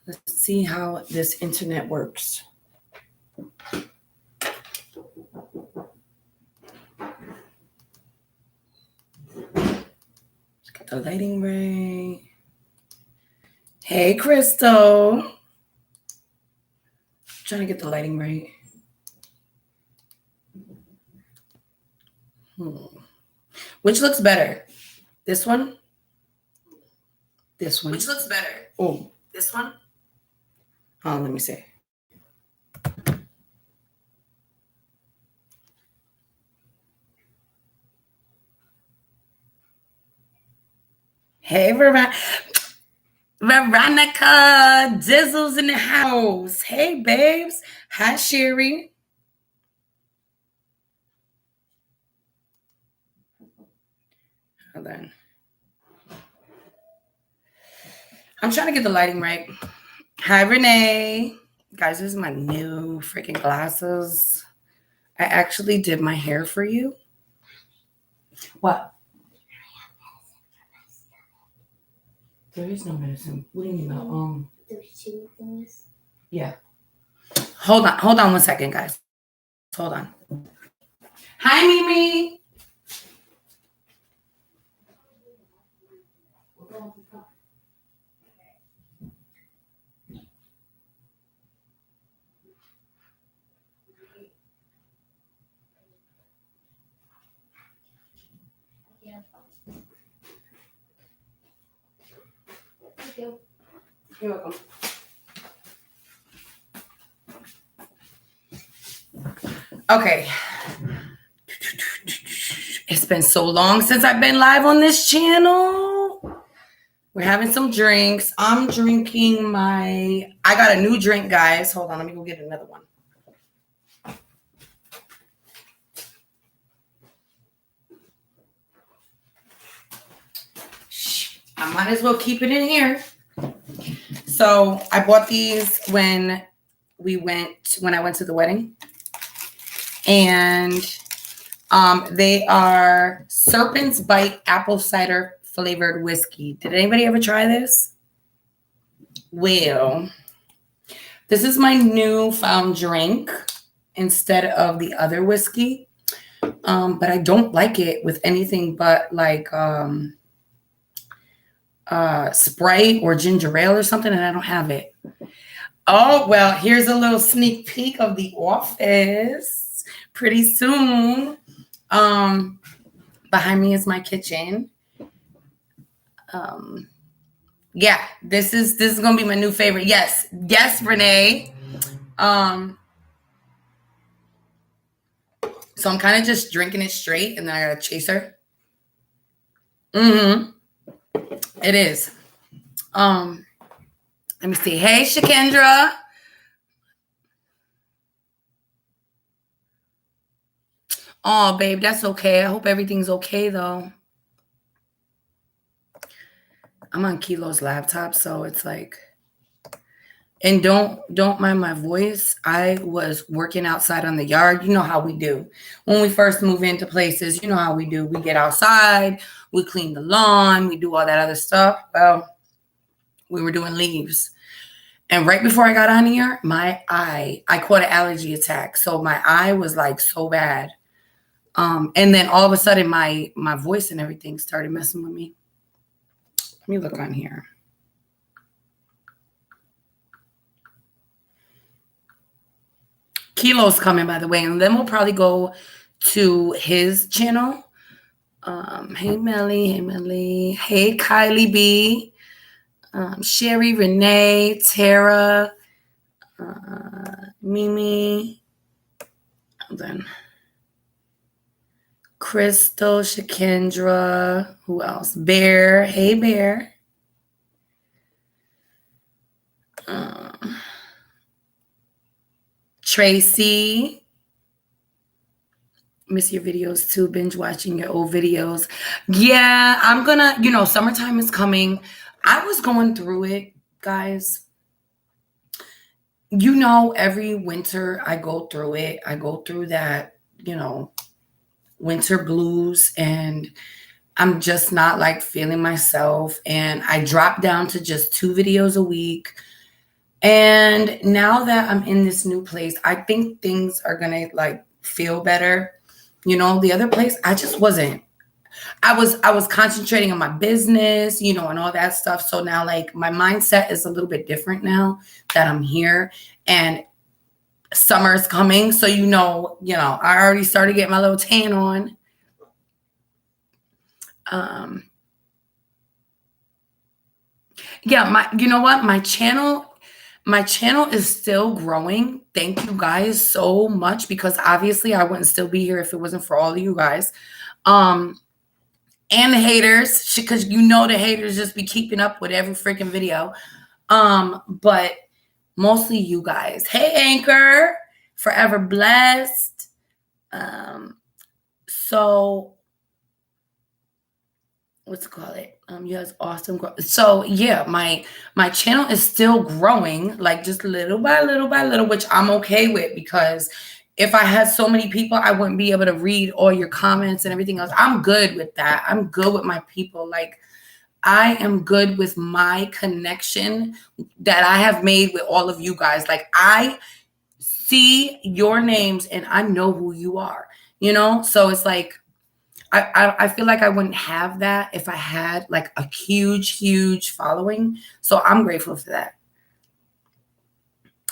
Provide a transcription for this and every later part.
Let's see how this internet works. Got the lighting right. Hey, Crystal. Trying to get the lighting right. Which looks better? This one? This one. Which looks better? Oh, this one? Oh, let me see. Hey, Veronica Dizzle's in the house. Hey, babes. Hi, Sherry. Hold on. I'm trying to get the lighting right. Hi, Renee. Guys, this is my new freaking glasses. I actually did my hair for you. What? There is no medicine. What do you mean? There's two things. Yeah. Hold on 1 second, guys. Hold on. Hi, Mimi. Thank you. You're welcome. Okay. It's been so long since I've been live on this channel. We're having some drinks. I'm drinking I got a new drink, guys. Hold on, let me go get another one. I might as well keep it in here. So I bought these when I went to the wedding. And they are Serpent's Bite apple cider flavored whiskey. Did anybody ever try this? Well, this is my newfound drink instead of the other whiskey. But I don't like it with anything but like Sprite or ginger ale or something, and I don't have it. Oh, well, here's a little sneak peek of The Office. Pretty soon. Behind me is my kitchen. Yeah, this is gonna be my new favorite. Yes, Renee. So I'm kind of just drinking it straight, and then I got a chaser. It is. Let me see. Hey, Shakendra. Oh, babe, that's okay. I hope everything's okay, though. I'm on Kilo's laptop, so it's like, and don't mind my voice. I was working outside on the yard. You know how we do. When we first move into places, you know how we do. We get outside, we clean the lawn, we do all that other stuff. Well, we were doing leaves. And right before I got on here, I caught an allergy attack. So my eye was like so bad. And then all of a sudden my voice and everything started messing with me. Let me look on here. Kilo's coming, by the way, and then we'll probably go to his channel. Hey, Melly. Hey, Kylie B. Sherry, Renee, Tara, Mimi, and then Crystal, Shakendra, who else? Bear, hey Bear. Tracy. Miss your videos too, binge watching your old videos. Yeah, I'm gonna, summertime is coming. I was going through it, guys. Every winter I go through it. I go through that, winter blues, and I'm just not like feeling myself. And I dropped down to just 2 videos a week. And now that I'm in this new place, I think things are gonna like feel better. You know, the other place, I just wasn't. I was concentrating on my business, you know, and all that stuff. So now like my mindset is a little bit different now that I'm here and summer's coming. So I already started getting my little tan on. Um yeah, you know what? My channel is still growing. Thank you guys so much because obviously I wouldn't still be here if it wasn't for all of you guys. Um and the haters, because the haters just be keeping up with every freaking video. But mostly you guys. Hey, Anchor, forever blessed. So what's it called it? You guys awesome. So yeah, my channel is still growing, like just little by little by little, which I'm okay with because if I had so many people, I wouldn't be able to read all your comments and everything else. I'm good with that. I'm good with my people. Like I am good with my connection that I have made with all of you guys. Like I see your names and I know who you are, So it's like I feel like I wouldn't have that if I had like a huge, huge following. So I'm grateful for that.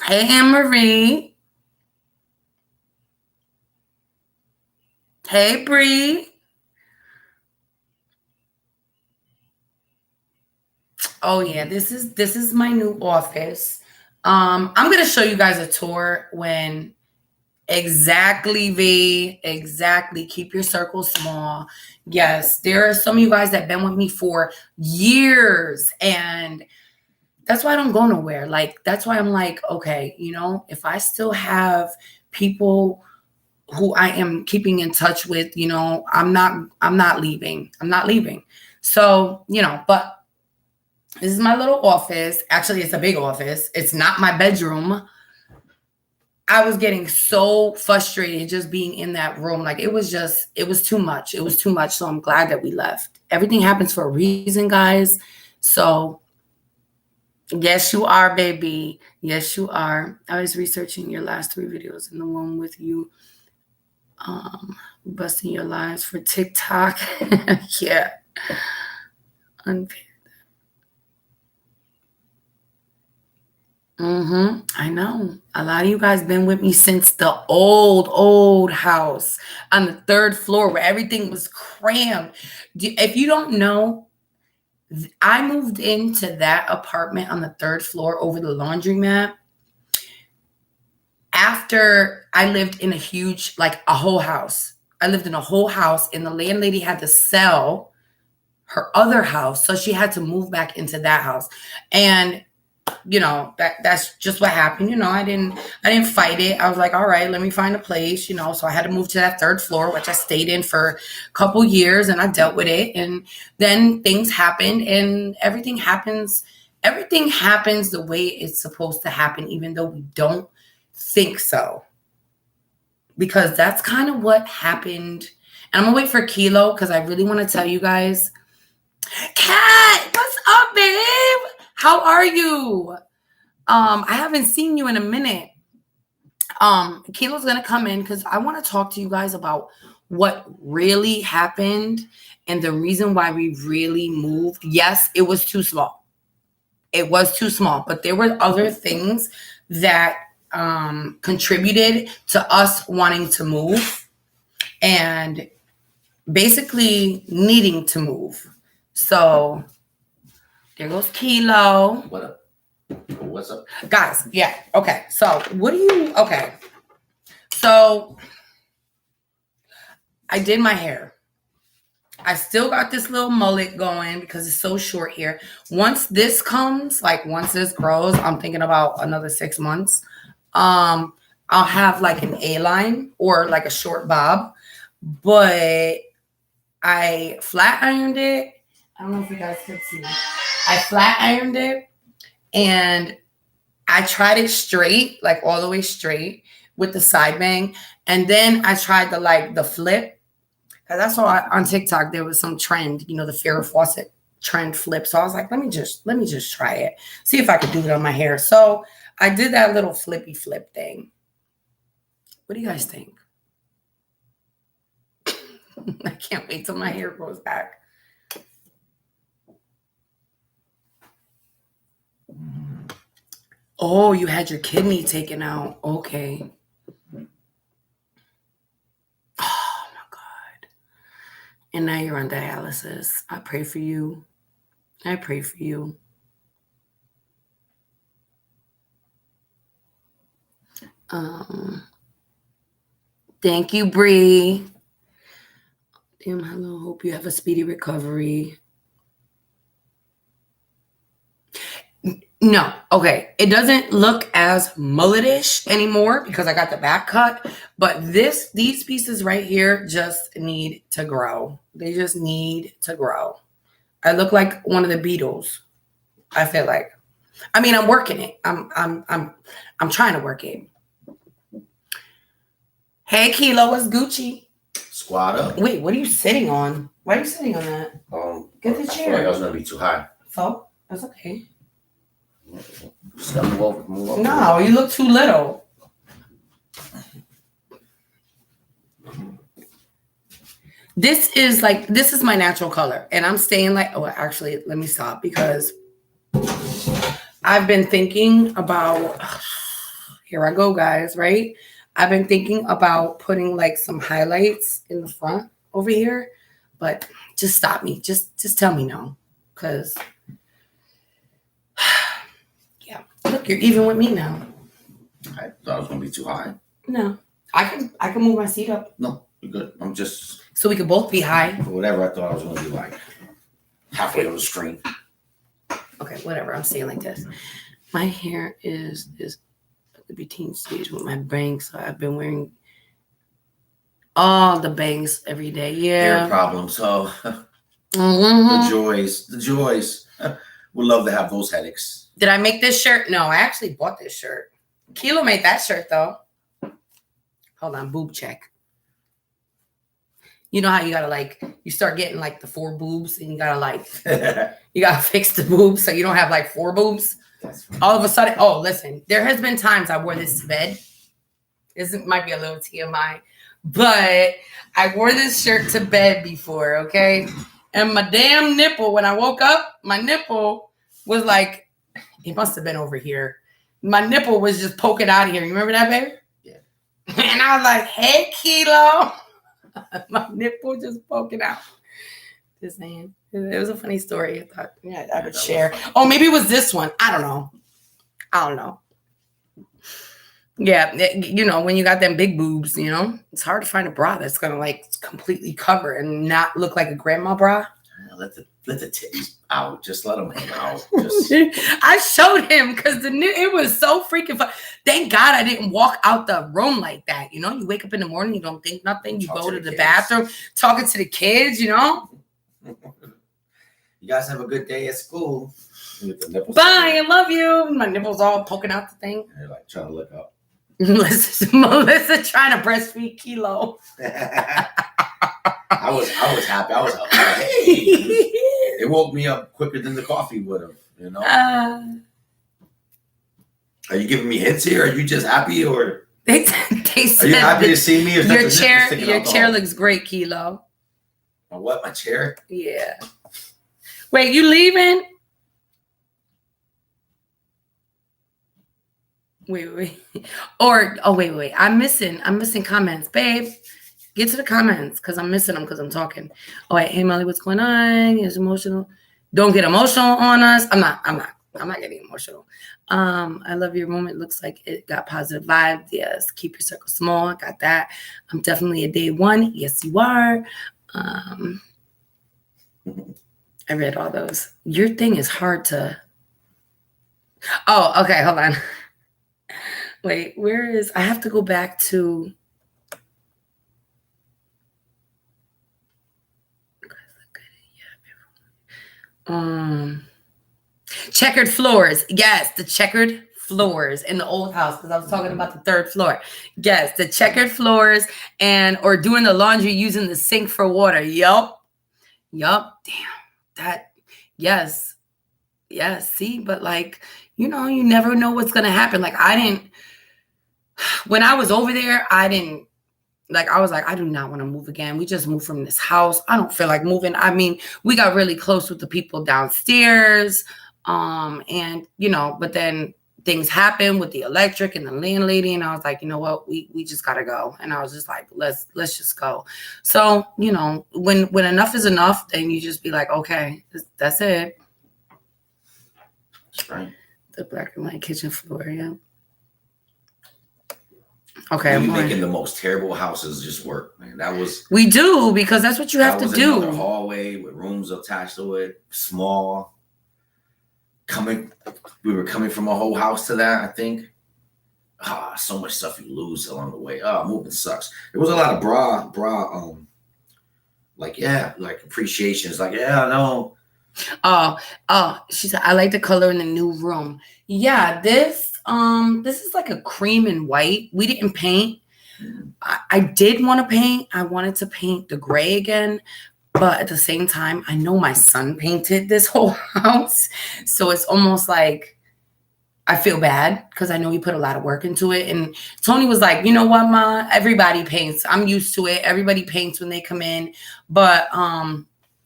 Hey, Anne Marie. Hey, Bree. Oh yeah, this is my new office. I'm gonna show you guys a tour when exactly keep your circle small. Yes, there are some of you guys that been with me for years and that's why I don't go nowhere. Like that's why I'm like, okay, if I still have people who I am keeping in touch with, I'm not leaving. I'm not leaving. So, but this is my little office. Actually, it's a big office. It's not my bedroom. I was getting so frustrated just being in that room. Like it was too much. It was too much. So I'm glad that we left. Everything happens for a reason, guys. So yes, you are, baby. Yes, you are. I was researching your last 3 videos and the one with you busting your lives for TikTok. Yeah. I know. A lot of you guys been with me since the old house on the 3rd floor where everything was crammed. If you don't know, I moved into that apartment on the 3rd floor over the laundromat after I lived in a whole house. I lived in a whole house and the landlady had to sell her other house. So she had to move back into that house. And that's just what happened. I didn't fight it. I was like, all right, let me find a place, so I had to move to that 3rd floor, which I stayed in for a couple years and I dealt with it. And then things happened and everything happens the way it's supposed to happen, even though we don't think so, because that's kind of what happened. And I'm gonna wait for Kilo because I really want to tell you guys. Kat, what's up, babe? How are you? I haven't seen you in a minute. Kilo's gonna come in because I want to talk to you guys about what really happened and the reason why we really moved. Yes, it was too small. It was too small, but there were other things that contributed to us wanting to move and basically needing to move. So there goes Kilo. What up? What's up? Guys, yeah. Okay. So So I did my hair. I still got this little mullet going because it's so short here. Once this grows, I'm thinking about another 6 months. I'll have like an A-line or like a short bob. But I flat ironed it. I don't know if you guys could see. I flat ironed it and I tried it straight, like all the way straight with the side bang. And then I tried the flip. Cause I saw on TikTok, there was some trend, the Farrah Fawcett trend flip. So I was like, let me just try it. See if I could do it on my hair. So I did that little flippy flip thing. What do you guys think? I can't wait till my hair grows back. Oh, you had your kidney taken out. Okay. Oh my God. And now you're on dialysis. I pray for you. I pray for you. Thank you, Bree. Damn, hello. Hope you have a speedy recovery. No, okay. It doesn't look as mulletish anymore because I got the back cut. But these pieces right here just need to grow. They just need to grow. I look like one of the Beatles. I feel like. I mean, I'm working it. I'm trying to work it. Hey, Kilo, what's Gucci? Squat up. Wait, what are you sitting on? Why are you sitting on that? Get the I chair. feel like I was gonna be too high. So that's okay. Just gotta move over. No, you look too little. This is my natural color, and I'm staying like. Oh, actually, let me stop because I've been thinking about. Here I go, guys. Right. I've been thinking about putting like some highlights in the front over here, but just stop me. Just tell me no, because yeah. Look, you're even with me now. I thought it was gonna be too high. No, I can move my seat up. No, you're good. I'm just So we could both be high. whatever I thought I was gonna be like halfway on the screen. Okay, whatever. I'm staying like this. My hair is at the teen stage with my bangs. So I've been wearing all the bangs every day. Yeah. Hair problems. So Mm-hmm. the joys. We'd love to have those headaches. Did I make this shirt? No, I actually bought this shirt. Kilo made that shirt though. Hold on, boob check. You know how you gotta you start getting like the 4 boobs and you gotta you gotta fix the boobs so you don't have like 4 boobs. All of a sudden, oh, listen, there has been times I wore this to bed. This might be a little TMI, but I wore this shirt to bed before, okay? And my damn nipple, when I woke up, my nipple was like, it must have been over here. My nipple was just poking out of here. You remember that, baby? Yeah. And I was like, hey, Kilo. My nipple just poking out. Just saying. It was a funny story. I thought, yeah, I would share. Oh, maybe it was this one. I don't know. Yeah, you know, when you got them big boobs, you know, it's hard to find a bra that's gonna like completely cover and not look like a grandma bra. Let the titties out. Just let them hang out. I showed him because it was so freaking fun. Thank God I didn't walk out the room like that. You know, you wake up in the morning, you don't think nothing. You go to the bathroom, talking to the kids. You know. You guys have a good day at school. With the nipples. Bye, I love you. My nipples all poking out the thing. They're like trying to look up. Melissa trying to breastfeed Kilo. I was happy. I was up. Hey. It woke me up quicker than the coffee would have. You know. Are you giving me hints here? Are you just happy, or they said, are you happy to see me? Or your chair looks great, Kilo. What, my chair? Yeah. Wait, you leaving? Wait. Wait. I'm missing comments, babe. Get to the comments because I'm missing them because I'm talking. Oh, wait. Hey, Molly, what's going on? It's emotional. Don't get emotional on us. I'm not getting emotional. I love your moment. Looks like it got positive vibes. Yes. Keep your circle small. I got that. I'm definitely a day one. Yes, you are. I read all those. Your thing is hard to. Oh, okay. Hold on. Wait, I have to go back to. Checkered floors. Yes, the checkered floors in the old house because I was talking about the 3rd floor. Yes, the checkered floors or doing the laundry using the sink for water. Yup. Damn. Yes. Yeah, see, but like, you know, you never know what's gonna happen. Like when I was over there, I didn't like I was like, I do not want to move again. We just moved from this house. I don't feel like moving. I mean, we got really close with the people downstairs. And you know, but then things happened with the electric and the landlady, and I was like, you know what, we just gotta go. And I was just like, let's just go. So, you know, when enough is enough, then you just be like, okay, that's it. That's right. The black and white kitchen floor, yeah. Okay, We I'm making going. the most terrible houses just work, man. That was We do, because that's what you have to another do. hallway with rooms attached to it, small. We were coming from a whole house to that, I think. So much stuff you lose along the way. Moving sucks. There was a lot of like appreciations. Like, yeah, I know. She said, I like the color in the new room. Yeah, this is like a cream and white. We didn't paint. I did want to paint. I wanted to paint the gray again, but at the same time, I know my son painted this whole house. So it's almost like I feel bad because I know he put a lot of work into it. And Tony was like, you know what, Ma? Everybody paints. I'm used to it. Everybody paints when they come in. But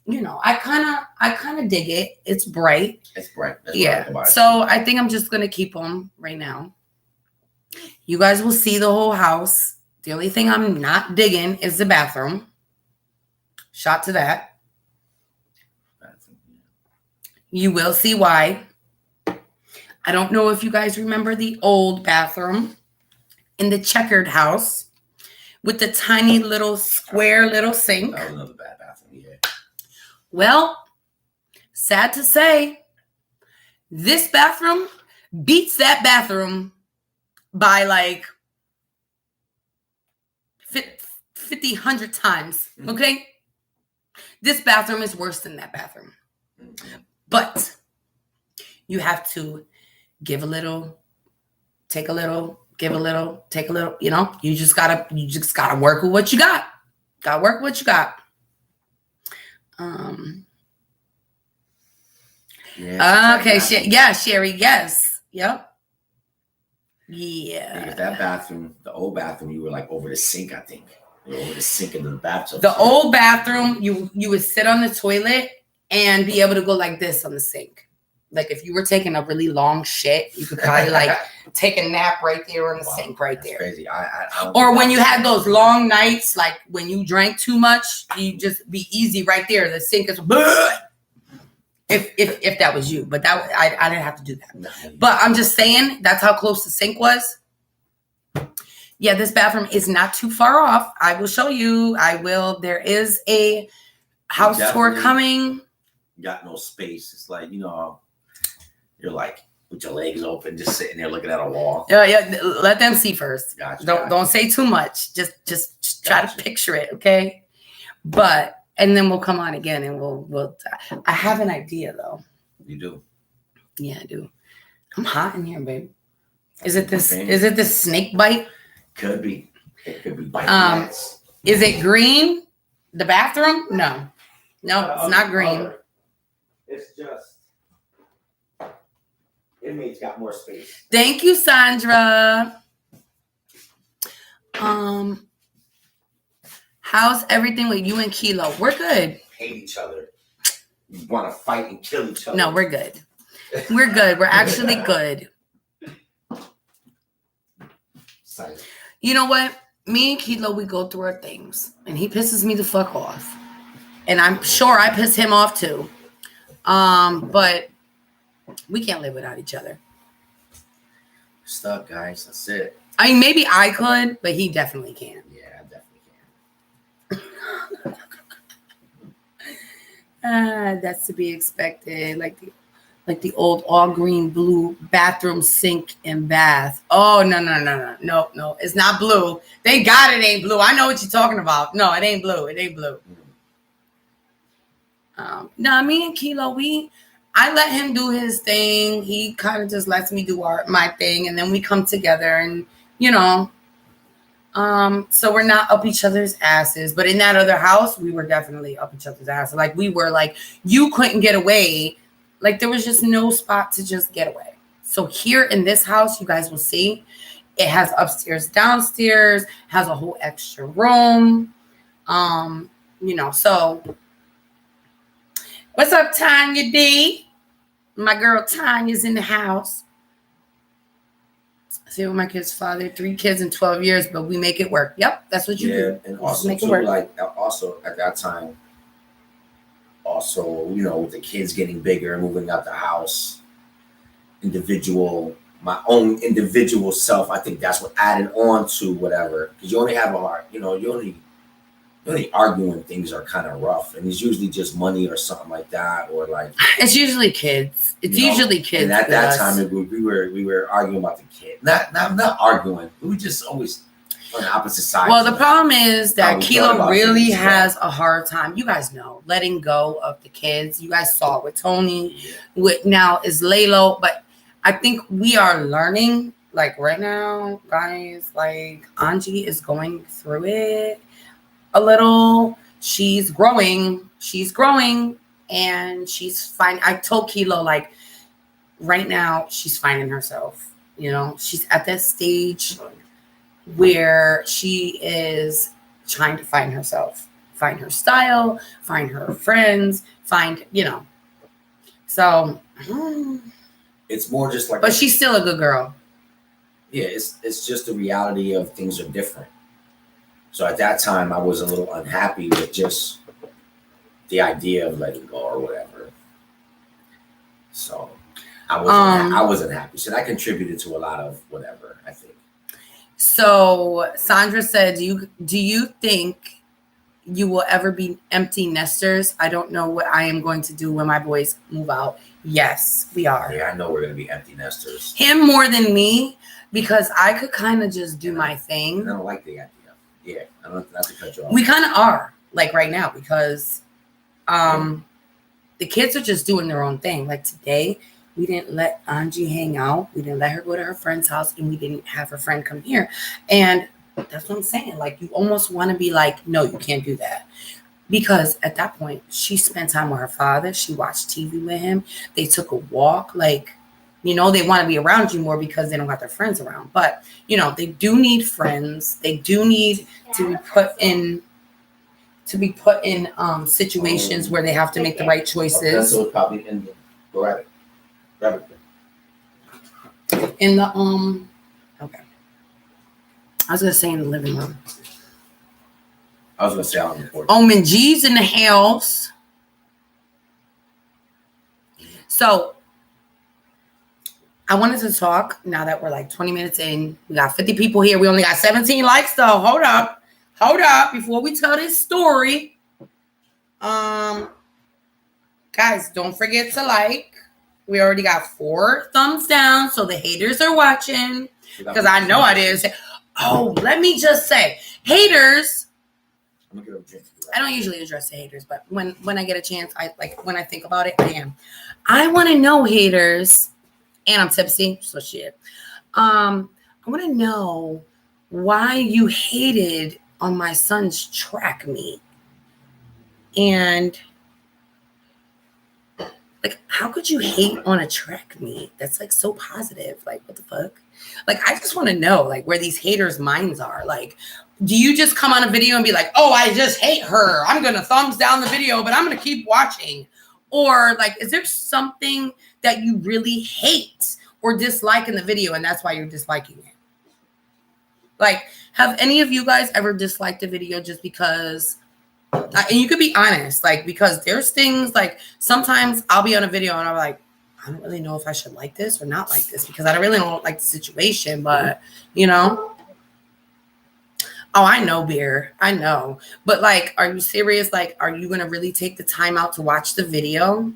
you know, I kind of dig it. It's bright. It's bright. That's Yeah. So I think I'm just gonna keep them right now. You guys will see the whole house. The only thing I'm not digging is the bathroom. Shot to that. You will see why. I don't know if you guys remember the old bathroom in the checkered house with the tiny little square little sink. That was another bad bathroom, yeah. Well, sad to say, this bathroom beats that bathroom by like 50, 100 times, okay? This bathroom is worse than that bathroom. But you have to give a little, take a little, give a little, take a little, you know? You just gotta work with what you got. Gotta work with what you got. Okay, Sherry, yes. Yep. Yeah. That bathroom, the old bathroom, you were like over the sink, I think. You were over the sink into the bathtub. The old bathroom, you would sit on the toilet and be able to go like this on the sink. Like if you were taking a really long shit, you could probably like take a nap right there on the sink right there. Crazy. Or when you had those long nights, like when you drank too much, you just be easy right there. The sink is if that was you, but that I didn't have to do that. But I'm just saying that's how close the sink was. Yeah, this bathroom is not too far off. I will show you. There is a house tour coming. Got no space. It's like, you know, you're like with your legs open, just sitting there looking at a wall. Yeah. Let them see first. Gotcha. Don't say too much. Just try to picture it, okay? And then we'll come on again and we'll. I have an idea though. You do? Yeah, I do. I'm hot in here, babe. Is it this snake bite? Could be. It could be biting. Is it green? The bathroom? No, it's not green. It's just inmates got more space. Thank you, Sandra. How's everything with you and Kilo? We're good. Hate each other. You want to fight and kill each other. No, we're good. We're good. We're actually good. Silent. You know what? Me and Kilo, we go through our things. And he pisses me the fuck off. And I'm sure I piss him off too. But we can't live without each other. Stuck, guys. That's it. I mean, maybe I could, but he definitely can't. Yeah, I definitely can. That's to be expected. Like the old all green blue bathroom sink and bath. Oh, no. It's not blue. Thank God it ain't blue. I know what you're talking about. No, it ain't blue. It ain't blue. No, me and Kilo, I let him do his thing. He kind of just lets me do my thing. And then we come together and, you know, so we're not up each other's asses. But in that other house, we were definitely up each other's asses. Like we were like, you couldn't get away Like there was just no spot to just get away. So here in this house, you guys will see it has upstairs, downstairs, has a whole extra room. So what's up, Tanya D? My girl Tanya's in the house. See what my kids fathered 3 kids in 12 years, but we make it work. Yep, that's what you do. And Just also make it too, work. like also at that time, also, with the kids getting bigger, moving out the house, my own individual self, I think that's what added on to whatever. Because you only have a heart, you only argue when things are kind of rough, and it's usually just money or something like that, or like It's usually kids. It's usually kids. And at that time, we were arguing about the kid. Not arguing. We were just always on the opposite side. Well, the problem is that we Kilo thought about really things, has a hard time. You guys know, letting go of the kids. You guys saw it with Tony. With now is Lalo, but I think we are learning. Like right now, guys. Like Angie is going through it a little. She's growing, and she's fine. I told Kilo, like, right now she's finding herself. She's at that stage where she is trying to find herself, find her style, find her friends, so it's more just like, but she's still a good girl. Yeah, it's just the reality of things are different. So at that time, I was a little unhappy with just the idea of letting go or whatever. So I wasn't happy. So that contributed to a lot of whatever, I think. So Sandra said, do you think you will ever be empty nesters? I don't know what I am going to do when my boys move out. Yes, we are. Yeah, I know we're going to be empty nesters. Him more than me, because I could kind of just do my thing. I don't like the idea. Yeah, I don't have to cut you off. We kind of are, like right now, because the kids are just doing their own thing. Like today, we didn't let Angie hang out. We didn't let her go to her friend's house, and we didn't have her friend come here. And that's what I'm saying. Like, you almost want to be like, no, you can't do that. Because at that point, she spent time with her father. She watched TV with him. They took a walk. Like, they want to be around you more because they don't got their friends around. But, they do need friends. They do need to be put in situations where they have to make the right choices. So it's probably in the grab it. In the okay. I was gonna say in the living room. I was gonna say on the porch. Omen G's in the house. So I wanted to talk now that we're like 20 minutes in. We got 50 people here. We only got 17 likes though. Hold up before we tell this story. Guys, don't forget to like. We already got 4 thumbs down, so the haters are watching. Because I know I didn't say. Oh, let me just say, haters. I'm gonna get a drink. I don't usually address the haters, but when I get a chance, when I think about it, I am. I want to know, haters, and I'm tipsy, so shit. I want to know why you hated on my son's track meet, and like, how could you hate on a track meet? That's like so positive. Like, what the fuck? Like, I just want to know, like, where these haters' minds are. Like, do you just come on a video and be like, oh, I just hate her. I'm going to thumbs down the video, but I'm going to keep watching. Or, like, is there something that you really hate or dislike in the video, and that's why you're disliking it? Like, have any of you guys ever disliked a video just because... and you could be honest, like, because there's things, like, sometimes I'll be on a video and I'm like, I don't really know if I should like this or not like this because I really don't like the situation, but, Oh, I know, Beer. I know. But, like, are you serious? Like, are you going to really take the time out to watch the video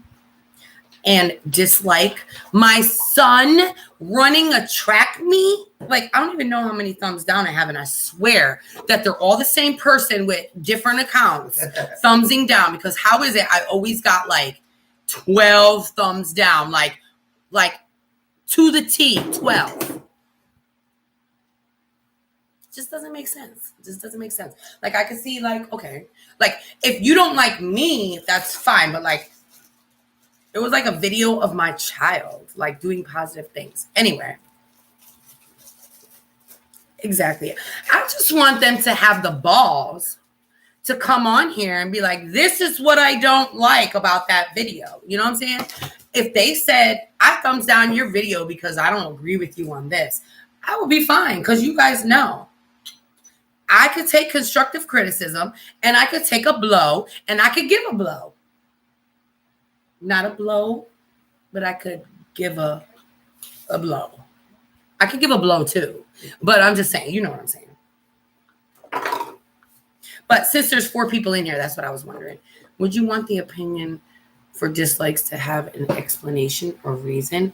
and dislike my son running a track meet? Like, I don't even know how many thumbs down I have, and I swear that they're all the same person with different accounts thumbsing down, because how is it I always got, like, 12 thumbs down, like to the T, 12. It just doesn't make sense. Like, I can see, like, okay, like, if you don't like me, that's fine, but, like, It was like a video of my child, like doing positive things. Anyway. Exactly. I just want them to have the balls to come on here and be like, this is what I don't like about that video. You know what I'm saying? If they said, I thumbs down your video because I don't agree with you on this, I would be fine because you guys know I could take constructive criticism and I could take a blow and I could give a blow. Not a blow, but I could give a blow. I could give a blow too, but I'm just saying, you know what I'm saying. But since there's 4 people in here, that's what I was wondering. Would you want the opinion for dislikes to have an explanation or reason?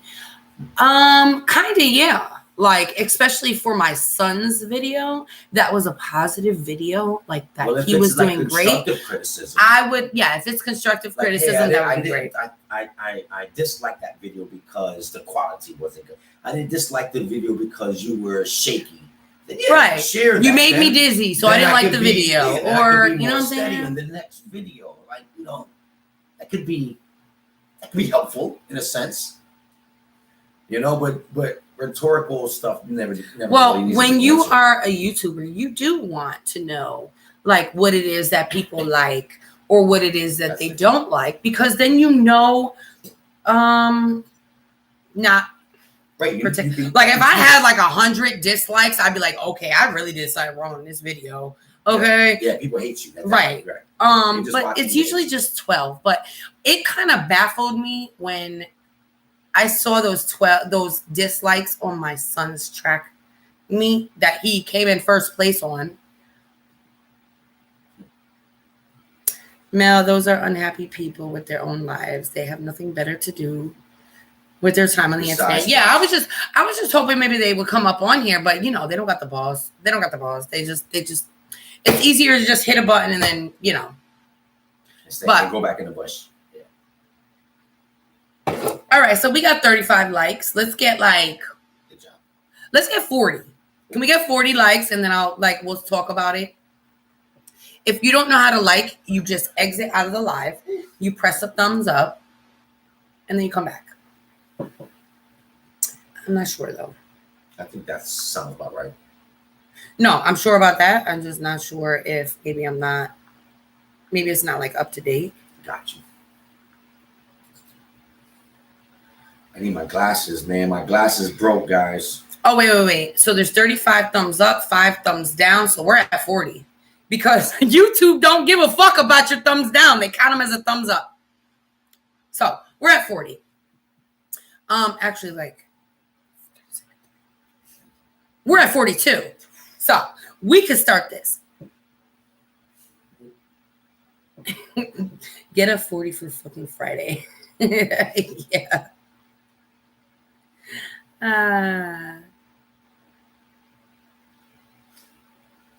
Kind of, yeah. Like, especially for my son's video, that was a positive video, like that he was doing great. Criticism. I would, yeah, if it's constructive criticism, that would be great. I disliked that video because the quality wasn't good. I didn't dislike the video because you were shaky. Then, yeah, right. Share that, you made me dizzy, so I didn't like the video. Or, you know what I'm saying? In the next video, like, you know, that could be helpful in a sense. You know, but rhetorical stuff never well, really needs when you attention. are a YouTuber, you do want to know like what it is that people like or what it is that they don't like, because then you know not right. You like if I had like 100 dislikes, I'd be like, okay, I really did something wrong in this video. Okay. Yeah, people hate you. Right. Right. But it's usually just 12. But it kind of baffled me when I saw those dislikes on my son's track meet that he came in first place on. Mel, those are unhappy people with their own lives. They have nothing better to do with their time on the internet. Yeah, I was just hoping maybe they would come up on here, but you know, they don't got the balls. They just it's easier to just hit a button and then, you know. But go back in the bush. Yeah. All right, so we got 35 likes. Let's get like, good job. Let's get 40. Can we get 40 likes and then we'll talk about it? If you don't know how to like, you just exit out of the live, you press a thumbs up, and then you come back. I'm not sure though. I think that sounds about right. No, I'm sure about that. I'm just not sure if maybe it's not like up to date. Got you. I need my glasses, man. My glasses broke, guys. Oh, wait. So there's 35 thumbs up, 5 thumbs down. So we're at 40 because YouTube don't give a fuck about your thumbs down. They count them as a thumbs up. So we're at 40. Actually, like, we're at 42. So we could start this. Get a 40 for fucking Friday. Yeah.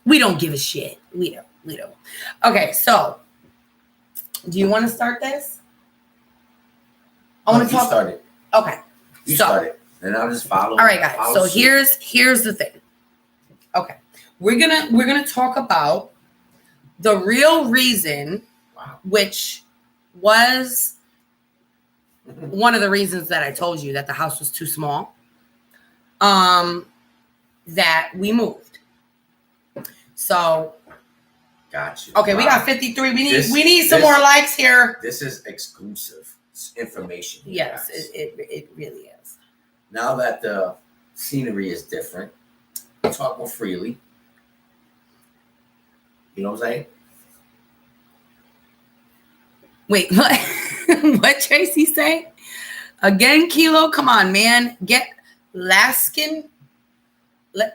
We don't give a shit. We don't. Okay, so do you want to start this? I want to talk. Start it. Okay. You start it, and I'll just follow. All right, guys. So here's the thing. Okay, we're gonna talk about the real reason, which was one of the reasons that I told you that the house was too small. That we moved. So. Got you. Okay, we got 53. We need some more likes here. This is exclusive information. Yes, it really is. Now that the scenery is different, we talk more freely. You know what I'm saying? Wait, what? What Tracy say? Again, Kilo? Come on, man. Get Laskin now?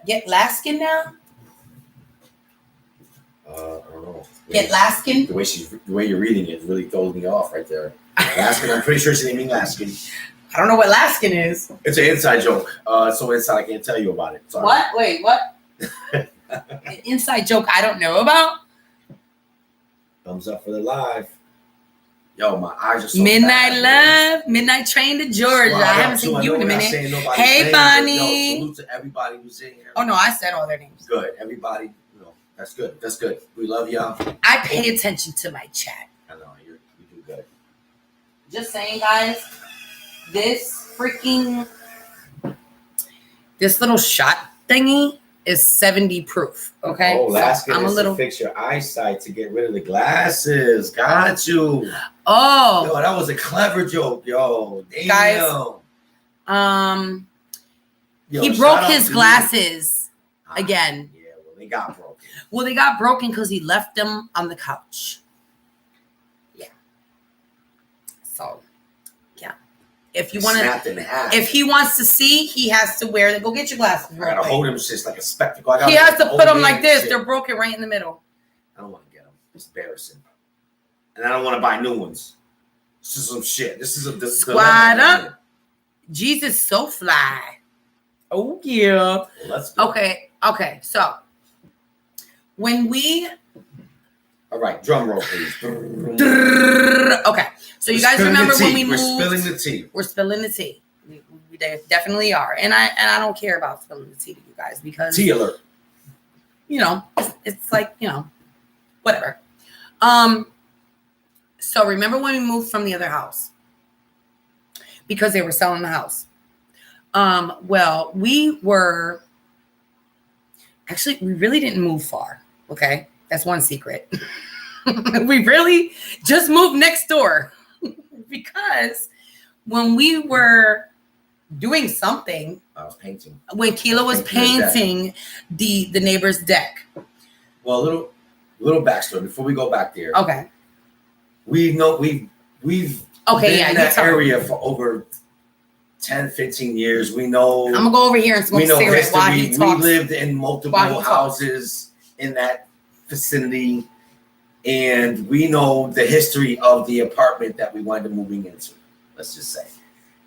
I don't know. Get Laskin? The way you're reading it really throws me off right there. Laskin, I'm pretty sure it's naming Laskin. I don't know what Laskin is. It's an inside joke. So inside I can't tell you about it. Sorry. What? Wait, what? An inside joke I don't know about? Thumbs up for the live. Yo, my eyes are so Midnight bad, Love, Midnight Train to Georgia. I haven't seen you in a minute. Hey, Bonnie. Salute to everybody who's in here. Oh, no, I said all their names. Good. Everybody, that's good. That's good. We love y'all. I pay attention to my chat. I know. You do good. just saying, guys, this little shot thingy is 70 proof. Okay. Oh, last I'm a little. to fix your eyesight to get rid of the glasses. Got you. Oh. Yo, that was a clever joke, yo. Damn. Guys, Yo, he shout broke out his to glasses you. again. Yeah, well, they got broken. Well, they got broken because he left them on the couch. Yeah. So, yeah. If you want Snapped to, in half. if he wants to see, he has to wear them. Go get your glasses. I gotta real quick. hold him just like a spectacle. He has to put them like this. Shit. They're broken right in the middle. I don't want to get them. It's embarrassing. And I don't want to buy new ones. This is some shit. This is a Squad up. Jesus, so fly. Oh yeah. Well, let's go. Okay. So when we All right, drum roll, please. okay. So you guys remember when we moved? We're spilling the tea. We're spilling the tea. We definitely are, and I don't care about spilling the tea to you guys because Tea alert. you know it's like whatever. So remember when we moved from the other house because they were selling the house. Well, we really didn't move far. Okay. That's one secret. We really just moved next door because when we were doing something, I was painting. when Keela was painting the neighbor's deck. Well, a little backstory before we go back there. Okay. We've Okay. been in that area for over 10, 15 years. We know. I'm gonna go over here and smoke We a know cigarette while history. he talks. We lived in multiple While he talks. houses in that vicinity, and we know the history of the apartment that we wound up moving into. Let's just say,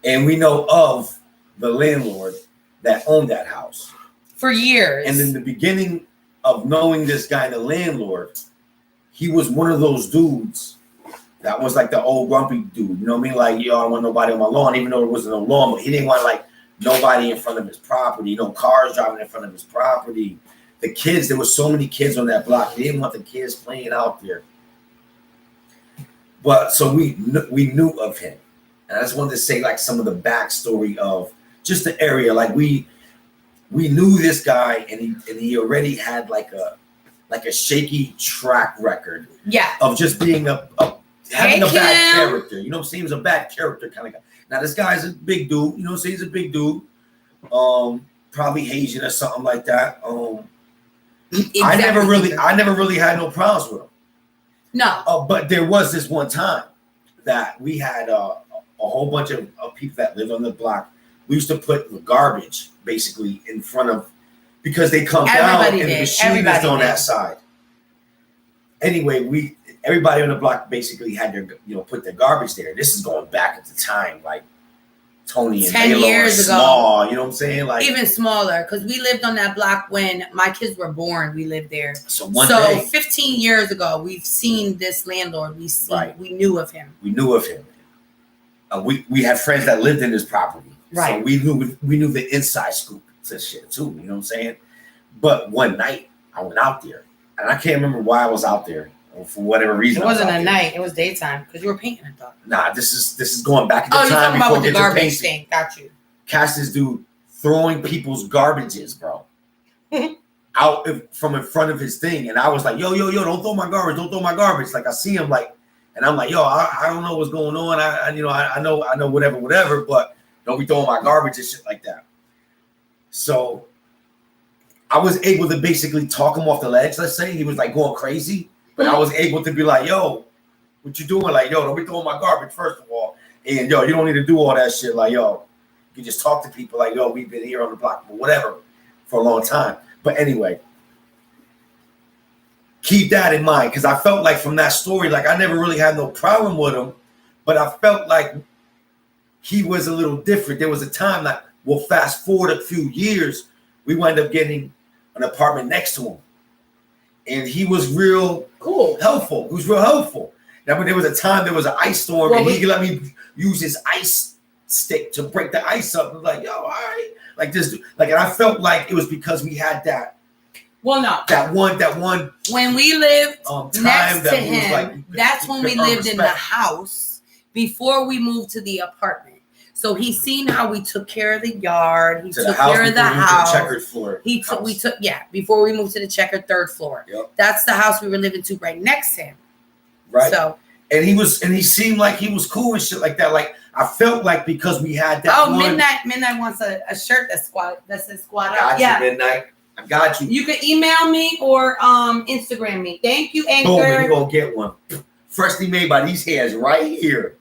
and we know of the landlord that owned that house For years. And in the beginning of knowing this guy, the landlord, he was one of those dudes that was like the old grumpy dude. You know what I mean? Like, yo, I don't want nobody on my lawn, even though it wasn't a lawn, but he didn't want like nobody in front of his property. Cars driving in front of his property. The kids, there were so many kids on that block. He didn't want the kids playing out there. But so we knew of him. And I just wanted to say like some of the backstory of just the area. Like we knew this guy, and he already had like a shaky track record. Yeah. Of just being having a bad character. You know what I'm saying? He was a bad character kind of guy. Now this guy's a big dude. You know what I'm saying? He's a big dude. Probably Asian or something like that. Exactly. I never really had no problems with him. No. But there was this one time that we had a whole bunch of people that lived on the block. We used to put the garbage basically in front of, because they come down and the machine is on that side. Anyway, everybody on the block basically had their, put their garbage there. This is going back at the time, like Tony and 10 Halo years ago. Small, you know what I'm saying? Like even smaller, because we lived on that block when my kids were born. We lived there. So one day, 15 years ago, we've seen this landlord. We knew of him. We knew of him. We had friends that lived in this property. Right. So we knew the inside scoop to shit too. You know what I'm saying? But one night I went out there, and I can't remember why I was out there. For whatever reason, it wasn't a night. It was daytime because you were painting. I thought. Nah, this is going back at the time. Oh, you're talking about with the garbage thing. Got you. Catch this dude throwing people's garbages, bro, out from in front of his thing, and I was like, yo, don't throw my garbage. Like I see him like, and I'm like, yo, I don't know what's going on. I know whatever, but don't be throwing my garbage and shit like that. So I was able to basically talk him off the ledge. Let's say he was like going crazy. But I was able to be like, yo, what you doing? Like, yo, don't be throwing my garbage, first of all. And, yo, you don't need to do all that shit. Like, yo, you just talk to people like, yo, we've been here on the block or whatever for a long time. But anyway, keep that in mind. Because I felt like from that story, like I never really had no problem with him. But I felt like he was a little different. There was a time that, well, fast forward a few years, we wound up getting an apartment next to him. And he was real helpful. He was real helpful. Now, but there was a time there was an ice storm, and he let me use his ice stick to break the ice up. I was like, yo, all right. Like this, like, and I felt like it was because we had that. Well, no. That one. When we lived time next that to was him, like, that's when we lived in the house before we moved to the apartment. So he's seen how we took care of the yard. He To took care of the before we moved to house. checkered floor. Before we moved to the checkered third floor. Yep. That's the house we were living to right next to him. Right. So and he seemed like he was cool and shit like that. Like I felt like because we had that Midnight wants a shirt that says squat got up. you, Yeah. Midnight. I got you. You can email me or Instagram me. Thank you, Anchor. Boom, and you gonna get one. Freshly made by these hands right here.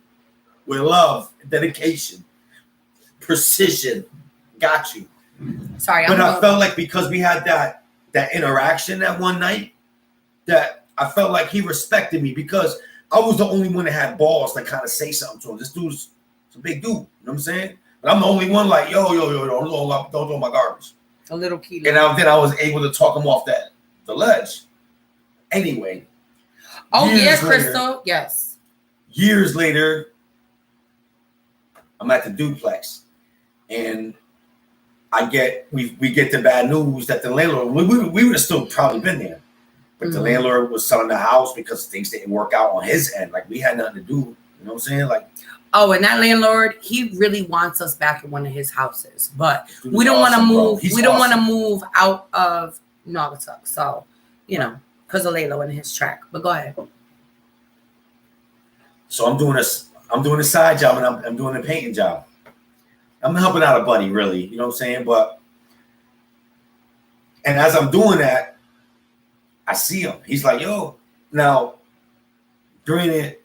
With love, dedication, precision. Got you. Sorry, But I felt like because we had that interaction that one night, that I felt like he respected me because I was the only one that had balls to kind of say something to him. This dude's a big dude, you know what I'm saying? But I'm the only one like, yo, don't throw my garbage. a little kilo. And then I was able to talk him off the ledge. Anyway. Oh yeah, years Crystal. later, Yes. Years later, I'm at the duplex, and we get the bad news that the landlord, we would have still probably been there, but the landlord was selling the house because things didn't work out on his end. Like we had nothing to do. You know what I'm saying? Like, oh, and that landlord, he really wants us back in one of his houses, but we don't want to move. We don't want to move out of Naugatuck, so because of Laylo and his track. But go ahead. So I'm doing a side job, and I'm doing a painting job. I'm helping out a buddy, really. You know what I'm saying? And as I'm doing that, I see him. He's like, yo. Now, granted,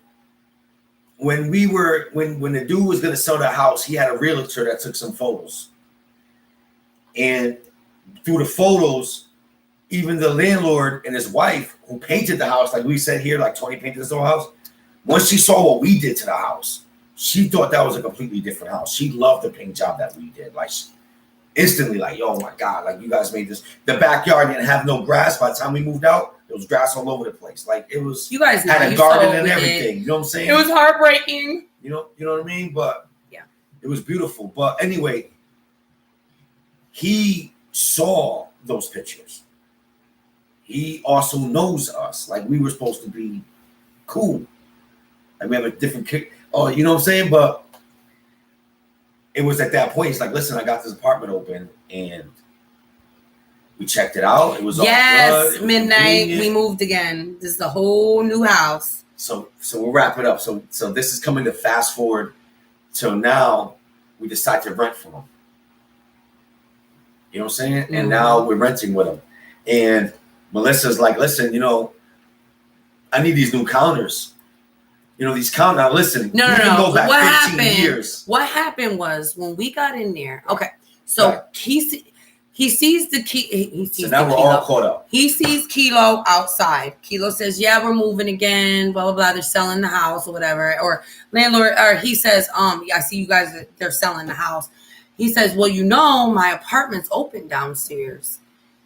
when the dude was gonna sell the house, he had a realtor that took some photos. And through the photos, even the landlord and his wife, who painted the house, like we said here, like Tony painted this whole house, once she saw what we did to the house, she thought that was a completely different house. She loved the paint job that we did. Like instantly, like, yo, my God, like you guys made this. The backyard didn't have no grass. By the time we moved out, there was grass all over the place. Like it was, you guys had a garden and everything. You know what I'm saying? It was heartbreaking. You know what I mean? But yeah, it was beautiful. But anyway, he saw those pictures. He also knows us. Like we were supposed to be cool. Like we have a different kick. Oh, you know what I'm saying? But it was at that point. He's like, listen, I got this apartment open and we checked it out. It was all good. Midnight. We moved again. This is a whole new house. So we'll wrap it up. So this is coming to fast forward till now. We decide to rent from him. You know what I'm saying? Mm-hmm. And now we're renting with him. And Melissa's like, listen, I need these new counters. These counters. Now listen, no. Go back what 15 happened? Years. What happened was when we got in there. Okay, so he sees the key. He sees. So now we're all caught up. He sees Kilo outside. Kilo says, "Yeah, we're moving again." Blah blah blah. They're selling the house or whatever. Or landlord, or he says, "Yeah, I see you guys. They're selling the house." He says, "Well, my apartment's open downstairs.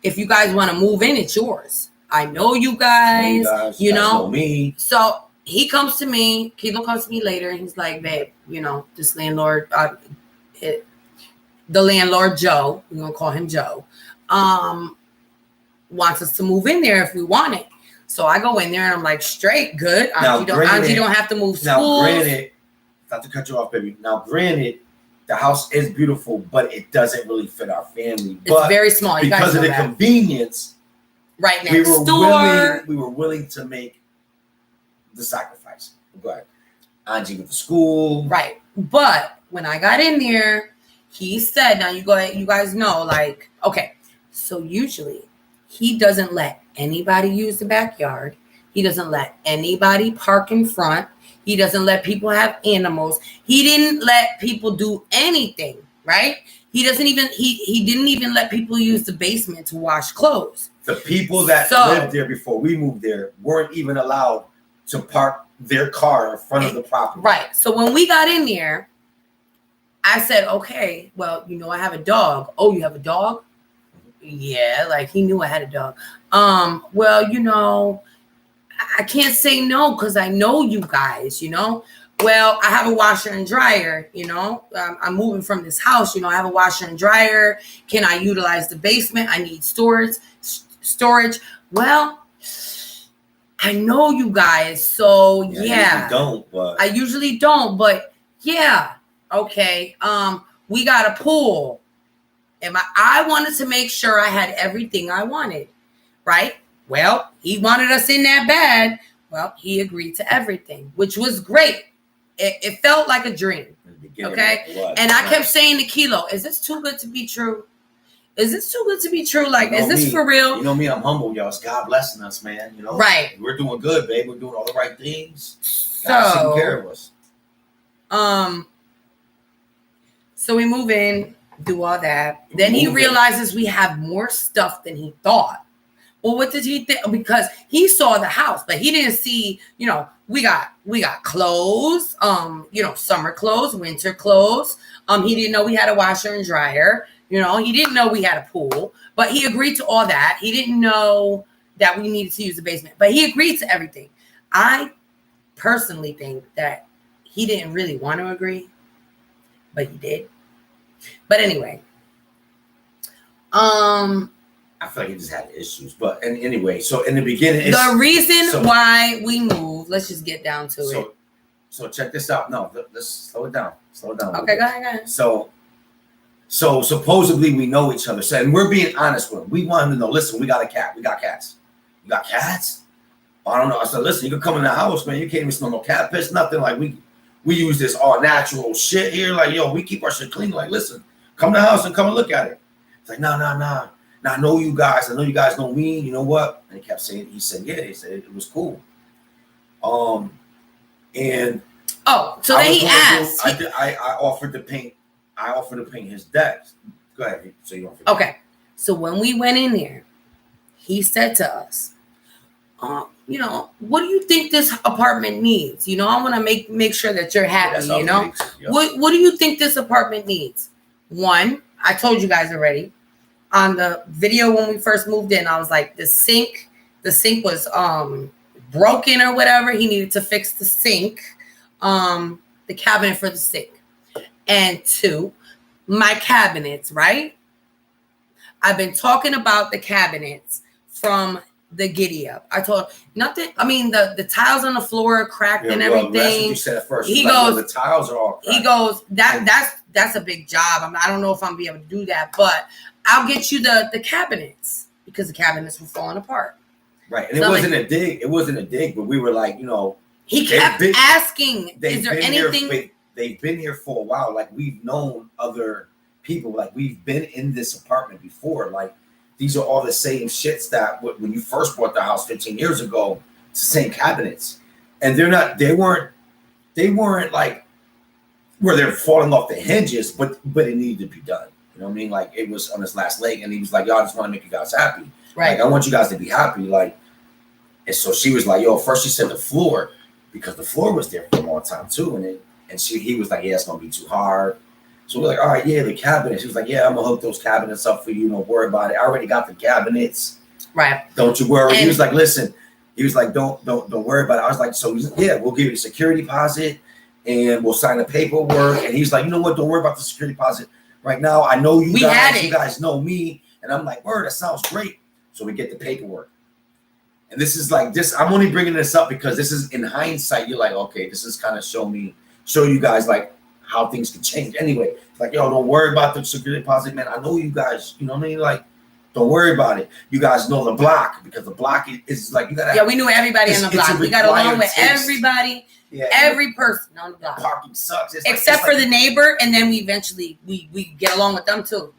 If you guys want to move in, it's yours. I know you guys. You know me." So he comes to me. Kilo comes to me later, and he's like, "Babe, this landlord, the landlord Joe, we're gonna call him Joe, wants us to move in there if we want it." So I go in there, and I'm like, "Straight, good. Auntie don't have to move schools." Now, granted, not to cut you off, baby. Now, granted, the house is beautiful, but it doesn't really fit our family. It's very small. You because of the convenience, right next door, we were willing to make the sacrifice. Go ahead. Angie with the school. Right. But when I got in there, he said, now you guys know, like, okay, so usually he doesn't let anybody use the backyard. He doesn't let anybody park in front. He doesn't let people have animals. He didn't let people do anything, right? He didn't even let people use the basement to wash clothes. The people that lived there before we moved there weren't even allowed to park their car in front of the property. Right. So when we got in there, I said, okay, well, I have a dog. Oh, you have a dog? Yeah, like he knew I had a dog. Well, I can't say no because I know you guys, Well, I have a washer and dryer, I'm moving from this house, I have a washer and dryer. Can I utilize the basement? I need storage. Well, I know you guys, so yeah. You don't, but I usually don't, but yeah. Okay. We got a pool. And I wanted to make sure I had everything I wanted, right? Well, he wanted us in that bad. Well, he agreed to everything, which was great. It felt like a dream. Okay. And I kept saying to Kilo, is this too good to be true? Is this too good to be true? Like, is this for real? You know me, I'm humble, y'all. It's God blessing us, man. You know, right? We're doing good, babe. We're doing all the right things. God's taking care of us. So we move in, do all that. Then he realizes we have more stuff than he thought. Well, what did he think? Because he saw the house, but he didn't see, you know, we got clothes, you know, summer clothes, winter clothes. He didn't know we had a washer and dryer. You know, he didn't know we had a pool, but he agreed to all that. He didn't know that we needed to use the basement, but he agreed to everything. I personally think that he didn't really want to agree, but he did. But anyway, I feel like he just had issues. But anyway, so in the beginning, the reason why we moved, let's just get down to it. So check this out. No, let's slow it down. Okay, go ahead. So supposedly we know each other. So, and we're being honest with him. We want him to know, listen, we got a cat. We got cats. You got cats? I don't know. I said, listen, you can come in the house, man. You can't even smell no cat piss, nothing. Like we use this all natural shit here. Like, yo, we keep our shit clean. Like, listen, come to the house and come and look at it. It's like, nah. Now I know you guys. I know you guys know me. You know what? And he kept saying, he said, yeah. He said it was cool. And so then he asked. I offered to paint. I offered to paint his deck. Go ahead. So you don't forget. Okay. So when we went in there, he said to us, you know, what do you think this apartment needs? You know, I want to make sure that you're happy, you know? What do you think this apartment needs? One, I told you guys already. On the video when we first moved in, I was like, the sink was broken or whatever. He needed to fix the sink, the cabinet for the sink. And two, my cabinets, right? I've been talking about the cabinets from the giddy up. I told nothing. I mean, the tiles on the floor are cracked and everything. That's what you said at first. He goes, the tiles are all cracked. He goes, that's a big job. I don't know if I'm gonna be able to do that, but I'll get you the cabinets because the cabinets were falling apart. Right, and so it wasn't a dig. It wasn't a dig, but we were like, you know, he kept asking, is there anything? They've been here for a while. Like, we've known other people. Like, we've been in this apartment before. Like, these are all the same shits that when you first bought the house 15 years ago, it's the same cabinets. And they weren't like where they're falling off the hinges, but it needed to be done. You know what I mean? Like, it was on his last leg, and he was like, yo, I just want to make you guys happy. Right. Like, I want you guys to be happy. Like, and so she was like, yo, first she said the floor, because the floor was there for a long time too. And he was like, yeah, it's gonna be too hard. So we're like, all right, yeah, the cabinets. He was like, yeah, I'm gonna hook those cabinets up for you. Don't worry about it. I already got the cabinets. Right. Don't you worry. He was like, listen. He was like, don't worry about it. I was like, so yeah, we'll give you a security deposit and we'll sign the paperwork. And he's like, you know what? Don't worry about the security deposit right now. I know you guys. You guys know me. And I'm like, word, that sounds great. So we get the paperwork. And this is like this. I'm only bringing this up because this is in hindsight. You're like, okay, this is kind of show you guys like how things can change. Anyway, like, yo, don't worry about the security deposit, man. I know you guys, you know what I mean? Like, don't worry about it. You guys know the block because the block is like, you gotta. Yeah, we knew everybody on the block. We got along with everybody, every person on the block. Parking sucks. Except for the neighbor, and then we eventually we get along with them too.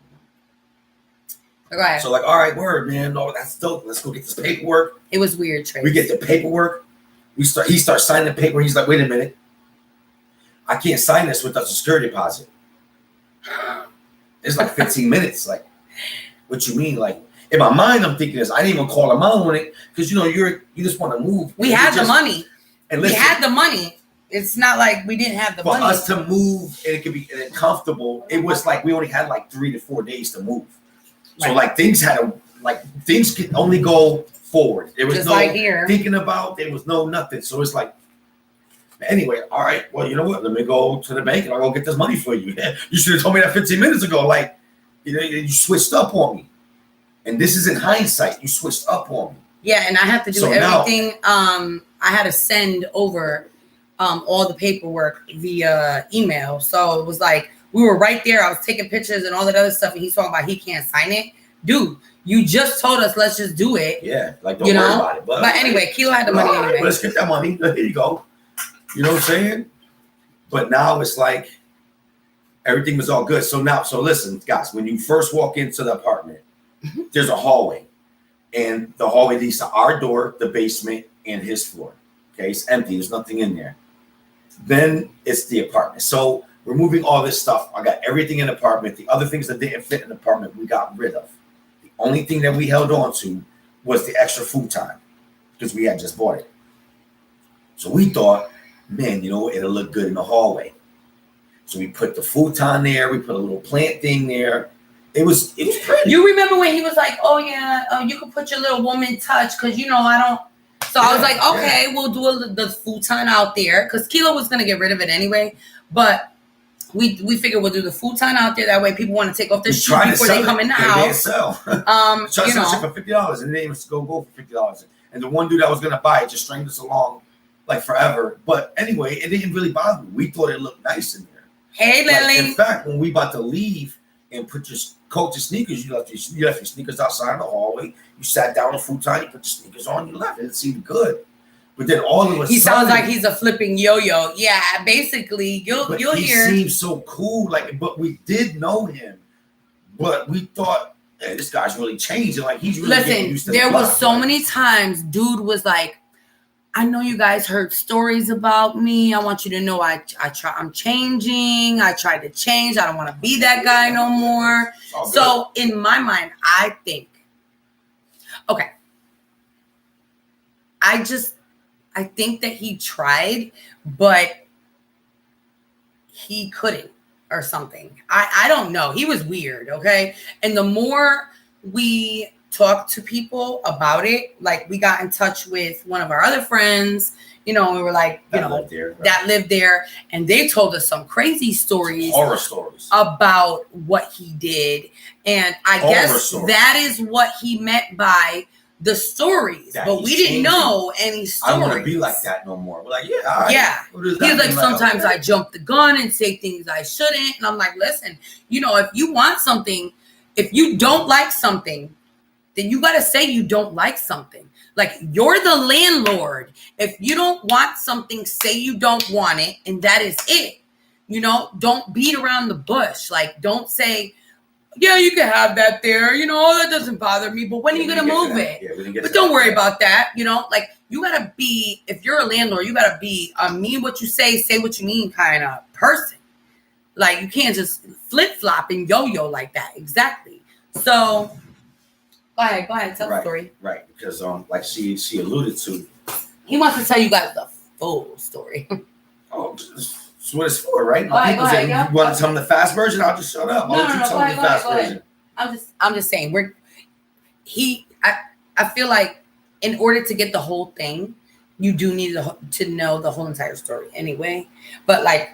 Go ahead. So like, all right, word, man. No, that's dope. Let's go get this paperwork. It was weird, Trace. We get the paperwork. He starts signing the paper. He's like, wait a minute. I can't sign this without the security deposit. It's like 15 minutes. Like, what you mean? Like, in my mind, I'm thinking this. I didn't even call him out on it because you know you just want to move. We had the money. And listen, we had the money. It's not like we didn't have the money. For us to move and it could be comfortable, it was like we only had like 3 to 4 days to move. So like things could only go forward. There was just no like thinking about. There was no nothing. So it's like, anyway, all right. Well, you know what? Let me go to the bank and I'll go get this money for you. You should have told me that 15 minutes ago. Like, you know, you switched up on me. And this is in hindsight. You switched up on me. Yeah, and I have to do So now- everything. I had to send over all the paperwork via email. So it was like we were right there. I was taking pictures and all that other stuff, and he's talking about he can't sign it. Dude, you just told us let's just do it. Yeah, like don't You worry know? about it. But anyway, Kilo had the money all right, anyway. let's get that money. Here you go. You know what I'm saying? But now it's like everything was all good. So listen, guys, when you first walk into the apartment, there's a hallway. And the hallway leads to our door, the basement, and his floor. Okay, it's empty. There's nothing in there. Then it's the apartment. So we're moving all this stuff. I got everything in the apartment. The other things that didn't fit in the apartment, we got rid of. The only thing that we held on to was the extra futon because we had just bought it. So we thought, man, you know, it'll look good in the hallway. So we put the futon there. We put a little plant thing there. It was pretty. You remember when he was like, "Oh yeah, you can put your little woman touch," because you know I don't. So I was like, "Okay, we'll do the futon out there," because Kilo was gonna get rid of it anyway. But we figured we'll do the futon out there. That way, people want to take off their shoes before they come in the house. Sell. You Try to sell know, it for $50, and they didn't even go for $50. And the one dude that was gonna buy it just stringed us along like forever. But anyway, it didn't really bother me. We thought it looked nice in there. hey Like, Lily, in fact, when we about to leave and put your coat, your sneakers, you left your sneakers outside in the hallway. You sat down on the futon, you put your sneakers on, you left. It seemed good. But then all of a he sudden, sounds like he's a flipping yo-yo. Yeah, basically, you'll he hear. seems so cool. Like, but we did know him, but we thought, hey, this guy's really changing. Like he's really getting Listen, used to there the was block, so like, many times dude was like, I know you guys heard stories about me. I want you to know I'm changing. I tried to change. I don't want to be that guy no more. it's all good. So in my mind, I think, okay. I think that he tried, but he couldn't or something. I don't know. He was weird, okay? And the more we talked to people about it, like we got in touch with one of our other friends, you know, we were like, you That know, lived there, right? that lived there, and they told us some crazy stories horror stories. about what he did. And I Horror guess stories. that is what he meant by the stories, That but he's we didn't changing. know any I stories. don't want to be like that no more. We're like, yeah, all right. Yeah. What does He that was like, mean? sometimes okay. I jump the gun and say things I shouldn't. And I'm like, listen, you know, if you want something, if you don't like something, then you got to say you don't like something. Like, you're the landlord. If you don't want something, say you don't want it. And that is it. You know, don't beat around the bush. Like, don't say, yeah, you can have that there. You know, that doesn't bother me. But when are you going to move it? Yeah, we didn't get But to don't that worry yet. about that. You know, like, you got to be, if you're a landlord, you got to be a mean what you say what you mean kind of person. Like, you can't just flip-flop and yo-yo like that. Exactly. So, go ahead, tell the story. Right, because like she alluded to, He wants to tell you guys the full story. oh, that's what it's for, right? Go ahead, People say, yeah. you want to tell them the fast version? I'll just shut up. No, I'll let you no, tell go them the ahead, fast go ahead. version. I'm just saying I feel like in order to get the whole thing, you do need to know the whole entire story anyway. But like,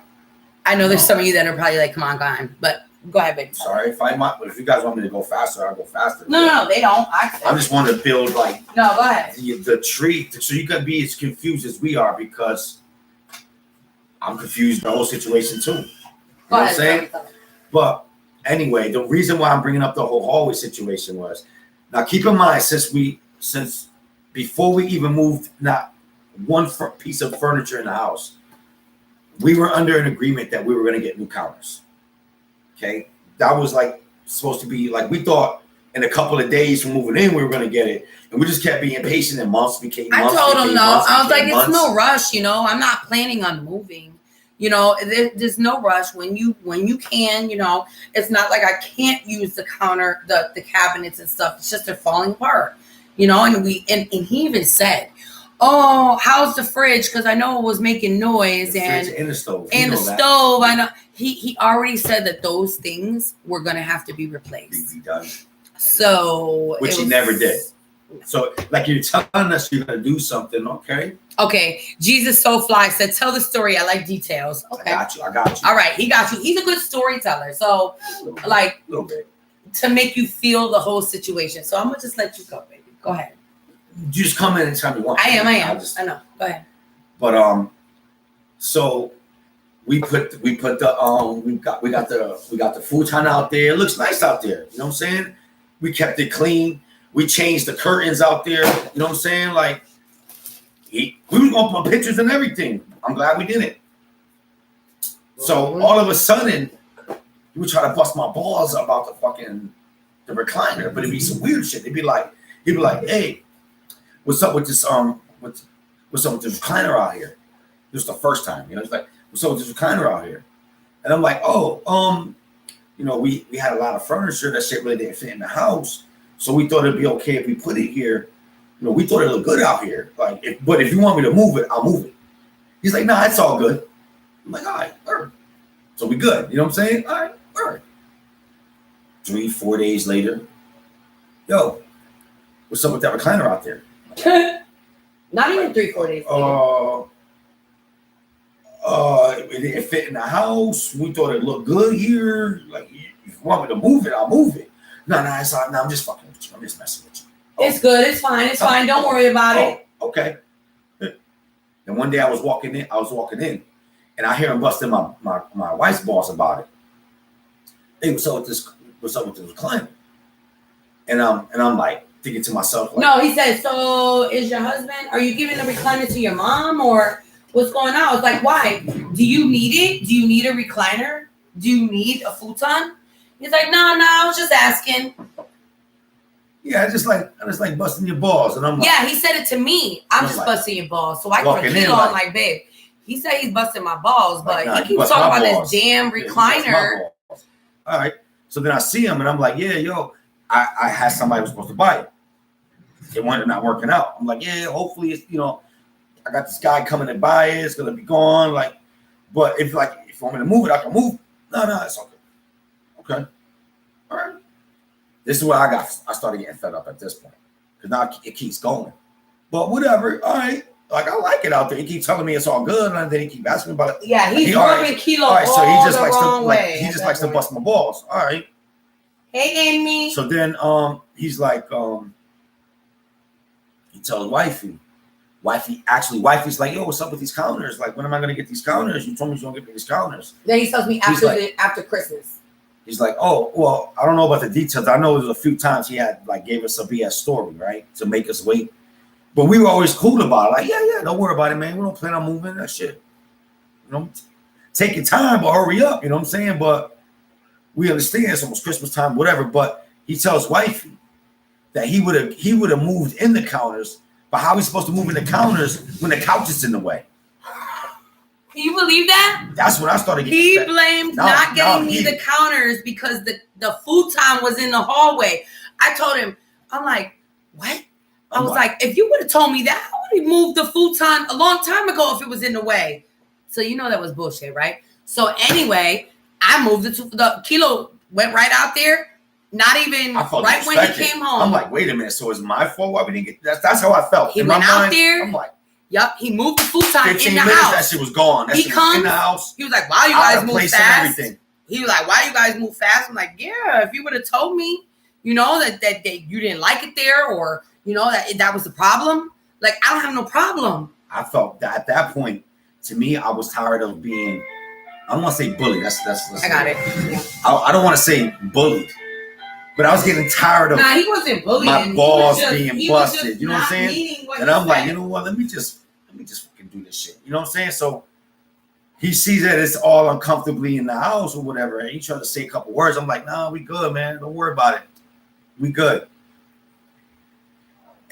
I know there's some of you that are probably like, come on, go on. But go ahead, baby. Sorry, if you guys want me to go faster, I'll go faster. No, they don't. I just want to build like No, go ahead. the tree so you can be as confused as we are, because I'm confused in the whole situation too. You know Go what I'm ahead. saying? Tell me. But anyway, the reason why I'm bringing up the whole hallway situation was, now keep in mind, since before we even moved not one piece of furniture in the house, we were under an agreement that we were going to get new counters. Okay, that was like supposed to be like, we thought in a couple of days from moving in we were going to get it, and we just kept being impatient, and months became months. I told him became no. months, I was like, became it's months. no rush. You know, I'm not planning on moving. You know, there's no rush when you can. You know, it's not like I can't use the counter, the cabinets and stuff. It's just they're falling apart. You know, and he even said, "Oh, how's the fridge? Because I know it was making noise, The and fridge and the stove. You and the know that. stove." I know he already said that those things were gonna have to be replaced. Be done. So Which it he was- never did. So, like, you're telling us you're gonna do something, okay? Okay, Jesus So Fly said, "Tell the story. I like details." Okay, I got you. all right, he got you. He's a good storyteller. So, like, a little bit. to make you feel the whole situation. So I'm gonna just let you go, baby. Go ahead. You just come in and tell me one. I am. I just- know. Go ahead. But so we put the we got the futon out there. It looks nice out there. You know what I'm saying? We kept it clean. We changed the curtains out there. You know what I'm saying? Like we was gonna put pictures and everything. I'm glad we did it. So all of a sudden, he would try to bust my balls about the recliner, but it'd be some weird shit. He'd be like, hey, what's up with this what's up with this recliner out here? This was the first time, you know. He's like, what's up with this recliner out here? And I'm like, you know, we had a lot of furniture. That shit really didn't fit in the house, so we thought it'd be okay if we put it here. You know, we thought it looked good out here. Like, but if you want me to move it, I'll move it. He's like, nah, it's all good. I'm like, all right. So we good. You know what I'm saying? All right. 3-4 days later, yo, what's up with that recliner out there? Not even 3-4 days. It didn't fit in the house. We thought it looked good here. Like, if you want me to move it, I'll move it. No, I'm just fucking with you. I'm just messing with you. It's good. It's fine. It's fine. Don't worry about it. Okay. And one day I was walking in, and I hear him busting my wife's balls about it. Hey, what's up with this recliner? And I'm like thinking to myself, like, No, he said, so is your husband, are you giving the recliner to your mom or what's going on? I was like, why? Do you need it? Do you need a recliner? Do you need a futon? He's like, no, I was just asking. yeah, I just like busting your balls. And I'm like, Yeah, he said it to me. I'm just like, busting your balls. So I walking can in kilo. I'm like- like, babe, he said he's busting my balls, but Like, nah, he you keeps bust talking my about balls. this damn Yeah, you bust my recliner. balls. All right. So then I see him and I'm like, yeah, yo, I had somebody who was supposed to buy it. It wound up not working out. I'm like, yeah, hopefully it's, you know, I got this guy coming to buy it. It's gonna be gone. Like, but if you want me to move it, I can move it. No, it's okay. Okay. All right. This is where I started getting fed up at this point. Because now it keeps going. But whatever. All right. Like, I like it out there. He keeps telling me it's all good, and then he keeps asking me about it. Yeah, he's all rubbing kilo all right, so all he just the likes wrong to way. he just likes to bust my balls. All right. Hey, Amy. So then he's like he tells wifey's like, yo, what's up with these counters? Like, when am I gonna get these counters? You told me you don't get me these counters. Then he tells me He's after Christmas. He's like, oh, well, I don't know about the details. I know there was a few times he had gave us a BS story, right? To make us wait. But we were always cool about it. Like, yeah, don't worry about it, man. We don't plan on moving that shit. You know, take your time, but hurry up. You know what I'm saying? But we understand it's almost Christmas time, whatever. But he tells wifey that he would have moved in the counters, but how he's supposed to move in the counters when the couch is in the way? Can you believe that? That's when I started getting He fed. blamed No, not getting no, me he- the counters because the futon was in the hallway. I told him, I'm like, what? I was like, if you would have told me that, I would have moved the futon a long time ago if it was in the way. So you know that was bullshit, right? So anyway, I moved it to the kilo, went right out there. Not even I felt right when he disrespected. came home. I'm like, wait a minute. So it's my fault why we didn't get that's how I felt. He In my went out mind, there. I'm like, Yup, he moved the futon 15 in the minutes, house. that shit was gone. That He shit was in comes, the house. He was like, "Wow, you Out guys of move place and fast." everything. He was like, "Why you guys move fast?" I'm like, "Yeah, if you would have told me, you know, that you didn't like it there, or you know that was the problem. Like, I don't have no problem." I felt that at that point, to me, I was tired of being. I don't want to say bullied. That's I got it. Yeah. I don't want to say bullied, but I was getting tired of Nah, he wasn't bullying. my He balls was just- being he was busted. just You know what I'm not saying? meaning what And he I'm like, said. you know what? Let me just fucking do this shit. You know what I'm saying? So he sees that it's all uncomfortably in the house or whatever, and he tried to say a couple words. I'm like, nah, we good, man. Don't worry about it. We good.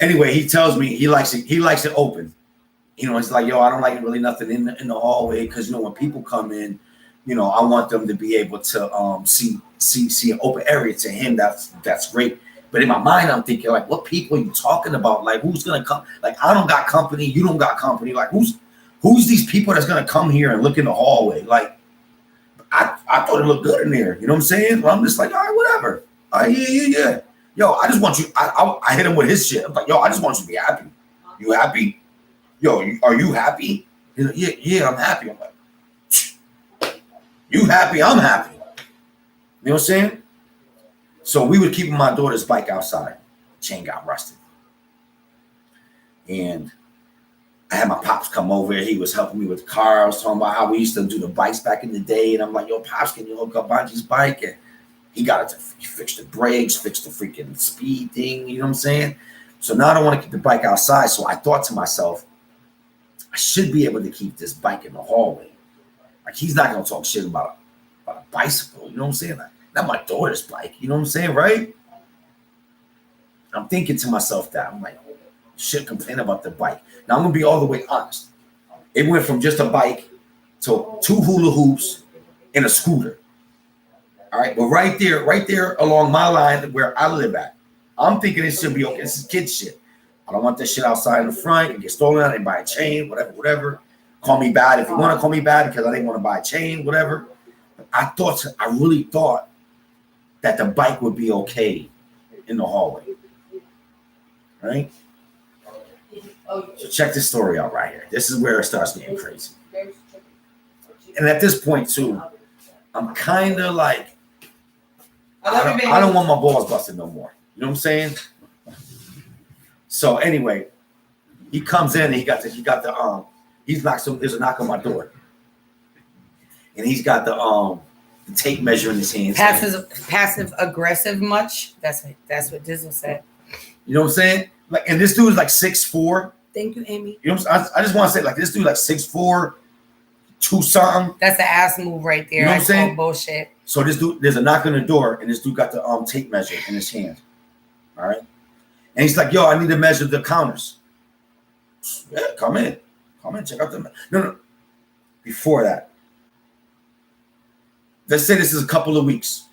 Anyway, he tells me he likes it. He likes it open. You know, it's like, yo, I don't like really nothing in the hallway because you know when people come in, you know, I want them to be able to see an open area. To him, that's great. But in my mind, I'm thinking like, what people are you talking about? Like, who's gonna come? Like, I don't got company. You don't got company. Like, who's these people that's gonna come here and look in the hallway? Like, I thought it looked good in there. You know what I'm saying? Well, I'm just like, all right, whatever. Yeah. Yo, I just want you. I hit him with his shit. I'm like, yo, I just want you to be happy. You happy? Yo, are you happy? He's like, yeah, I'm happy. I'm like, you happy? I'm happy. You know what I'm saying? So we were keeping my daughter's bike outside. Chain got rusted. And I had my pops come over. He was helping me with the car. I was talking about how we used to do the bikes back in the day. And I'm like, yo, Pops, can you hook up Bungy's bike? And he got it to fix the brakes, fix the freaking speed thing. You know what I'm saying? So now I don't want to keep the bike outside. So I thought to myself, I should be able to keep this bike in the hallway. Like, he's not going to talk shit about a bicycle. You know what I'm saying? Like, not my daughter's bike. You know what I'm saying? Right? I'm thinking to myself that. I'm like, should complain about the bike. Now I'm gonna be all the way honest. It went from just a bike to 2 hula hoops and a scooter. All right, but right there along my line where I live at, I'm thinking it should be okay. This is kid shit. I don't want this shit outside in the front and get stolen. I didn't buy a chain, whatever. Call me bad if you want to call me bad because I didn't want to buy a chain, whatever. But I really thought that the bike would be okay in the hallway. Right? So check this story out right here. This is where it starts getting crazy. And at this point, too, I'm kind of like, I don't want my balls busted no more. You know what I'm saying? So anyway, he comes in and there's a knock on my door. And he's got the tape measure in his hands. Passive aggressive much? That's what Dizzle said. You know what I'm saying? Like, and this dude is like 6'4". Thank you, Amy. You know what I'm saying? I just want to say, like, this dude like 6'4", 2 something. That's the ass move right there. You know what I'm saying? Bullshit. So this dude, there's a knock on the door, and this dude got the tape measure in his hand. All right, and he's like, "Yo, I need to measure the counters." Yeah, come in, check out the. No. Before that, let's say this is a couple of weeks.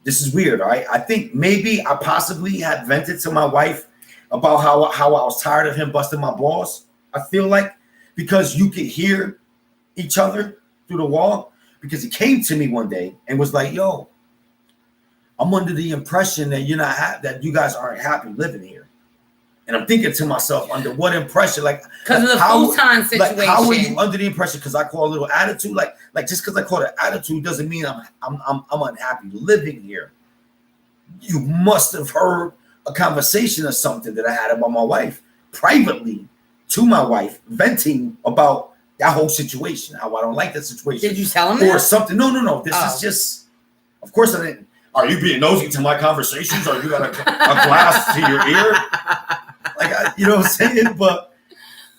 This is weird, all right? I think maybe I possibly had vented to my wife about how I was tired of him busting my balls. I feel like because you could hear each other through the wall. Because he came to me one day and was like, "Yo, I'm under the impression that that you guys aren't happy living here." And I'm thinking to myself, under what impression? Like, because of the full-time situation. Like, how are you under the impression? Because I call a little attitude. Like just because I call it attitude doesn't mean I'm unhappy living here. You must have heard a conversation or something that I had about my wife privately to my wife, venting about that whole situation, how I don't like that situation. Did you tell him or that? something? No. This is just, of course I didn't. Are you being nosy to my conversations? Or you got a glass to your ear? Like, you know what I'm saying? But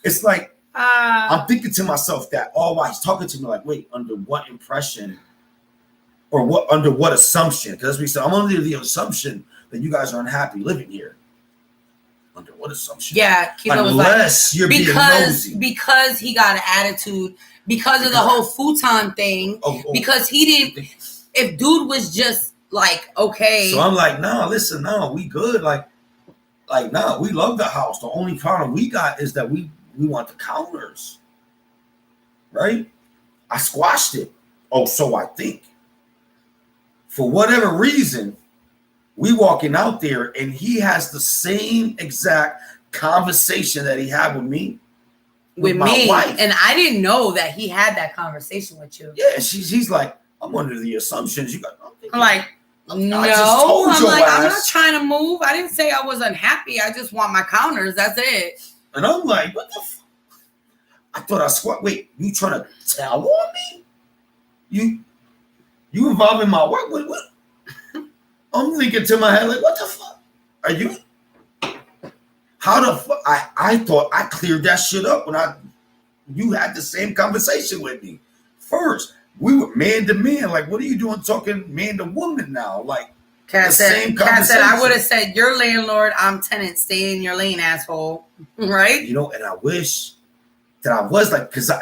it's like, I'm thinking to myself that, while he's talking to me, like, wait, under what impression or under what assumption? Because as we said, I'm under the assumption that you guys are unhappy living here. Under what assumption? Yeah, Kilo unless you're being nosy. Because he got an attitude, because of the whole futon thing, because he didn't, if dude was just like, okay. So I'm like, listen, we good. Like, we love the house. The only problem we got is that we want the counters. Right? I squashed it. So I think. For whatever reason, we walking out there and he has the same exact conversation that he had with me. With my wife. And I didn't know that he had that conversation with you. Yeah, he's like, I'm under the assumptions you got. I'm like, no. I'm like, I'm not trying to move. I didn't say I was unhappy. I just want my counters. That's it. And I'm like, what the fuck? I thought I squat. Wait, you trying to tell on me? You involved in my work? What? I'm thinking to my head, like, what the fuck? Are you? How the fuck? I thought I cleared that shit up when you had the same conversation with me. First, we were man to man. Like, what are you doing talking man to woman now? Like, Kat said, I would have said, you're landlord, I'm tenant, stay in your lane, asshole. Right? You know, and I wish that I was like, because I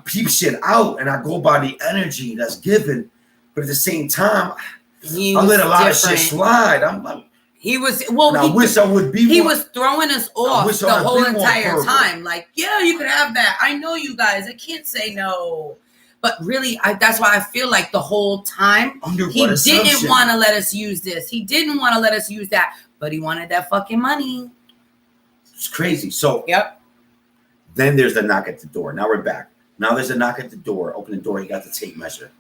peep shit out and I go by the energy that's given. But at the same time, I let a lot of shit slide. I'm like, he was, well, I wish I would be he more, was throwing us off the whole entire time. Like, yeah, you could have that. I know you guys. I can't say no. But really, that's why I feel like the whole time, he didn't want to let us use this. He didn't want to let us use that. But he wanted that fucking money. It's crazy. So, yep. Then there's the knock at the door. Now we're back. Now there's a knock at the door. Open the door. He got the tape measure.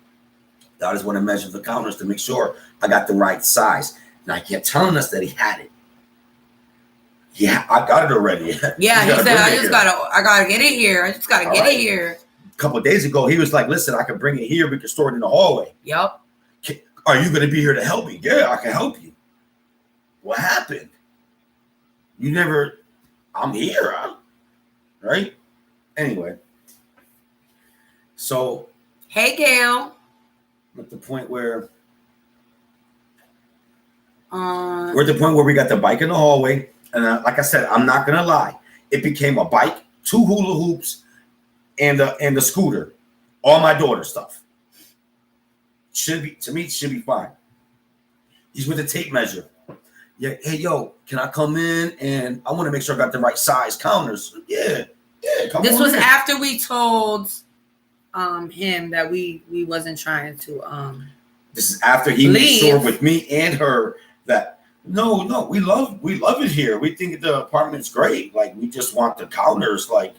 I just want to measure the counters to make sure I got the right size. And I kept telling us that he had it. Yeah, I got it already. Yeah, he You gotta said, bring I it just here. gotta get it here. I just gotta All get right. it here. A couple of days ago, he was like, listen, I can bring it here. We can store it in the hallway. Yep. Are you going to be here to help me? Yeah, I can help you. What happened? You never, I'm here, right? Anyway. So. Hey, Gail. At the point where. We're We're at the point where we got the bike in the hallway. And like I said, I'm not going to lie. It became a bike, 2 hula hoops, and the scooter. All my daughter's stuff. To me, it should be fine. He's with the tape measure. Yeah, hey, yo, can I come in? And I want to make sure I got the right size counters. Yeah, come on. This was in. after we told him that we wasn't trying to This is after he made leave. sure with me and her that no, we love it here. We think the apartment's great. Like, we just want the counters. Like,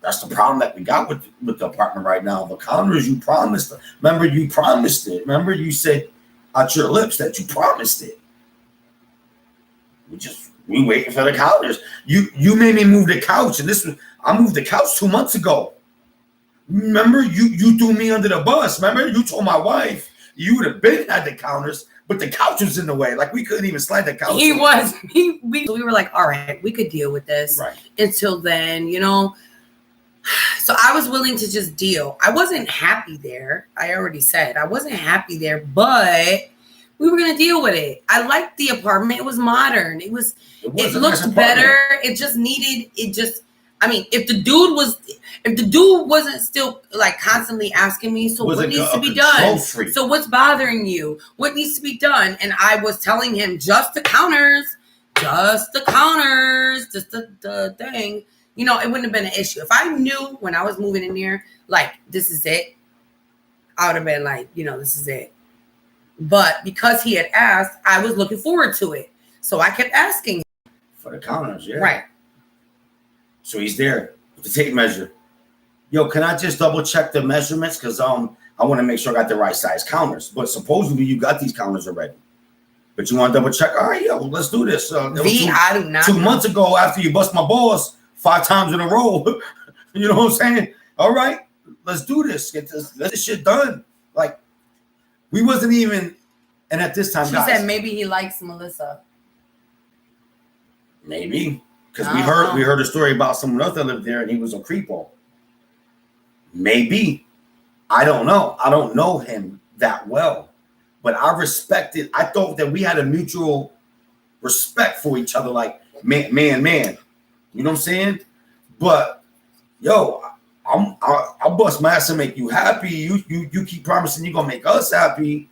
that's the problem that we got with the apartment right now. The counters you promised. Remember, you promised it. Remember, you said out your lips that you promised it. We waiting for the counters. You made me move the couch, and I moved the couch 2 months ago. Remember, you threw me under the bus. Remember, you told my wife you would have been at the counters, but the couch was in the way. Like, we couldn't even slide the couch. We were like, all right, we could deal with this. Right. Until then, you know. So I was willing to just deal. I wasn't happy there. I already said I wasn't happy there, but we were gonna deal with it. I liked the apartment. It was modern. It looked better. It just needed. I mean, if the dude wasn't still like constantly asking me, so what needs to be done? So what's bothering you? What needs to be done? And I was telling him just the counters, just the thing. You know, it wouldn't have been an issue. If I knew when I was moving in there, like, this is it, I would have been like, you know, this is it. But because he had asked, I was looking forward to it. So I kept asking him. For the counters, yeah. Right. So he's there with the tape measure. Yo, can I just double check the measurements? Because I want to make sure I got the right size counters. But supposedly you got these counters already. But you want to double check? All right, yo, let's do this. I do not. 2 months ago, after you bust my balls 5 times in a row, you know what I'm saying? All right, let's do this. Get this shit done. Like, we wasn't even, and at this time, she guys, said maybe he likes Melissa. Maybe. Because we heard a story about someone else that lived there and he was a creepo. Maybe. I don't know. I don't know him that well. But I respected, I thought that we had a mutual respect for each other, like man. You know what I'm saying? But yo, I'll bust my ass and make you happy. You keep promising you're gonna make us happy,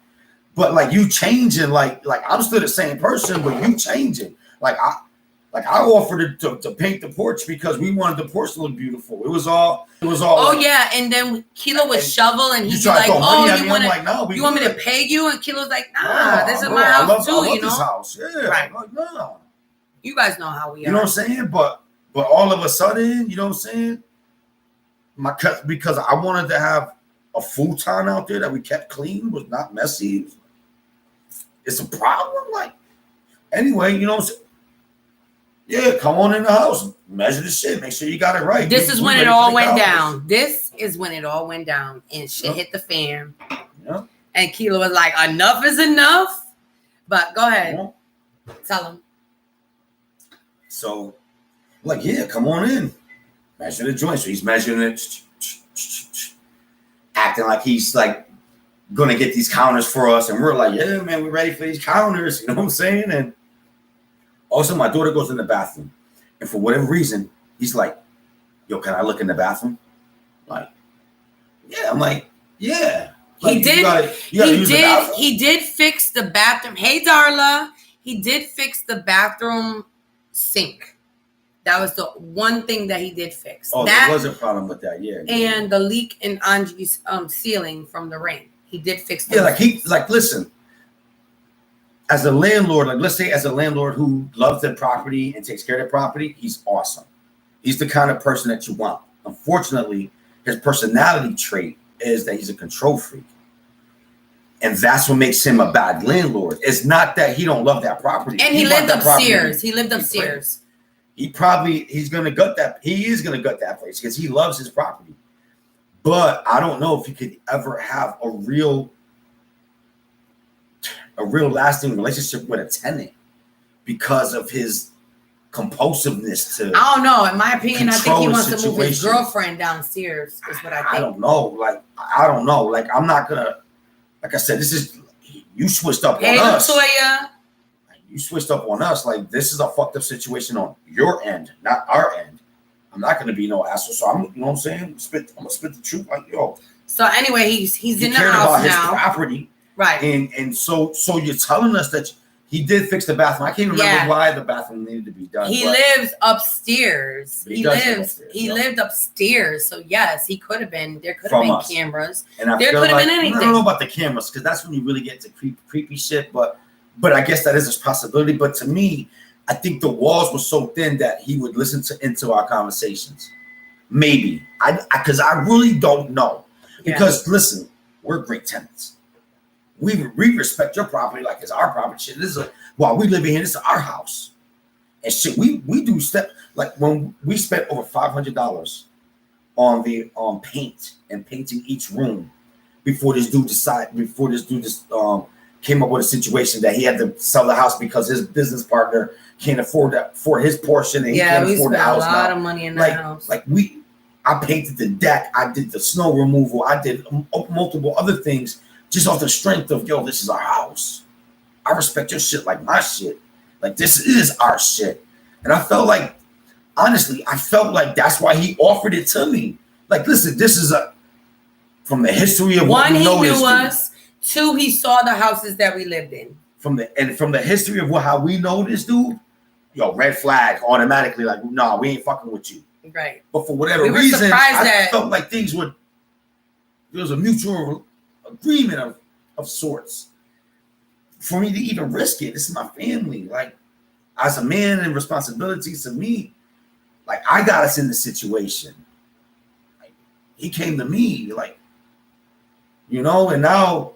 but like, you changing, like I'm still the same person, but you changing. I offered to paint the porch because we wanted the porch to look beautiful. It was all. Oh yeah, and then Kilo would shovel, and he'd be like, "Oh, you want me to pay you?" And Kilo's like, "Nah, this is my house too, you know." This house, yeah. Right. Like, no. You guys know how we are. You know what I'm saying? But all of a sudden, you know what I'm saying? Because I wanted to have a futon out there that we kept clean, was not messy. It's a problem. Like, anyway, you know what I'm saying? Yeah, come on in the house, measure the shit, make sure you got it right. This is when it all went down. This is when it all went down, and shit hit the fan. Yeah. And Kilo was like, "Enough is enough." But go ahead, tell him. So, like, yeah, come on in, measure the joint. So he's measuring it, acting like he's like gonna get these counters for us, and we're like, "Yeah, man, we're ready for these counters." You know what I'm saying? And also, my daughter goes in the bathroom, and for whatever reason, he's like, "Yo, can I look in the bathroom?" Like, yeah, I'm like, yeah. Like, He did fix the bathroom. Hey, Darla, he did fix the bathroom sink. That was the one thing that he did fix. Oh, that there was a problem with that, yeah. And the leak in Angie's ceiling from the rain. He did fix that. Yeah, listen. As a landlord, like, let's say as a landlord who loves the property and takes care of the property, he's awesome. He's the kind of person that you want. Unfortunately, his personality trait is that he's a control freak. And that's what makes him a bad landlord. It's not that he don't love that property. And he lived upstairs. He lived upstairs. he's gonna gut that. He is gonna gut that place because he loves his property. But I don't know if you could ever have a real lasting relationship with a tenant because of his compulsiveness to. I don't know. In my opinion, I think he control the wants to move his situation. girlfriend downstairs. Is what I think. I don't know. Like I don't know. Like I'm not gonna. Like I said, this is you switched up Hey, on us. Latoya. You switched up on us. Like this is a fucked up situation on your end, not our end. I'm not gonna be no asshole. So I'm, you know what I'm saying? I'm gonna spit the truth. Like yo. So anyway, he's in the cared house about now. his property, Right. and so you're telling us that he did fix the bathroom. I can't remember why the bathroom needed to be done. He lives upstairs. He lived upstairs. So yes, he could have been. There could have been cameras. And I there feel could have like, been anything. I don't know about the cameras because that's when you really get to creepy shit. But I guess that is a possibility. But to me, I think the walls were so thin that he would listen into our conversations. Maybe because I really don't know. Because listen, we're great tenants. We respect your property like it's our property. Shit, this is while we live in here, this is our house. And shit, we do stuff like when we spent over $500 on paint and painting each room before this dude came up with a situation that he had to sell the house because his business partner can't afford that for his portion and he can't afford the house. We spent a lot of money in the house. I painted the deck, I did the snow removal, I did multiple other things just off the strength of, yo, this is our house. I respect your shit like my shit. Like, this is our shit. And I felt like, honestly, that's why he offered it to me. Like, listen, this is from the history of one, what we know. One, he knew us. Two, he saw the houses that we lived in. From the history of how we know this dude, yo, red flag automatically. Like, nah, we ain't fucking with you. Right. But for whatever reason, I felt like there was a mutual agreement of sorts for me to even risk it. This is my family. Like, as a man and responsibilities to me, like, I got us in the situation. Like, he came to me, like, you know, and now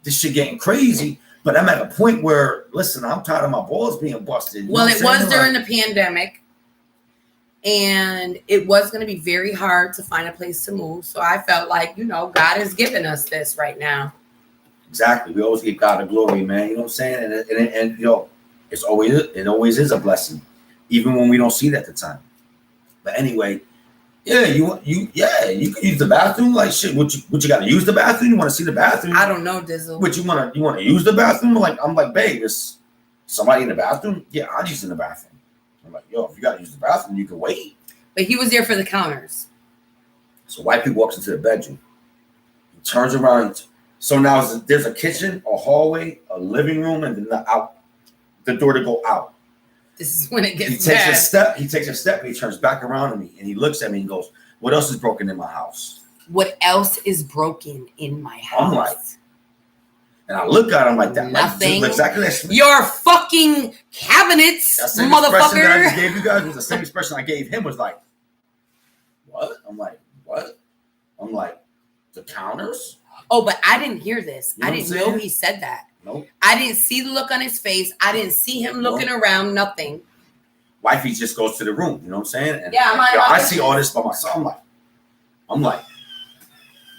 this shit getting crazy. But I'm at a point where, listen, I'm tired of my balls being busted. Well, it was during the pandemic. And it was going to be very hard to find a place to move. So I felt like, you know, God has given us this right now. Exactly. We always give God the glory, man. You know what I'm saying? And you know, it always is a blessing, even when we don't see it at the time. But anyway, yeah, you can use the bathroom. Like shit, what you got to use the bathroom? You want to see the bathroom? I don't know, Dizzle. What you want to use the bathroom? I'm like, babe, is somebody in the bathroom? Yeah, I'm just in the bathroom. I'm like, yo, if you got to use the bathroom, you can wait. But he was there for the counters. So wifey walks into the bedroom. He turns around. So now there's a kitchen, a hallway, a living room, and then the door to go out. This is when it gets He takes a step, and he turns back around to me, and he looks at me and goes, what else is broken in my house? What else is broken in my house? I'm like, and I look at him like that. Nothing. Like, exactly that. Your fucking cabinets, that same motherfucker. Expression that I just gave you guys was the same expression I gave him. Was like, what? I'm like, what? I'm like, the counters? Oh, but I didn't hear this. You know I didn't know he said that. Nope. I didn't see the look on his face. I didn't see him looking around. Nothing. Wifey just goes to the room. You know what I'm saying? And, yeah, I see all this by myself. I'm like,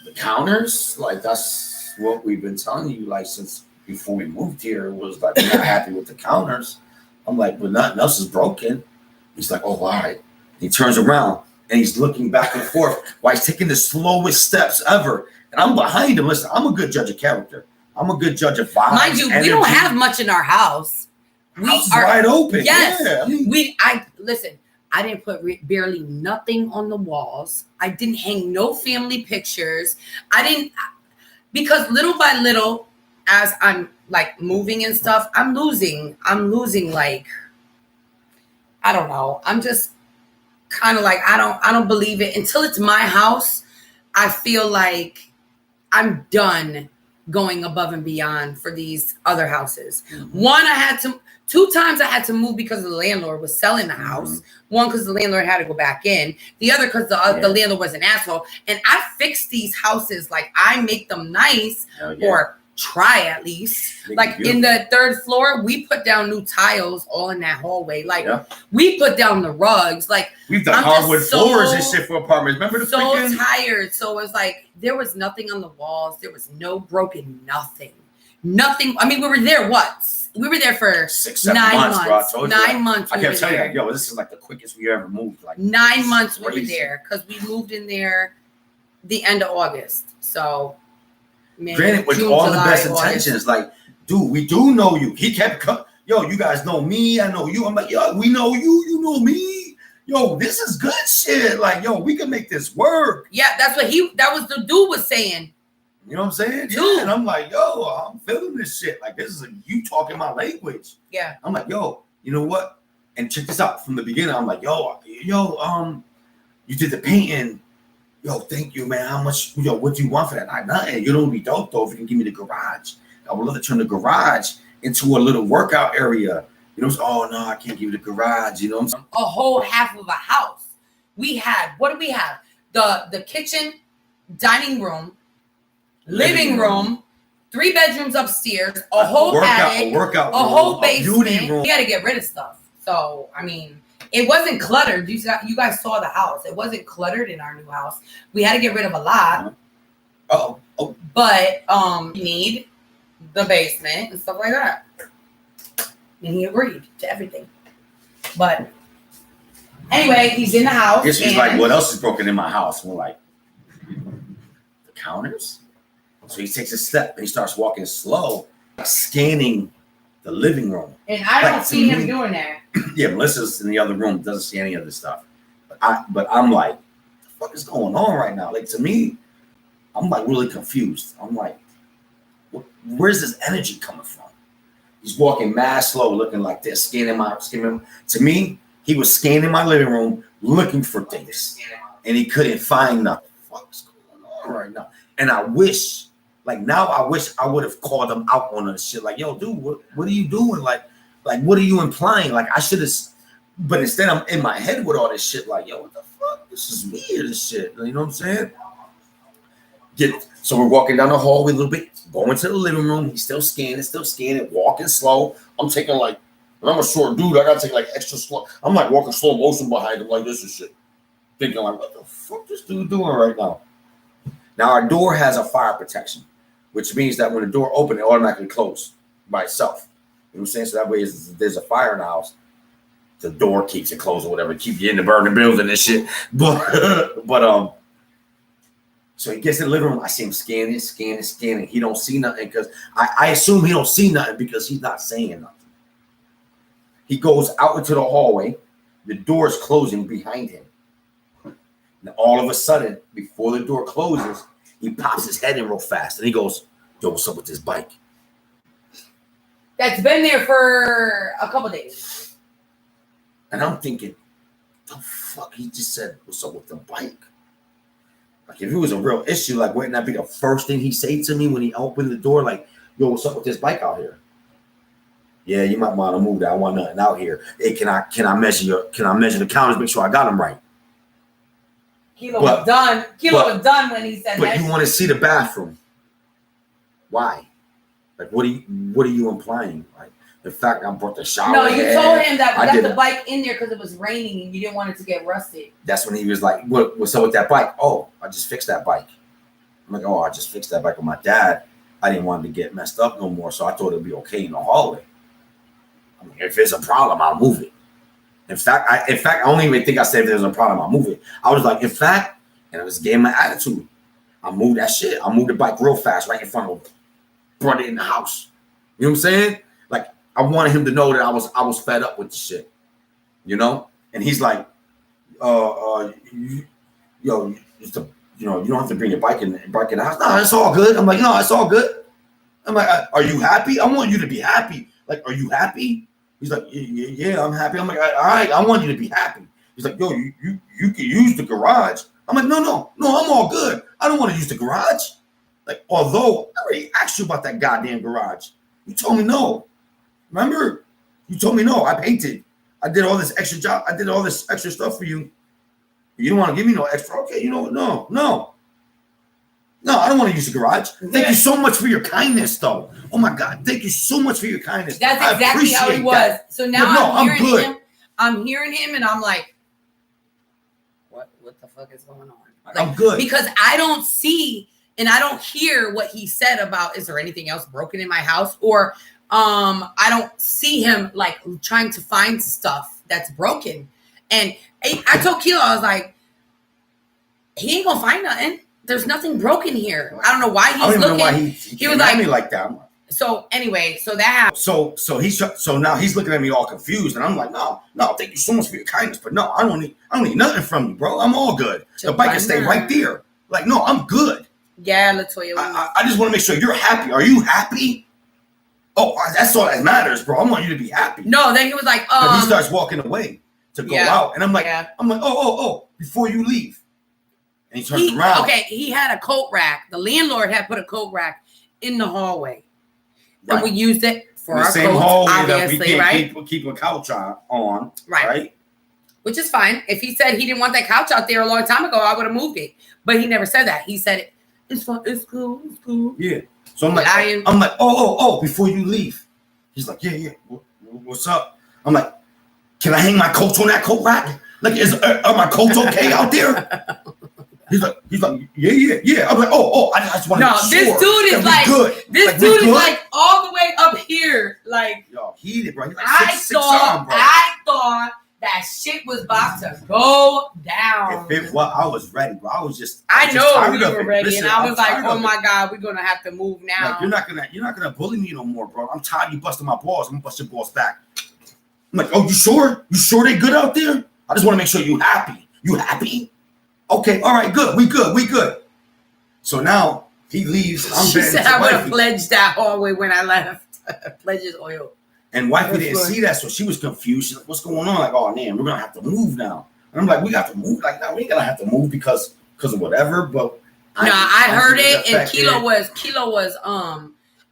the counters? Like, that's what we've been telling you, like, since before we moved here, was like, we're not happy with the counters. I'm like, but nothing else is broken. He's like, oh, all right. He turns around and he's looking back and forth while he's taking the slowest steps ever. And I'm behind him. Listen, I'm a good judge of character. I'm a good judge of vibes. Mind you, we don't have much in our house. House is wide open. Yes. Yeah, listen, I didn't put barely nothing on the walls. I didn't hang no family pictures. Because little by little, as I'm like moving and stuff, I'm losing like, I don't know. I'm just kind of like, I don't believe it until it's my house. I feel like I'm done going above and beyond for these other houses. Mm-hmm. 2 times I had to move because the landlord was selling the house. Mm-hmm. One, because the landlord had to go back in. The other, because the landlord was an asshole. And I fix these houses, like I make them nice, or try at least. Make it Like in beautiful. the third floor, we put down new tiles all in that hallway. Like Yeah. we put down the rugs. Like We've done I'm just hardwood so- floors and shit for apartments. Remember the so freaking? tired. So it was like there was nothing on the walls. There was no broken nothing. Nothing. I mean, we were there once. We were there for 6-7 9 months, bro. I months. told you, 9 like, months. I we kept were telling you, there. like, yo, this is like the quickest we ever moved. Like 9 months we were crazy. there because we moved in there the end of August. So, May, Granted, with June, all the July, best August. intentions, like, dude, we do know you. He kept coming. Yo, you guys know me. I know you. I'm like, yo, we know you. You know me. Yo, this is good shit. Like, yo, we can make this work. Yeah, that's what that was the dude was saying. You know what I'm saying? Dude. Yeah, and I'm like, yo, I'm feeling this shit. Like, this is you talking my language. Yeah. I'm like, yo, you know what? And check this out. From the beginning, I'm like, yo, you did the painting. Yo, thank you, man. How much, what do you want for that? Like, nothing. You know, it'd be dope, though, if you can give me the garage. I would love to turn the garage into a little workout area. You know, oh, no, I can't give you the garage. You know what I'm saying? A whole half of a house. We had, what did we have? The kitchen, dining room, living room, 3 bedrooms upstairs, a whole attic, a workout a whole room, a beauty basement. room. We had to get rid of stuff. So, I mean, it wasn't cluttered. You guys saw the house. It wasn't cluttered in our new house. We had to get rid of a lot. Oh. But you need the basement and stuff like that. And he agreed to everything. But anyway, he's in the house. Guess he's and- like, what else is broken in my house? And we're like, the counters? So he takes a step and he starts walking slow, scanning the living room. And I don't Like, see to him me- doing that. Yeah, Melissa's in the other room, doesn't see any of this stuff. But I'm like, what the fuck is going on right now? Like, to me, I'm like really confused. I'm like, where's this energy coming from? He's walking mad slow, looking like this, scanning. To me, he was scanning my living room, looking for things, and he couldn't find nothing. What's going on right now? And I wish I would have called him out on this shit. Like, yo, dude, what are you doing? Like, what are you implying? Like, I should have. But instead, I'm in my head with all this shit. Like, yo, what the fuck? This is weird. This shit. You know what I'm saying? So we're walking down the hallway a little bit, going to the living room. He's still scanning, walking slow. I'm taking and I'm a short dude. I gotta take extra slow. I'm like walking slow motion behind him like this and shit. Thinking like, what the fuck this dude doing right now? Now our door has a fire protection, which means that when the door opens, it automatically closes by itself. You know what I'm saying? So that way, if there's a fire in the house, the door keeps it closed or whatever, keep you in the burning building and shit. But so he gets in the living room. I see him scanning. He don't see nothing because I assume he don't see nothing because he's not saying nothing. He goes out into the hallway. The door is closing behind him. And all of a sudden, before the door closes, he pops his head in real fast and he goes, yo, what's up with this bike? That's been there for a couple days. And I'm thinking, the fuck? He just said, what's up with the bike? Like, if it was a real issue, like, wouldn't that be the first thing he say to me when he opened the door? Like, yo, what's up with this bike out here? Yeah, you might want to move that. I want nothing out here. Hey, can I measure the counters, make sure I got them right? Kilo was done when he said But that. you want to see the bathroom. Why? Like, what are you implying? Like, the fact I brought the shower. No, you told him that we I left the didn't. bike in there because it was raining and you didn't want it to get rusted. That's when he was like, what's up with that bike? Oh, I just fixed that bike. I'm like, oh, I just fixed that bike with my dad. I didn't want it to get messed up no more, so I thought it'd be okay in the hallway. I mean, if it's a problem, I'll move it. In fact, I don't even think I said if there's a problem, I'll move it. I was like, in fact, and I was getting my attitude. I moved that shit. I moved the bike real fast right in front of him. Brought it in the house. You know what I'm saying? Like, I wanted him to know that I was fed up with the shit. You know? And he's like, you don't have to bring your bike in the house. No, it's all good. I'm like, no, it's all good. I'm like, are you happy? I want you to be happy. Like, are you happy? He's like, yeah, I'm happy. I'm like, all right, I want you to be happy. He's like, yo, you can use the garage. I'm like, no, I'm all good. I don't want to use the garage. Like, although I already asked you about that goddamn garage. You told me no. Remember? You told me no. I painted. I did all this extra job. I did all this extra stuff for you. You don't want to give me no extra. Okay, you know what? No. No, I don't want to use the garage. Thank you so much for your kindness, though. Oh my God, thank you so much for your kindness. That's I exactly how he appreciate was. that. So now No, I'm I'm hearing good. him. I'm hearing him, and I'm like, what the fuck is going on? Like, I'm good. because I don't see and I don't hear what he said about, is there anything else broken in my house? Or I don't see him like trying to find stuff that's broken. And I told Kilo, I was like, he ain't gonna find nothing. There's nothing broken here. I don't know why he's I don't even looking. know why he was was like- me like that. So anyway, so that happened. So now he's looking at me all confused, and I'm like, no, thank you so much for your kindness, but no, I don't need nothing from you, bro. I'm all good. The bike can stay right there. Like, no, I'm good. Yeah, Latoya. I just want to make sure you're happy. Are you happy? Oh, that's all that matters, bro. I want you to be happy. No, then he was like, But he starts walking away to go out, and I'm like, oh, before you leave. And he turns around. Okay, he had a coat rack. The landlord had put a coat rack in the hallway. Right. And we used it for In the our same coats, hallway that we obviously, can't right? keep a couch on, Right. right? Which is fine. If he said he didn't want that couch out there a long time ago, I would have moved it. But he never said that. He said it's fine, it's cool, it's cool. Yeah. So I'm like, oh, before you leave. He's like, yeah. What's up? I'm like, can I hang my coats on that coat rack? Like, are my coats okay out there? He's like, yeah. I'm like, I just want to make sure this dude is like, good. This dude is like all the way up here. Like, yo, heated, bro. He's like I 6'6" arm, bro. thought that shit was about to go down. I was ready, bro. I was just. I know we tired of were it. ready, Listen, and I I'm was like, tired "Oh of my it. God, we're gonna have to move now." Like, you're not gonna bully me no more, bro. I'm tired of you busting my balls. I'm gonna bust your balls back. I'm like, oh, you sure? You sure they good out there? I just want to make sure you happy. You happy? Okay, all right, good. We good. So now he leaves. She said I would have pledged that hallway when I left. Pledges oil. And wifey didn't see that, so she was confused. She's like, what's going on? Like, oh, man, we're gonna have to move now. And I'm like, we got to move. Like, no, we ain't gonna have to move because of whatever. But I heard it, and Kilo was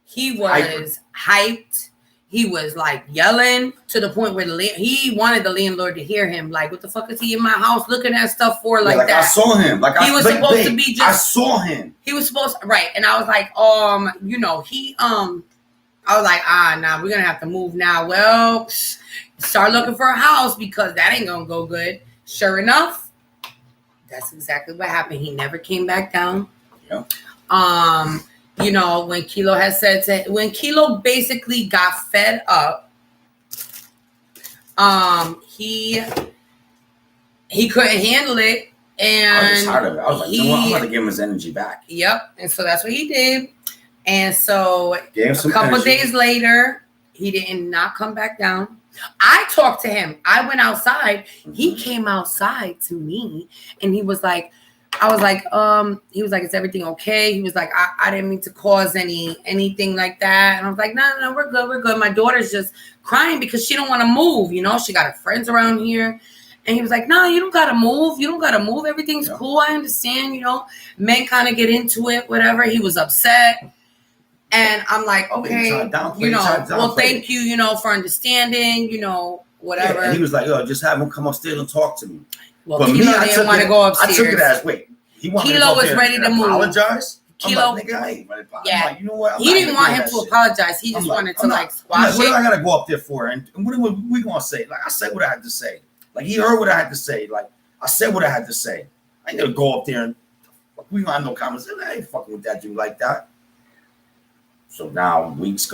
he was hyped. He was like yelling to the point where he wanted the landlord to hear him. Like, what the fuck is he in my house looking at stuff for? Like that. I saw him. Like, he was supposed to be just. I saw him. He was supposed right, and I was like, I was like, nah, we're gonna have to move now. Well, start looking for a house because that ain't gonna go good. Sure enough, that's exactly what happened. He never came back down. Yeah. When Kilo had said when Kilo basically got fed up, he couldn't handle it, and I was tired of it. I was like, you know what? I'm gonna give him his energy back. Yep, and so that's what he did. And so a couple energy. days later, he did not come back down. I talked to him. I went outside. Mm-hmm. He came outside to me, and he was like, he was like, is everything okay? He was like, I didn't mean to cause anything like that. And I was like, no, we're good. My daughter's just crying because she don't want to move. She got her friends around here. And he was like, no, you don't got to move. Everything's cool. I understand, men kind of get into it, whatever. He was upset. And I'm like, okay, thank you, for understanding, whatever. Yeah, and he was like, yo, just have him come upstairs and talk to me. Well, but Kilo didn't want to go upstairs. I took it as, wait, he wanted Kilo was ready to move. Apologize? Kilo, like, nigga, I ain't ready to yeah. like, you know what? He didn't want him to apologize. He just wanted to squash it. What do I got to go up there for? And what are we going to say? Like, I said what I had to say. Like, he heard what I had to say. Like, I said what I had to say. I ain't going to go up there and we don't have no comments. I ain't fucking with that dude like that. So now weeks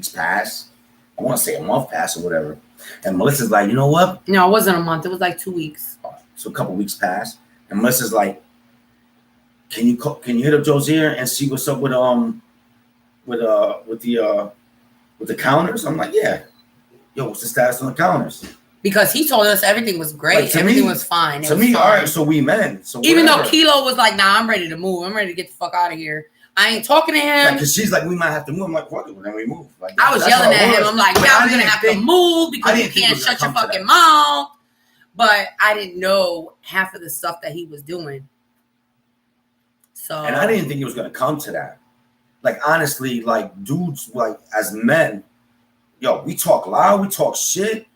pass. I want to say a month pass or whatever. And Melissa's like, you know what? No, it wasn't a month. It was like 2 weeks. So a couple weeks pass. And Melissa's like, can you hit up Josier and see what's up with the counters? I'm like, yeah. Yo, what's the status on the counters? Because he told us everything was great. Like, everything was fine. To me, all right, so we men. So even though Kilo was like, nah, I'm ready to move. I'm ready to get the fuck out of here. I ain't talking to him. Because she's like, we might have to move. I'm like, what? Then we move. Like, I was yelling at him. I'm like, now we're going to have to move because you can't shut your fucking mouth. But I didn't know half of the stuff that he was doing. So. And I didn't think it was going to come to that. Like, honestly, like, dudes, like, as men, yo, we talk loud. We talk shit.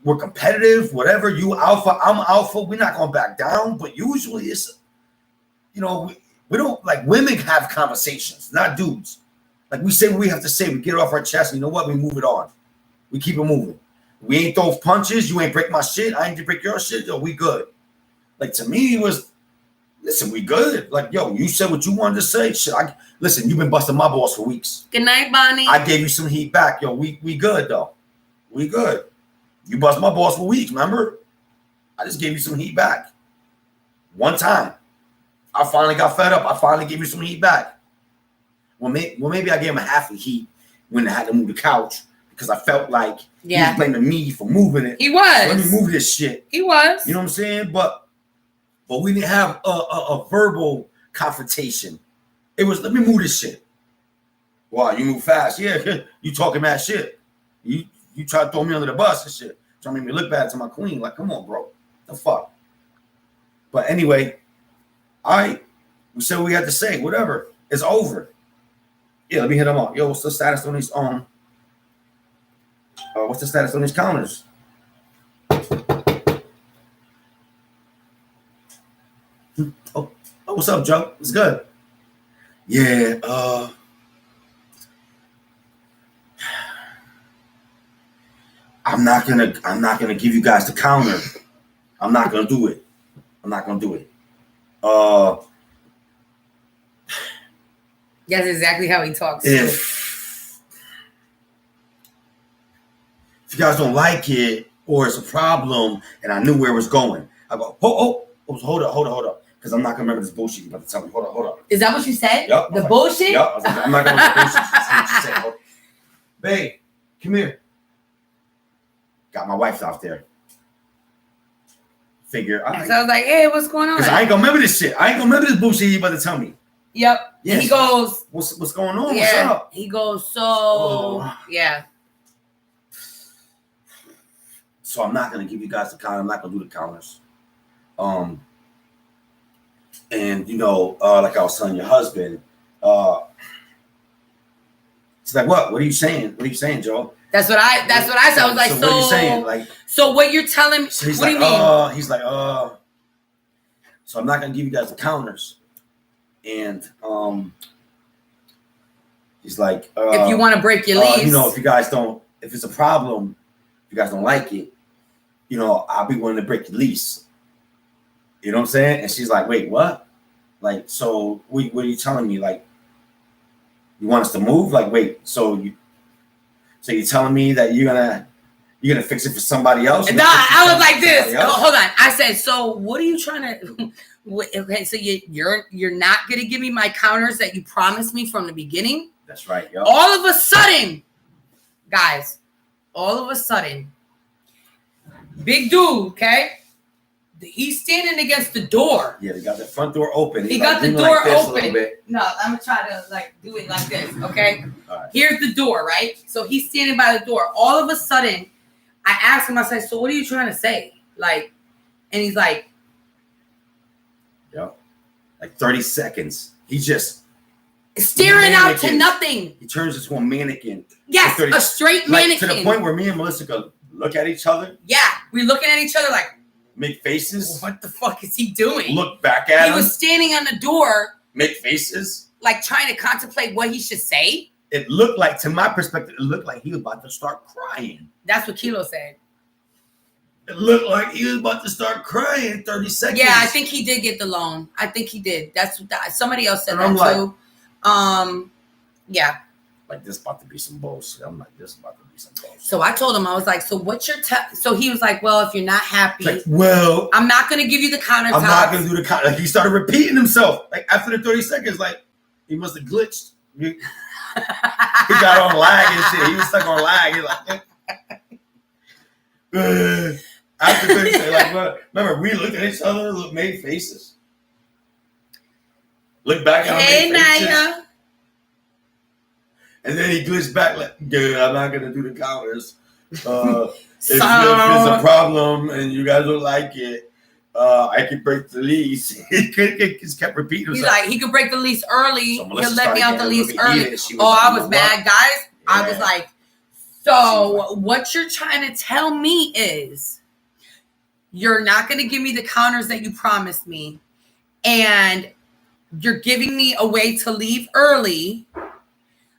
We're competitive. Whatever. You alpha, I'm alpha. We're not going to back down. But usually it's, We don't like women have conversations, not dudes. Like we say what we have to say, we get it off our chest, and you know what? We move it on. We keep it moving. We ain't throw punches, you ain't break my shit, I ain't break your shit, yo, we good. Like to me, it was listen, we good. Like, yo, you said what you wanted to say. Shit, listen, you've been busting my balls for weeks. Good night, Bonnie. I gave you some heat back. Yo, we good though. We good. You bust my balls for weeks, remember? I just gave you some heat back. One time. I finally got fed up. I finally gave you some heat back. Well, maybe I gave him a half of heat when I had to move the couch because I felt like he was blaming me for moving it. He was. So let me move this shit. He was. You know what I'm saying? But we didn't have a verbal confrontation. It was, let me move this shit. Wow, you move fast. Yeah, you talking mad shit. You try to throw me under the bus and shit. Trying to make me look bad to my queen. Like, come on, bro. The fuck? But anyway, we said what we had to say. Whatever. It's over. Yeah, let me hit them up. Yo, what's the status on these what's the status on these counters? Oh, what's up, Joe? It's good. Yeah, I'm not gonna give you guys the counter. I'm not gonna do it. That's exactly how he talks. If you guys don't like it or it's a problem, and I knew where it was going, I go, hold up, because I'm not gonna remember this bullshit you're about to tell me. Hold up. Is that what you said? Yep. The bullshit? Yep. I'm not gonna remember bullshit. That's what you said. Babe, come here. Got my wife out there. Figure. So I was like, hey, what's going on? Because I ain't gonna remember this shit. I ain't gonna remember this bullshit you about to tell me. Yep. Yes. He goes, what's going on? Yeah. What's up? He goes, yeah. So I'm not gonna give you guys the counter. I'm not gonna do the counters. And you know, like I was telling your husband, he's like, what? What are you saying? What are you saying, Joe? That's what I said. I was like, so what are you saying? Like, so what you're telling me? so he's what like, do you mean? He's like, so I'm not gonna give you guys the counters. And he's like, if you want to break your lease, you know, if it's a problem, if you guys don't like it, you know, I'll be willing to break your lease. You know what I'm saying? And she's like, wait, what? Like, so what are you telling me? Like, you want us to move? Like, wait, so you're telling me that you're gonna fix it for somebody else? No, I was like this. Oh, hold on. I said, so what are you trying to? Okay, so you're not gonna give me my counters that you promised me from the beginning? That's right. Yo. All of a sudden, guys, big dude, okay? He's standing against the door. Yeah, they got the front door open. He got the door open. No, I'm gonna try to like do it like this, okay? All right. Here's the door, right? So he's standing by the door. All of a sudden, I asked him, I said, so what are you trying to say? Like, and he's like, Yep. Like 30 seconds. He's just staring out to nothing. He turns into a mannequin. Yes, a straight mannequin. To the point where me and Melissa go look at each other. Yeah, we're looking at each other like, make faces. What the fuck is he doing? Look back at him. He was standing on the door. Make faces. Like trying to contemplate what he should say. It looked like, to my perspective, it looked like he was about to start crying. That's what Kilo said. It looked like he was about to start crying in 30 seconds. Yeah, I think he did get the loan. I think he did. That's somebody else said and that I'm too. Yeah. Like, this about to be some bullshit. I'm like, this about to be some bullshit. So I told him, I was like, so what's your so he was like, well, if you're not happy, like, well, I'm not going to give you the countertop. I'm not going to do the counter. Like, he started repeating himself. Like, after the 30 seconds, like, he must have glitched. He got on lag and shit. He was stuck on lag. He's like, after 30 seconds, like, remember, we looked at each other, made faces. Looked back at him, made faces. Naya. And then he glitched back like, dude, I'm not going to do the counters. If there's a problem and you guys don't like it, I can break the lease. He just kept repeating himself. He's like, he could break the lease early. So He'll let me out the lease early. I was mad, guys. Yeah. I was like, so what you're trying to tell me is you're not going to give me the counters that you promised me. And you're giving me a way to leave early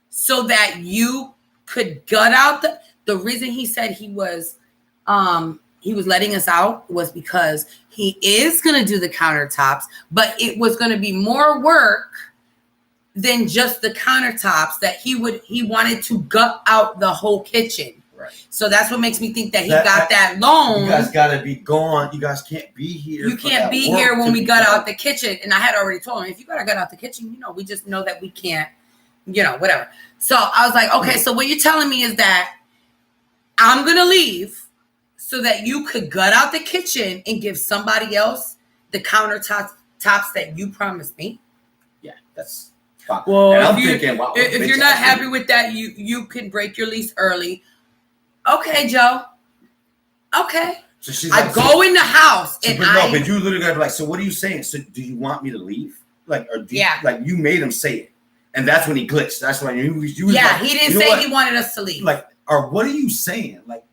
so that you could gut out the reason he said he was letting us out was because he is going to do the countertops, but it was going to be more work than just the countertops that he wanted to gut out the whole kitchen. Right. So that's what makes me think that he got that loan. You guys gotta be gone. You guys can't be here. You can't be here when we gut out the kitchen. And I had already told him, if you gotta gut out the kitchen, we just know that we can't, whatever. So I was like, okay, so what you're telling me is that I'm gonna leave so that you could gut out the kitchen and give somebody else the countertops that you promised me. Yeah, that's fine. Well, and I'm thinking, wow, if you're not happy with that, you can break your lease early. Okay, Joe. Okay. So she's I go in the house and but you literally gotta be like, so what are you saying? So do you want me to leave? Like, or do you made him say it, and that's when he glitched. That's when you was he like, didn't say he wanted us to leave. Like, or what are you saying? Like,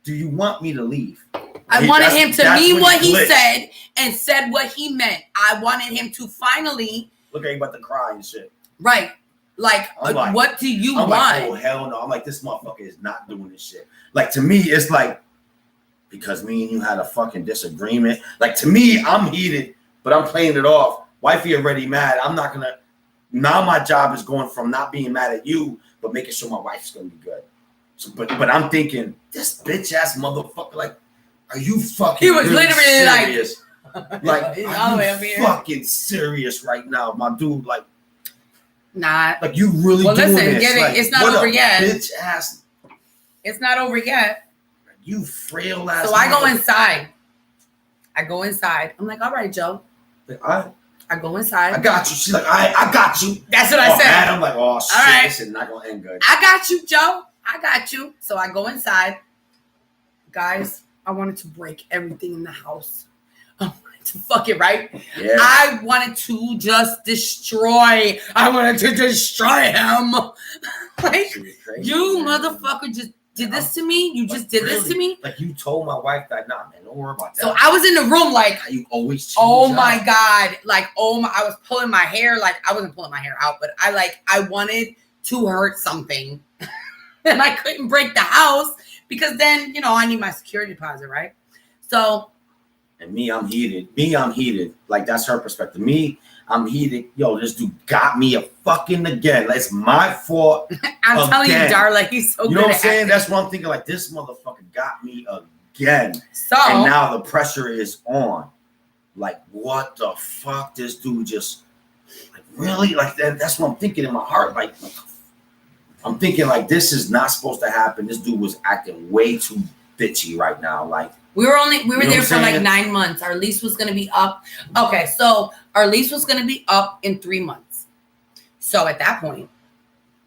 do you want me to leave? I wanted him to mean what he said and said what he meant. I wanted him to finally look at you about to cry and shit. Right. Like, what do you want? Like, oh, hell no. I'm like, this motherfucker is not doing this shit. Like, to me, it's like, because me and you had a fucking disagreement. Like, to me, I'm heated, but I'm playing it off. Wifey already mad. I'm not going to. Now my job is going from not being mad at you, but making sure my wife's going to be good. So, but I'm thinking, this bitch-ass motherfucker, like, are you fucking He was really literally serious? Like, are you fucking serious right now, my dude? Like, not. Like, you really doing listen, this? Get it. Like, it's not over yet. Bitch ass. It's not over yet. You frail ass. So I go inside. I'm like, all right, Joe. I go inside. I got you. She's like, I got you. That's what I said. Man, I'm like, oh shit, right. This is not gonna end good. I got you, Joe. I got you. So I go inside. Guys, I wanted to break everything in the house. I wanted to fuck it, right? Yeah. I wanted to just destroy. I wanted to destroy him. Like, you motherfucker just did this to me. You just did this to me. Like, you told my wife that, nah, man, don't worry about that. So I was in the room like, you always oh my God. Like, I was pulling my hair. Like, I wasn't pulling my hair out, but I wanted to hurt something. And I couldn't break the house because then, I need my security deposit, right? So. And me, I'm heated. Like, that's her perspective. Me, I'm heated. Yo, this dude got me a fucking again. It's my fault. I'm telling you, Darla, he's so good. You know what I'm saying? Acting. That's what I'm thinking. Like, this motherfucker got me again. So. And now the pressure is on. Like, what the fuck? This dude just, like, really? Like, that's what I'm thinking in my heart. Like, I'm thinking, like, this is not supposed to happen. This dude was acting way too bitchy right now. Like, we were there for like 9 months. Our lease was going to be up. Okay, so our lease was going to be up in 3 months. So at that point,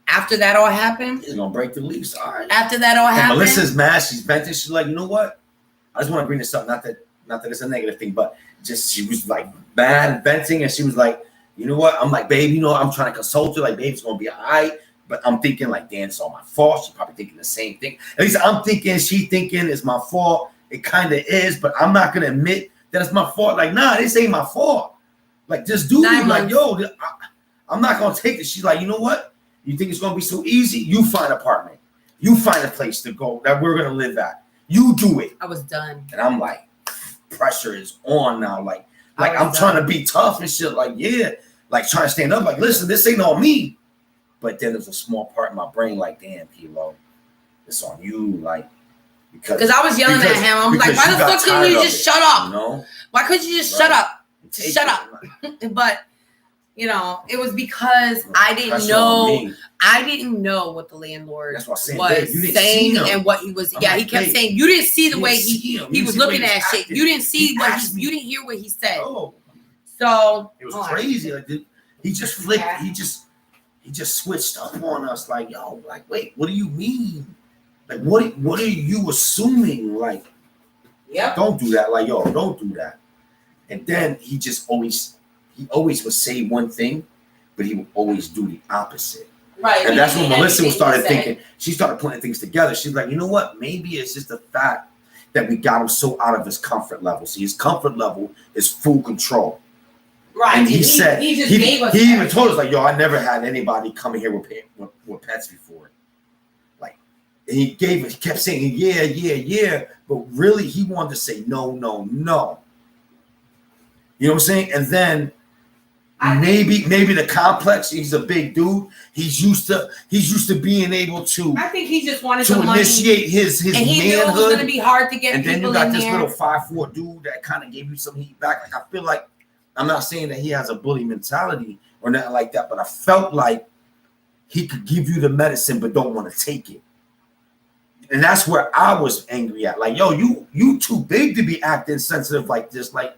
after that all happened, he's going to break the lease. All right. After that all happened, Melissa's mad. She's venting. She's like, you know what? I just want to bring this up. Not that it's a negative thing, but just she was like mad, venting, and she was like, you know what? I'm like, babe, I'm trying to consult you. Like, babe, it's going to be all right. But I'm thinking, like, damn, it's all my fault. She's probably thinking the same thing. At least I'm thinking, she thinking it's my fault. It kind of is, but I'm not going to admit that it's my fault. Like, nah, this ain't my fault. Like, this dude is like, yo, I'm not going to take this. She's like, you know what? You think it's going to be so easy? You find an apartment. You find a place to go that we're going to live at. You do it. I was done. And I'm like, pressure is on now. Like I'm trying to be tough and shit. Like, yeah. Like, trying to stand up. Like, listen, this ain't on me. But then there's a small part in my brain like, damn, Kilo, it's on you. Like, because I was yelling at him. I'm like, why the fuck couldn't you just shut up? Why couldn't you just shut up? Just shut up. But, it was because I didn't know what the landlord was saying and what he was. Yeah, he kept saying, you didn't see the way he was looking at shit. You didn't see you didn't hear what he said. So it was crazy. Like, he just flipped. He just switched up on us. Like, yo, like, wait, what do you mean? Like, what are you assuming? Like, yeah, don't do that. Like, yo, don't do that. And then he always would say one thing, but he would always do the opposite. Right. And that's when Melissa started thinking. She started putting things together. She's like, you know what? Maybe it's just the fact that we got him so out of his comfort level. See, his comfort level is full control. Right. And he said he just he gave us. even told us like, yo, I never had anybody coming here with pets before. Like he kept saying yeah, but really he wanted to say no. You know what I'm saying? And then maybe the complex. He's a big dude. He's used to being able to. I think he just wanted to the money, initiate his and he knew it was manhood. going to be hard to get And people then you got in this there. little 5'4" dude that kind of gave you some heat back. Like I feel like I'm not saying that he has a bully mentality or nothing like that, but I felt like he could give you the medicine but don't want to take it. And that's where I was angry at. Like, yo, you too big to be acting sensitive like this. Like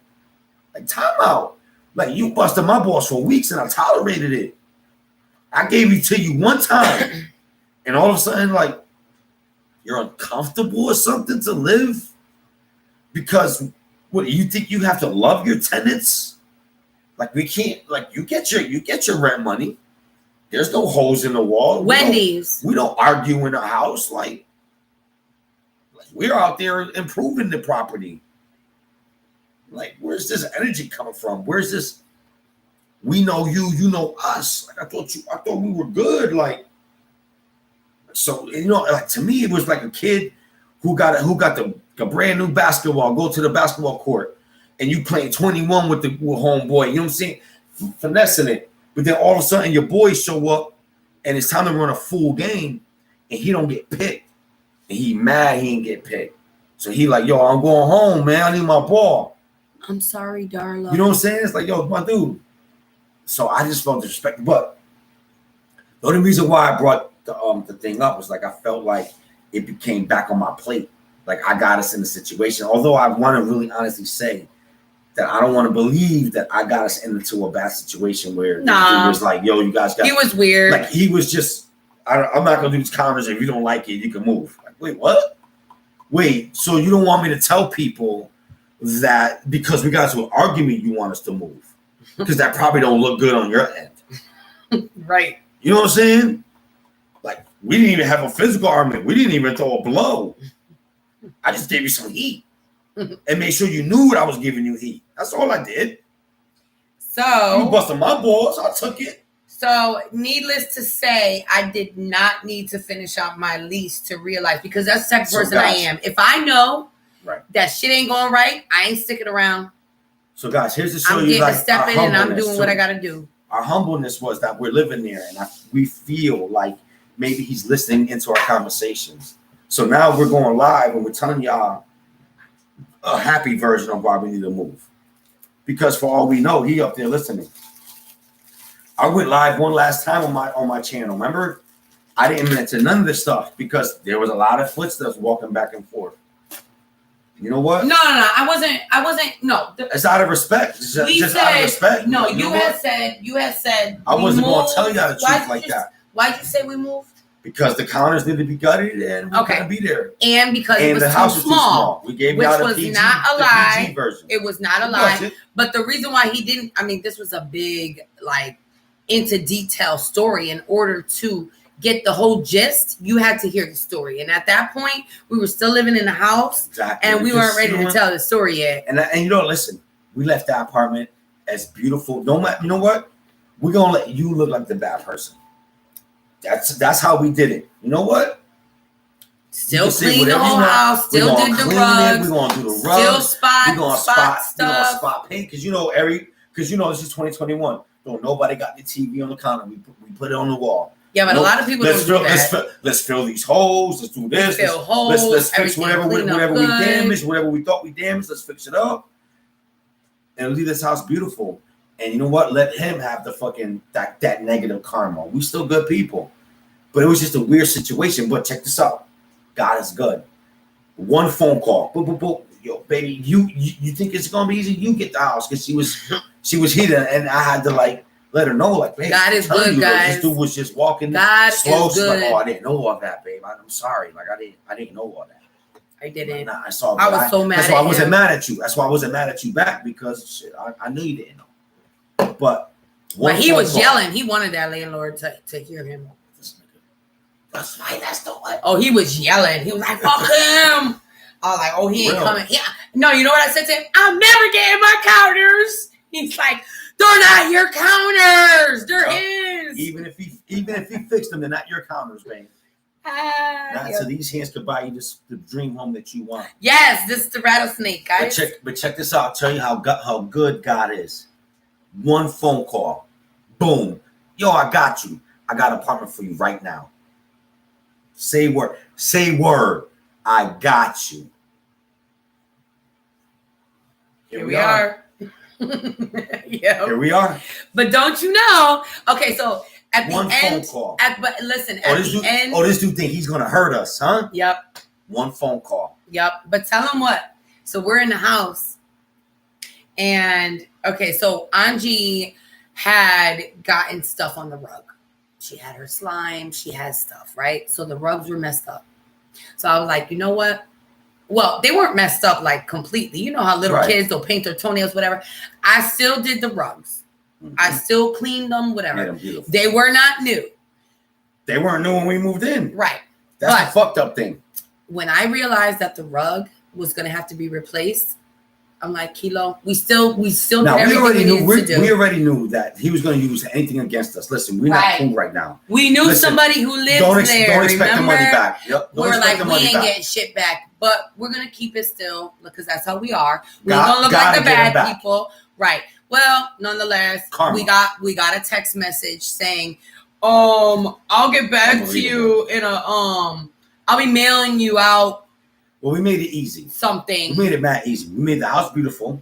time out. Like you busted my balls for weeks and I tolerated it. I gave it to you one time, and all of a sudden, like, you're uncomfortable or something to live because what you think you have to love your tenants? Like we can't. Like you get your rent money. There's no holes in the wall. Wendy's. We don't argue in the house. Like we're out there improving the property. Like where's this energy coming from? Where's this? We know you know us. Like I thought we were good. Like so, like to me, it was like a kid who got the brand new basketball, go to the basketball court, and you playing 21 with homeboy. You know what I'm saying? Finessing it, but then all of a sudden your boys show up, and it's time to run a full game, and he don't get picked, and he mad he ain't get picked. So he like, yo, I'm going home, man. I need my ball. I'm sorry, Darla. You know what I'm saying? It's like, yo, my dude. So I just felt disrespected. But the only reason why I brought the thing up was like I felt like it became back on my plate. Like I got us in the situation. Although I want to really honestly say that I don't want to believe that I got us into a bad situation where he was like, yo, you guys got. He was weird. Like he was just. I'm not gonna do these comments. If you don't like it, you can move. Like, wait, what? Wait, so you don't want me to tell people that because we got into an argument, you want us to move? Because that probably don't look good on your end. Right. You know what I'm saying? Like, we didn't even have a physical argument. We didn't even throw a blow. I just gave you some heat and made sure you knew what I was giving you heat. That's all I did. So you busted my balls. I took it. So needless to say, I did not need to finish out my lease to realize, because that's the type of person I am. If I know that shit ain't going right, I ain't sticking around. So guys, here's to show I'm you getting like a step in and I'm doing what I got to do. Our humbleness was that we're living there, and we feel like maybe he's listening into our conversations. So now we're going live and we're telling y'all a happy version of why we need to move. Because for all we know, he up there listening. I went live one last time on my channel. Remember, I didn't mention none of this stuff because there was a lot of footsteps walking back and forth. You know what? No, I wasn't. No, it's out of respect. Just out of respect. No, you had said. I wasn't going to tell y'all the truth like that. Why'd you say we moved? Because the counters need to be gutted and we're gonna be there. And because it was the house too small. We gave which y'all the was PG, not a the lie. PG version. It was not a lie. But the reason why he didn't, I mean, this was a big, like, into detail story. In order to get the whole gist, you had to hear the story. And at that point, we were still living in the house, and we weren't ready to tell the story yet. And listen, we left that apartment as beautiful. No matter, you know what? We're gonna let you look like the bad person. That's how we did it. You know what? Still clean the whole house. Still did the rugs. We're gonna do the rugs. Still spot. We're gonna spot stuff. We're gonna spot paint because you know this is 2021. So nobody got the TV on the counter. We put it on the wall. Yeah, but a lot of people don't do that. Let's fill these holes. Let's do this. Let's fix whatever we damaged, whatever we thought we damaged. Let's fix it up and leave this house beautiful. And you know what? Let him have the fucking that negative karma. We still good people, but it was just a weird situation. But check this out. God is good. One phone call. Boop, boop, boop. Yo, baby, you think it's gonna be easy? You get the house because she was heated, and I had to like let her know, like, babe, God is good, guys. This dude was just walking slow. She's like, oh, I didn't know all that, babe. I'm sorry. Like, I didn't know all that. I didn't. Nah, I saw. I was so mad. That's why I wasn't mad at you. That's why I wasn't mad at you back because shit, I knew you didn't know. But he was yelling. He wanted that landlord to hear him. That's why. That's the one. Oh, he was yelling. He was like, "Fuck him!" I was like, "Oh, he ain't coming." Yeah. No, you know what I said to him? I'm never getting my counters. He's like, They're not your counters. They're his. Even if he fixed them, they're not your counters, man. Not so these hands could buy you the dream home that you want. Yes, this is the rattlesnake, guys. But check this out. I'll tell you how good God is. One phone call, boom. Yo, I got you. I got an apartment for you right now. Say word. Say word. I got you. Here we are. Yeah. Here we are. But don't you know? Okay, so at the One end, phone call. but listen, at the end. This dude think he's gonna hurt us, huh? Yep. One phone call. Yep. But tell him what. So we're in the house, and okay, so Angie had gotten stuff on the rug. She had her slime. She had stuff, right? So the rugs were messed up. So I was like, you know what? Well, they weren't messed up like completely. You know how little kids, they'll paint their toenails, whatever. I still did the rugs. Mm-hmm. I still cleaned them, whatever. They were not new. They weren't new when we moved in. Right. That's the fucked up thing. When I realized that the rug was going to have to be replaced, I'm like, Kilo, we still now, did everything we do. We already knew that he was going to use anything against us. Listen, we're not cool right now. We knew somebody who lives there. Don't expect the money back. Yep. We're like, we ain't getting shit back, but we're going to keep it still because that's how we are. We don't look like the bad people. Right. Well, nonetheless, karma. we got a text message saying, I'll get back to you in a I'll be mailing you out. Well, we made it easy. Something. We made it mad easy. We made the house beautiful.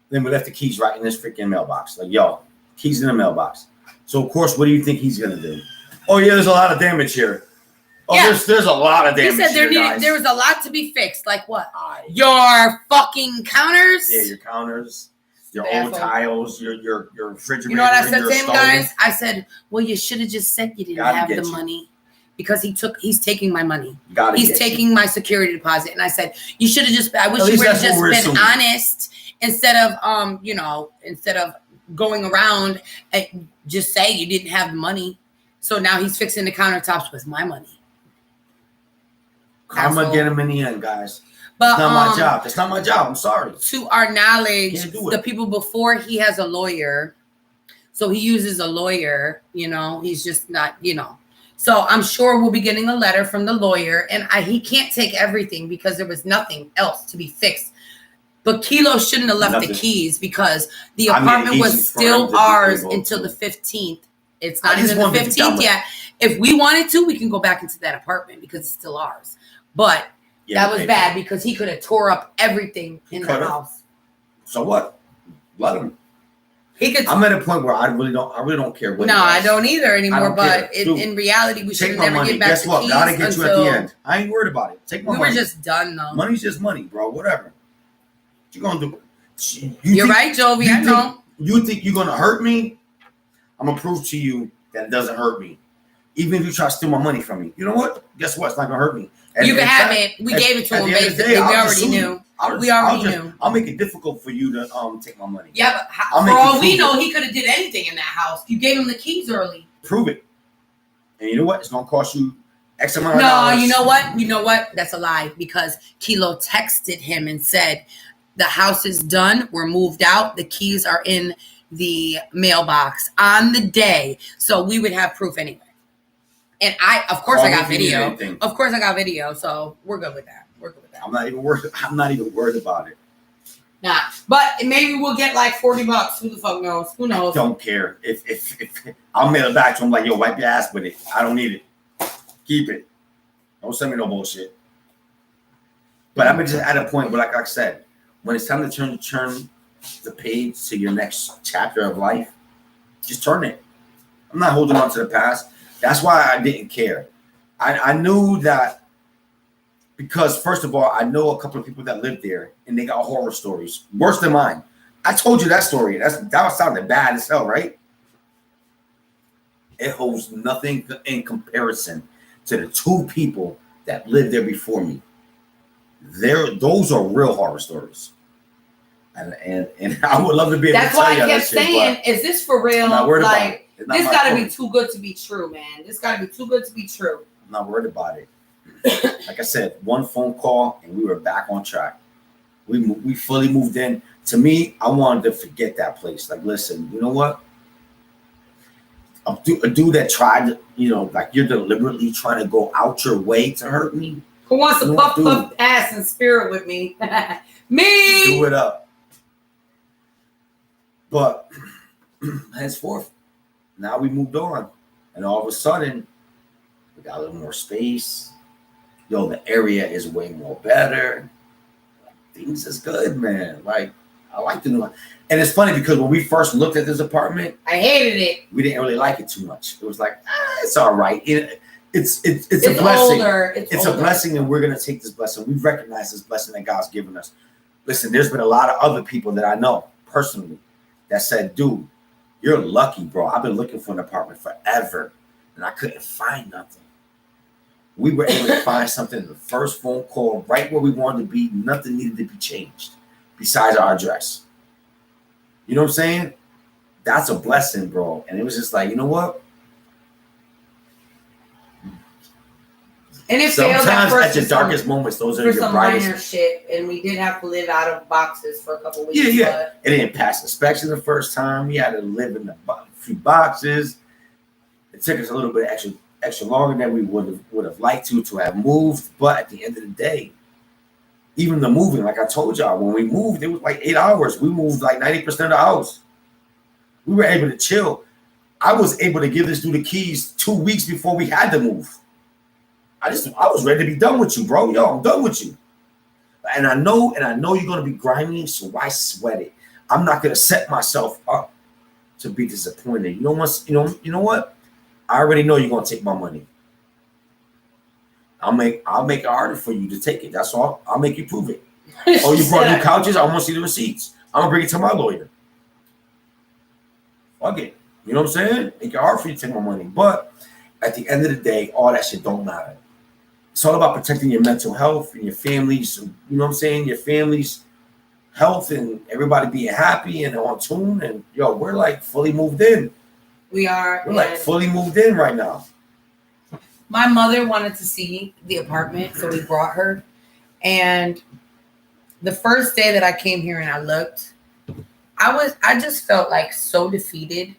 Then we left the keys right in this freaking mailbox. Like, yo, keys in the mailbox. So, of course, what do you think he's going to do? Oh, yeah, there's a lot of damage here. Oh, yeah. There's a lot of damage. He said there was a lot to be fixed. Like what? Your fucking counters? Yeah, your counters. Your old tiles, your refrigerator. You know what I said to him, guys? I said, well, you should have just said you didn't have the money. Because he's taking my money. He's taking my security deposit. And I said, you should have just, I wish you would have just been honest instead of, instead of going around and just say you didn't have the money. So now he's fixing the countertops with my money. Karma get him in the end, guys. But, it's not my job. That's not my job. I'm sorry. To our knowledge, the people before, he has a lawyer. So he uses a lawyer, he's just not, So I'm sure we'll be getting a letter from the lawyer, and he can't take everything because there was nothing else to be fixed. But Kilo shouldn't have left the keys because the apartment was still ours until the 15th. It's not even the 15th yet. If we wanted to, we can go back into that apartment because it's still ours. But that was bad because he could have tore up everything in the house. So what? Let him. I'm at a point where I really don't care what. No, I don't either anymore. But in reality, we should never get back. Guess what? Gotta get you at the end. I ain't worried about it. Take my money. We were just done though. Money's just money, bro. Whatever. What you gonna do? You're right, Jovi. I know. You think you're gonna hurt me? I'm gonna prove to you that it doesn't hurt me. Even if you try to steal my money from me, you know what? Guess what? It's not gonna hurt me. You can have it. We gave it to him. Basically, we already knew. We already knew. I'll make it difficult for you to take my money. Yeah, but for all we know, he could have did anything in that house. You gave him the keys early. Prove it. And you know what? It's gonna cost you X amount of dollars. No, you know what? You know what? That's a lie because Kilo texted him and said, "The house is done. We're moved out. The keys are in the mailbox on the day." So we would have proof anyway. And I got video. Of course I got video. So we're good with that. I'm not even worried about it. Nah, but maybe we'll get like $40. Who the fuck knows? Who knows? I don't care. If I'll mail it back to him like, yo, wipe your ass with it. I don't need it. Keep it. Don't send me no bullshit. But I'm just at a point where, like I said, when it's time to turn the page to your next chapter of life, just turn it. I'm not holding on to the past. That's why I didn't care. I knew that. Because, first of all, I know a couple of people that live there, and they got horror stories, worse than mine. I told you that story. That sounded bad as hell, right? It holds nothing in comparison to the two people that lived there before me. Those are real horror stories. And I would love to be able to tell you that. That's why I kept saying, is this for real? I'm not worried about it. This got to be too good to be true, man. This got to be too good to be true. I'm not worried about it. Like I said, one phone call and we were back on track. We fully moved in. to me, I wanted to forget that place. Like, listen, you know what? A dude that tried to, like you're deliberately trying to go out your way to hurt me. Who wants to No, puff dude. puff ass in spirit with me? Me. Do it up. But henceforth, now we moved on, and all of a sudden, we got a little more space. Yo, the area is way more better. Things is good, man. Like, I like the new one. And it's funny because when we first looked at this apartment, I hated it. we didn't really like it too much. It was like, it's all right. It's a It's blessing. older. It's older. a blessing, and we're gonna take this blessing. We recognize this blessing that God's given us. Listen, there's been a lot of other people that I know personally that said, dude, you're lucky, bro. I've been looking for an apartment forever, and I couldn't find nothing. We were able to find something in the first phone call, right where we wanted to be. Nothing needed to be changed besides our address. You know what I'm saying? That's a blessing, bro. And it was just like, you know what? And it failed at Sometimes first at your for some- darkest moments, those are for your some brightest. minor shit, and we did have to live out of boxes for a couple weeks. Yeah. But It didn't pass inspection the first time. We had to live in a few boxes. It took us a little bit extra longer than we would have liked to have moved. But at the end of the day, even the moving, like I told y'all, when we moved, it was like 8 hours. We moved like 90% of the house. We were able to chill. I was able to give this dude the keys 2 weeks before we had to move. I was ready to be done with you, bro. Yo, I'm done with you. And I know you're gonna be grimy, so why sweat it? I'm not gonna set myself up to be disappointed. You know what? I already know you're gonna take my money. I'll make it harder for you to take it. That's all. I'll make you prove it. Oh, you brought new couches? I want to see the receipts. I'm gonna bring it to my lawyer. Fuck it. You know what I'm saying? Make it hard for you to take my money. But at the end of the day, all that shit don't matter. It's all about protecting your mental health and your families. You know what I'm saying? Your family's health and everybody being happy and on tune. And yo, we're like fully moved in. we are. We're like fully moved in right now. My mother wanted to see the apartment, so we brought her. And the first day that I came here and I looked, I just felt like so defeated,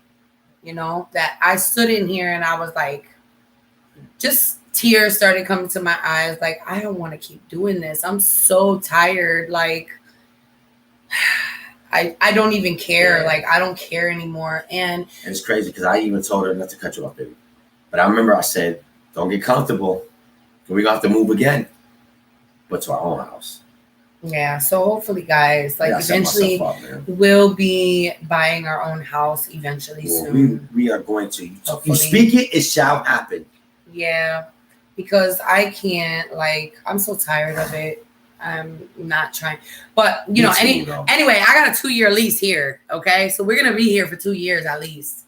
that I stood in here and I was like, just tears started coming to my eyes. Like, I don't want to keep doing this. I'm so tired. Like, I don't even care. Yeah. Like, I don't care anymore. And it's crazy because I even told her not to cut you off, baby. But I remember I said, don't get comfortable. We're going to have to move again. But to our own house. yeah, so hopefully, guys, like, Yeah, I set eventually myself up, man. we'll be buying our own house eventually Well, soon. we are going to. You Hopefully. speak it, it shall happen. Yeah, because I can't, like, I'm so tired of it. I'm not trying. But, Me too, anyway, I got a 2-year lease here, okay? So we're going to be here for 2 years at least.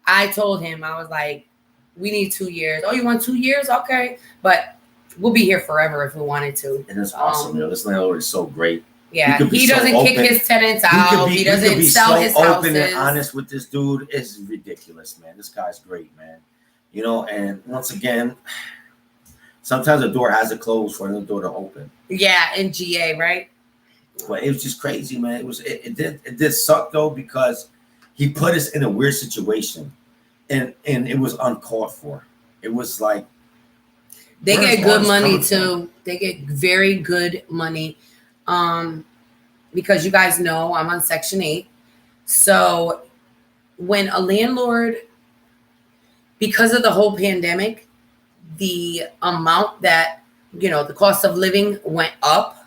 I told him, I was like, we need 2 years. Oh, you want 2 years? Okay. But we'll be here forever if we wanted to. And it's awesome, This landlord is so great. Yeah, could be he so doesn't kick open. his tenants out. He doesn't sell his open houses. and honest with this dude. It's ridiculous, man. This guy's great, man. And once again, sometimes a door has to close for another door to open. Yeah, in GA, right? But it was just crazy, man. It did suck though, because he put us in a weird situation, and it was uncalled for. It was like they where's get all good this money coming too. from? They get very good money. Because you guys know I'm on Section 8. So when a landlord, because of the whole pandemic, the amount that, the cost of living went up.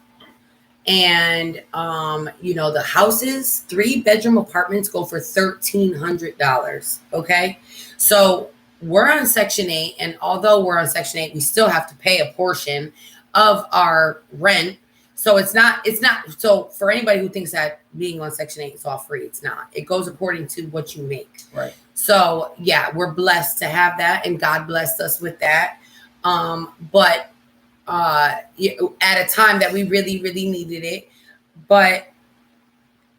And, the houses, 3-bedroom apartments go for $1,300. Okay. So we're on Section 8. And although we're on Section 8, we still have to pay a portion of our rent. So it's not, so for anybody who thinks that being on Section 8 is all free, it's not. It goes according to what you make. Right. So yeah, we're blessed to have that, and God blessed us with that. But at a time that we really, really needed it. But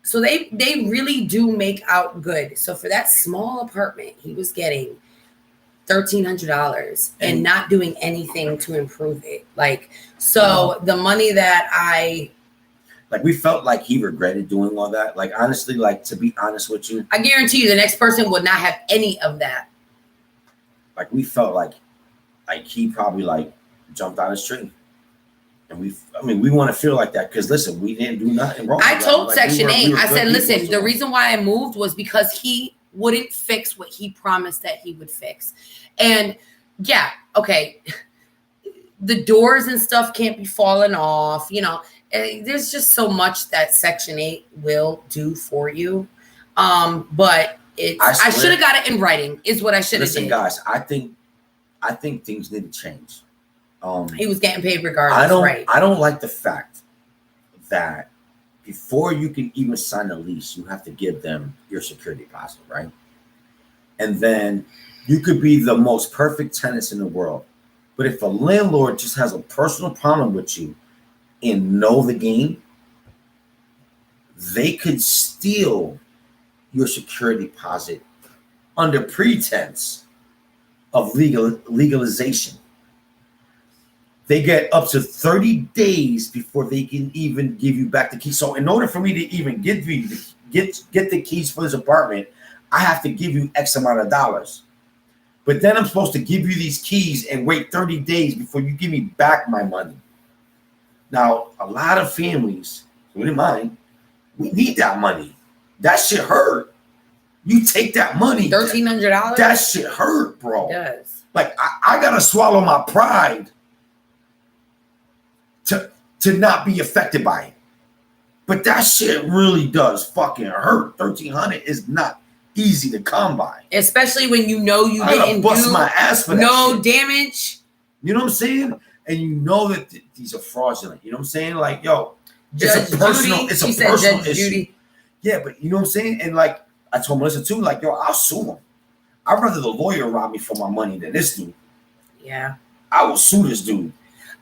so they really do make out good. So for that small apartment, he was getting $1,300 and not doing anything to improve it. Like, so the money that Like we felt like he regretted doing all that. Like honestly, like to be honest with you, I guarantee you the next person would not have any of that. like we felt like he probably like jumped out of his tree. And we want to feel like that because listen, we didn't do nothing wrong. I told Like, Section we 8, were I good said, people, listen, so- the reason why I moved was because he wouldn't fix what he promised that he would fix. And yeah, okay, the doors and stuff can't be falling off, you know. There's just so much that Section 8 will do for you. But I should have got it in writing, is what I should have did. Listen, guys, I think things need to change. He was getting paid regardless, right? I don't like the fact that before you can even sign a lease, you have to give them your security deposit, right? And then you could be the most perfect tenants in the world. But if a landlord just has a personal problem with you and know the game, they could steal your security deposit under pretense of legalization. They get up to 30 days before they can even give you back the keys. So in order for me to even get the keys for this apartment, I have to give you X amount of dollars. But then I'm supposed to give you these keys and wait 30 days before you give me back my money. Now, a lot of families, including mine, we need that money. That shit hurt. You take that money. $1,300? That shit hurt, bro. It does. Like I gotta swallow my pride to not be affected by it. But that shit really does fucking hurt. 1,300 is not easy to come by. Especially when you know you I gotta didn't bust do my ass for that no shit. damage. You know what I'm saying? And you know that these are fraudulent. You know what I'm saying? Like, yo, Judge it's a personal, Judy, it's she a said personal Judge issue. Judy. Yeah, but you know what I'm saying? And like I told Melissa too, like, yo, I'll sue him. I'd rather the lawyer rob me for my money than this dude. Yeah. I will sue this dude.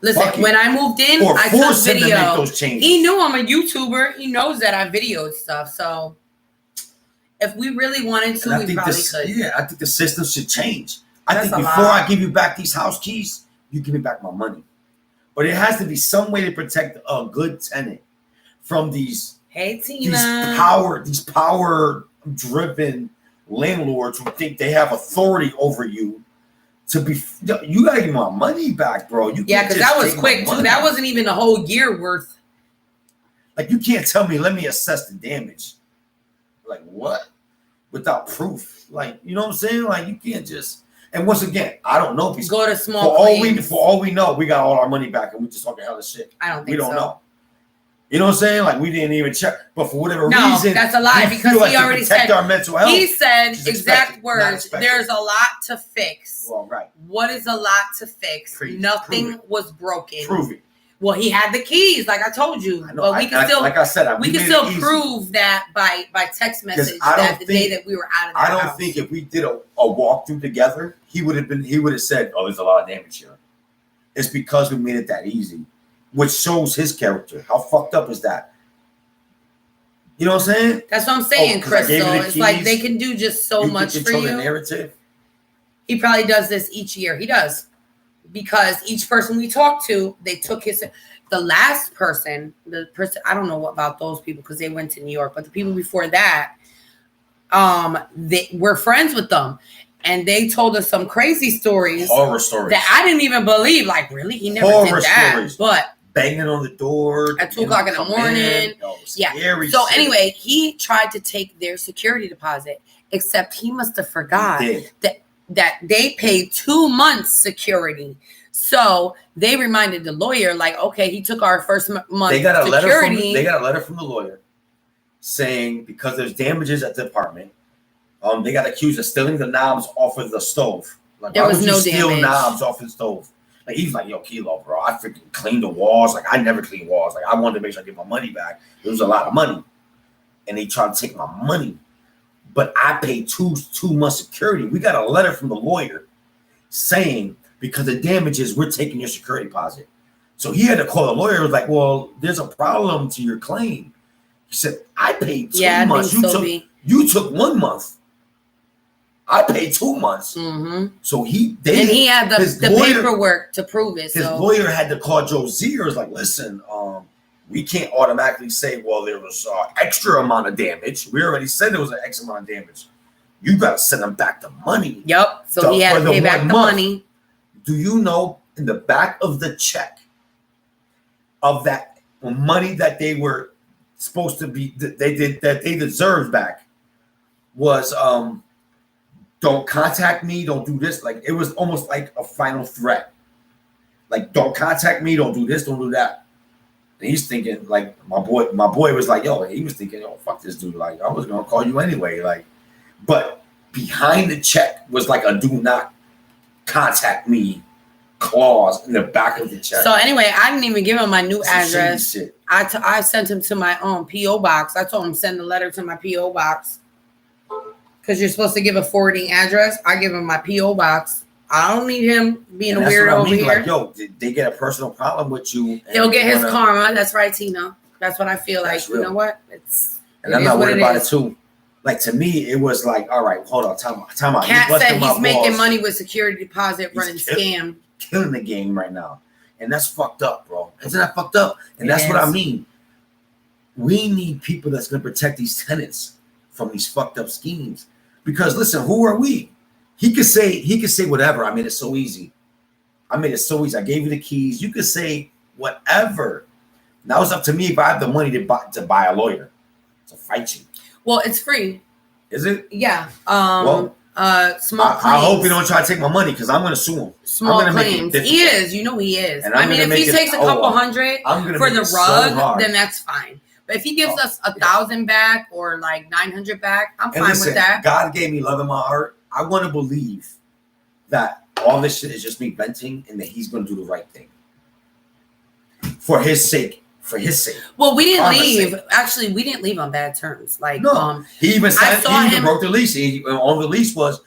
Listen, Fuck it. when I moved in, Or I took force him to make video. those changes. He knew I'm a YouTuber. He knows that I videoed stuff. So if we really wanted to, And I we think probably could. yeah, I think the system should change. I That's think a before lot. I give you back these house keys, you give me back my money. But it has to be some way to protect a good tenant from these Hey, Tina. power driven landlords who think they have authority over you. To be, you gotta give my money back, bro. You Yeah, can't because just that was take my quick too. money. That wasn't even a whole year worth. Like you can't tell me, let me assess the damage. Like what? Without proof. Like, you know what I'm saying? Like you can't just. And once again, I don't know if he's Go to for small all claims. we know, we got all our money back and we just talking hella shit. I don't think We don't so. know. You know what I'm saying? Like we didn't even check, but for whatever No, reason, that's a lie we because feel like he to already protect said- our mental health. He said Which is exact expected, not words. expected. There's a lot to fix. Well, right. What is a lot to fix? Prove Nothing it. was broken. Prove it. Well, he had the keys, like I told you, I know. but we can still like I said, we can made still it easy. prove that by text message I don't that the day think- that we were out of that I don't house. think if we did a walkthrough together, he would have said, "Oh, there's a lot of damage here." It's because we made it that easy, which shows his character. How fucked up is that? You know what I'm saying? That's what I'm saying, 'cause I gave you Crystal. the It's like keys. they can do just so You much can for control the you. narrative. He probably does this each year. He does. Because each person we talked to, they took the last person, I don't know about those people because they went to New York, but the people before that, they were friends with them. And they told us some crazy stories Horror stories. that I didn't even believe. Like, really? He never Horror did that. stories. But Banging on the door At 2 o'clock in the come morning. Yo, Yeah. scary so shit. anyway, he tried to take their security deposit, except he must have forgot He did. that they paid 2 months security. So they reminded the lawyer, like, okay, he took our first month They got a security. letter from the lawyer saying because there's damages at the apartment, they got accused of stealing the knobs off of the stove. Like, There why was would you no steal damage. knobs off the stove? Like he's like, yo, Kilo, bro, I freaking cleaned the walls. Like I never clean walls. Like I wanted to make sure I get my money back. It was a lot of money, and they tried to take my money, but I paid two months security. We got a letter from the lawyer saying because of damages, we're taking your security deposit. So he had to call the lawyer. It was like, well, there's a problem to your claim. He said, I paid 2 yeah, I months. think so. You took 1 month. I paid 2 months. Mm-hmm. So And he had the lawyer- paperwork to prove it. his So lawyer had to call Joe Zier. Like, listen, we can't automatically say, well, there was extra amount of damage. We already said there was an X amount of damage. You got to send them back the money. Yep. So he had to pay back the money. Do you know in the back of the check of that money that they were supposed to be, they deserved back was, don't contact me, don't do this. Like, it was almost like a final threat. Like, don't contact me, don't do this, don't do that. And he's thinking, like, my boy was like, yo, he was thinking, oh, fuck this dude. Like, I was gonna call you anyway. Like, but behind the check was like a do not contact me clause in the back of the check. So anyway, I didn't even give him my new address. Shit. I sent him to my own P.O. box. I told him send the letter to my P.O. box. Because you're supposed to give a forwarding address. I give him my P.O. box. I don't need him being a weirdo over here. Like, yo, did they get a personal problem with you? He'll get his karma. That's right, Tina. That's what I feel like. Real. You know what? And I'm not worried about it too. Like, to me, it was like, all right, hold on, time out. Cat said he's making money with security deposit running scam. Killing the game right now. And that's fucked up, bro. Isn't that fucked up? And that's what I mean. We need people that's going to protect these tenants from these fucked up schemes. Because listen, who are we? He could say whatever. I made it so easy. I gave you the keys. You could say whatever. Now it's up to me if I have the money to buy a lawyer to fight you. Well, it's free. Is it? Yeah. Well, small claims. I hope you don't try to take my money because I'm going to sue him. Small claims. He is. You know he is. And I mean, if he takes a couple hundred for the rug, then that's fine. But if he gives us 1,000 back or like 900 back, I'm fine with that. God gave me love in my heart. I want to believe that all this shit is just me venting and that he's going to do the right thing. For his sake. Well, we didn't leave. Actually, we didn't leave on bad terms. Like, no. He even said he even broke the lease. On the lease was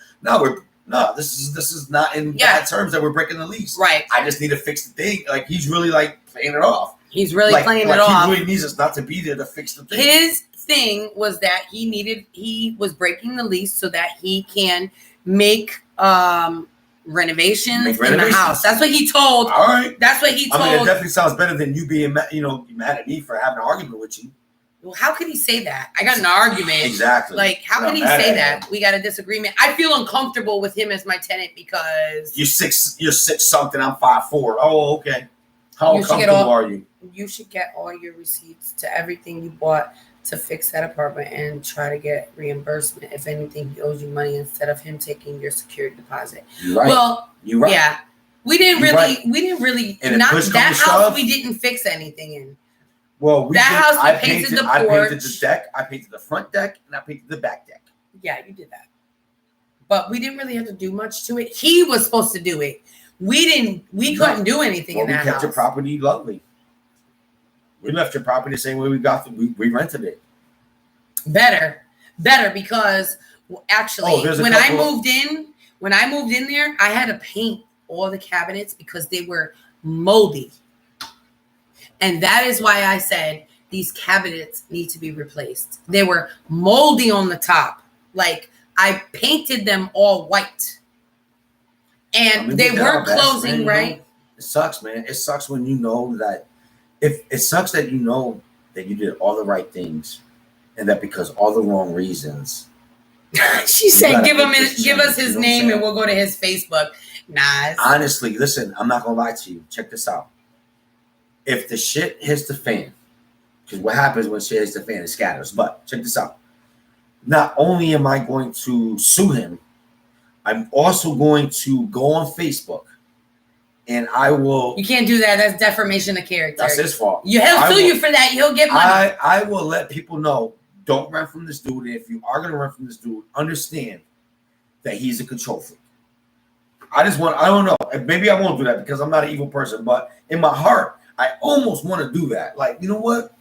this is not in bad terms that we're breaking the lease. Right. I just need to fix the thing. Like, he's really like playing it off. He's really playing it off. He really needs us not to be there to fix the thing. His thing was that he was breaking the lease so that he can make renovations in the house. That's what he told. All right. That's what he told. I mean, it definitely sounds better than you being mad at me for having an argument with you. Well, how could he say that? I got an argument. Exactly. Like, how could he say that? We got a disagreement. I feel uncomfortable with him as my tenant because you're 6 something. I'm 5'4". Oh, okay. How uncomfortable are you? You should get all your receipts to everything you bought to fix that apartment and try to get reimbursement. If anything, he owes you money instead of him taking your security deposit. You're right. Well, you're right. Yeah. We didn't really and not that house we didn't fix anything in. Well, I painted the porch. I painted the deck, I painted the front deck, and I painted the back deck. Yeah, you did that. But we didn't really have to do much to it. He was supposed to do it. We couldn't do anything in that house. We kept your property lovely. We left your property the same way we rented it. Better because actually when I moved in there, I had to paint all the cabinets because they were moldy. And that is why I said these cabinets need to be replaced. They were moldy on the top. Like, I painted them all white. And they weren't closing right. It sucks, man. It sucks when you know that it sucks that you know that you did all the right things and that because all the wrong reasons. She said, give us his name and we'll go to his Facebook. Nice. Honestly, listen, I'm not gonna lie to you. Check this out. If the shit hits the fan, because what happens when shit hits the fan, it scatters. But check this out. Not only am I going to sue him, I'm also going to go on Facebook and I will. You can't do that. That's defamation of character. That's his fault. He'll sue you for that. He'll get money. I will let people know, don't run from this dude. And if you are going to run from this dude, understand that he's a control freak. I don't know. Maybe I won't do that because I'm not an evil person. But in my heart, I almost want to do that. Like, you know what?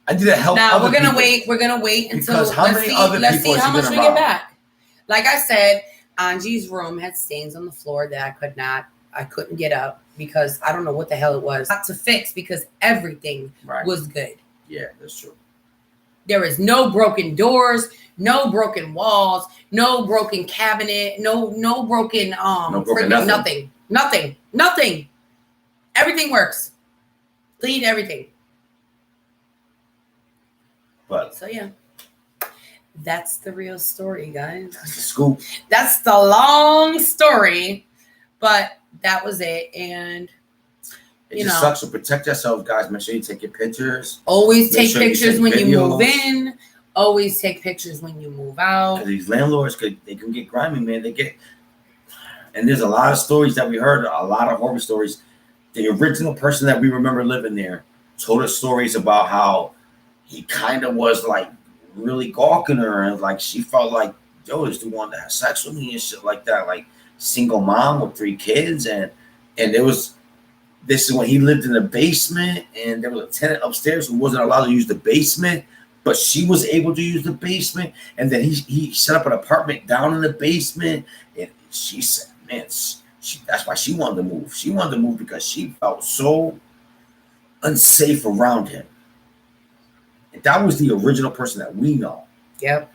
I need to help. Now we're gonna wait. We're gonna wait until let's see how much we rob? get back. Like I said, Angie's room had stains on the floor that I couldn't get up because I don't know what the hell it was. Not to fix because everything was good. Yeah, that's true. There is no broken doors, no broken walls, no broken cabinet, no broken nothing. Everything works. Clean everything. But So yeah, that's the real story, guys. that's the scoop. That's the long story, but that was it. And It you just know, sucks. So protect yourselves, guys. Make sure you take your pictures. always Make take sure you pictures take when you move videos. in. Always take pictures when you move out. Because these landlords they can get grimy, man. And there's a lot of stories that we heard, a lot of horror stories. The original person that we remember living there told us stories about how he kind of was like really gawking her, and like she felt like, yo, this dude wanted to have sex with me and shit like that. Like single mom with 3 kids, and this is when he lived in the basement, and there was a tenant upstairs who wasn't allowed to use the basement, but she was able to use the basement. And then he set up an apartment down in the basement, and she said, man, that's why she wanted to move. She wanted to move because she felt so unsafe around him. And that was the original person that we know. Yep.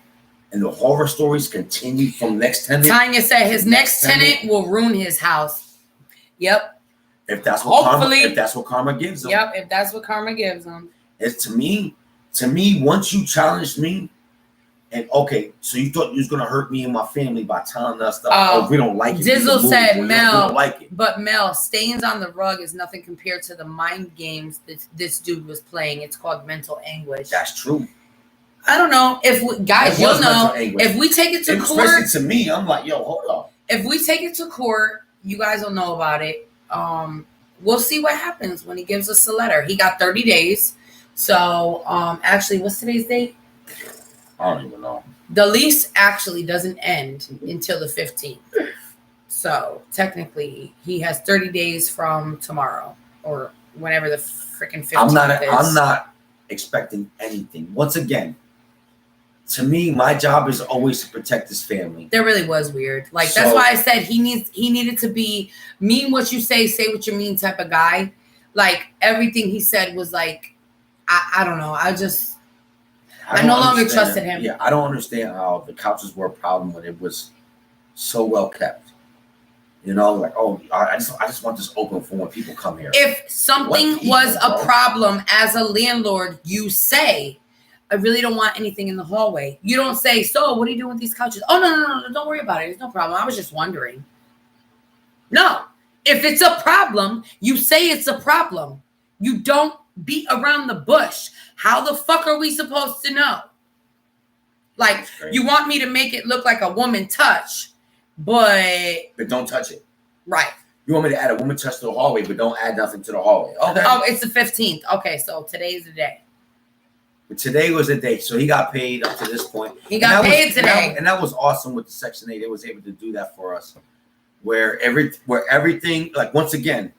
And the horror stories continue from next tenant. Tanya said his next tenant will ruin his house. Yep. If that's what Hopefully. karma gives them. Yep. If that's what karma gives them. It's to me, once you challenged me, and okay, so you thought you was gonna hurt me and my family by telling us stuff. Oh, we don't like it. Dizzle said, we Mel, don't like it. But Mel, stains on the rug is nothing compared to the mind games that this dude was playing. It's called mental anguish. That's true. I don't know if guys, you'll know if we take it to court. Especially to me, I'm like, yo, hold up. If we take it to court, you guys will know about it. We'll see what happens when he gives us a letter. He got 30 days. So, actually, what's today's date? I don't even know. The lease actually doesn't end until the 15th. So, technically, he has 30 days from tomorrow or whenever the freaking 15th is. I'm not expecting anything. Once again, to me, my job is always to protect his family. That really was weird. Like, that's why I said he needed to be mean what you say what you mean type of guy. Like, everything he said was like, I don't know. I no longer trusted him. Yeah, I don't understand how the couches were a problem when it was so well kept. You know, like, oh, I just want this open for when people come here. If something was a problem as a landlord, you say, I really don't want anything in the hallway. You don't say, so what are you doing with these couches? Oh, no, don't worry about it. It's no problem. I was just wondering. No. If it's a problem, you say it's a problem. You don't beat around the bush. How the fuck are we supposed to know? Like, you want me to make it look like a woman touch, but don't touch it. Right. You want me to add a woman touch to the hallway, but don't add nothing to the hallway. Okay. Oh, it's the 15th. Okay, so today's the day. But today was the day. So he got paid up to this point. He got paid today. And that was awesome with the Section 8. They was able to do that for us. Where everything, like, once again,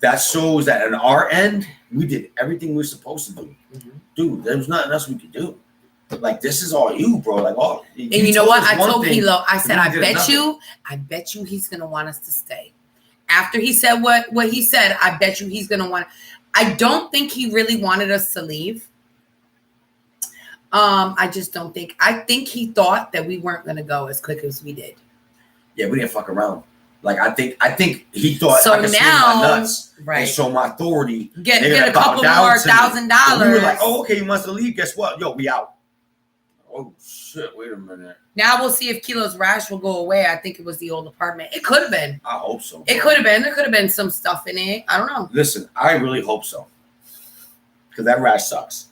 that shows that on our end, we did everything we were supposed to do. Mm-hmm. Dude, there was nothing else we could do. Like, this is all you, bro. Like, all. And you know what? I told Kilo, I said, I bet you he's gonna want us to stay. After he said what he said, I bet you he's gonna want. I don't think he really wanted us to leave. I just don't think. I think he thought that we weren't gonna go as quick as we did. Yeah, we didn't fuck around. Like, I think he thought so I could swing my nuts and show my authority. Get a couple more $1,000. We were like, oh, okay, you must leave. Guess what? Yo, we out. Oh shit! Wait a minute. Now we'll see if Kilo's rash will go away. I think it was the old apartment. It could have been. I hope so. It could have been. There could have been some stuff in it. I don't know. Listen, I really hope so. Because that rash sucks.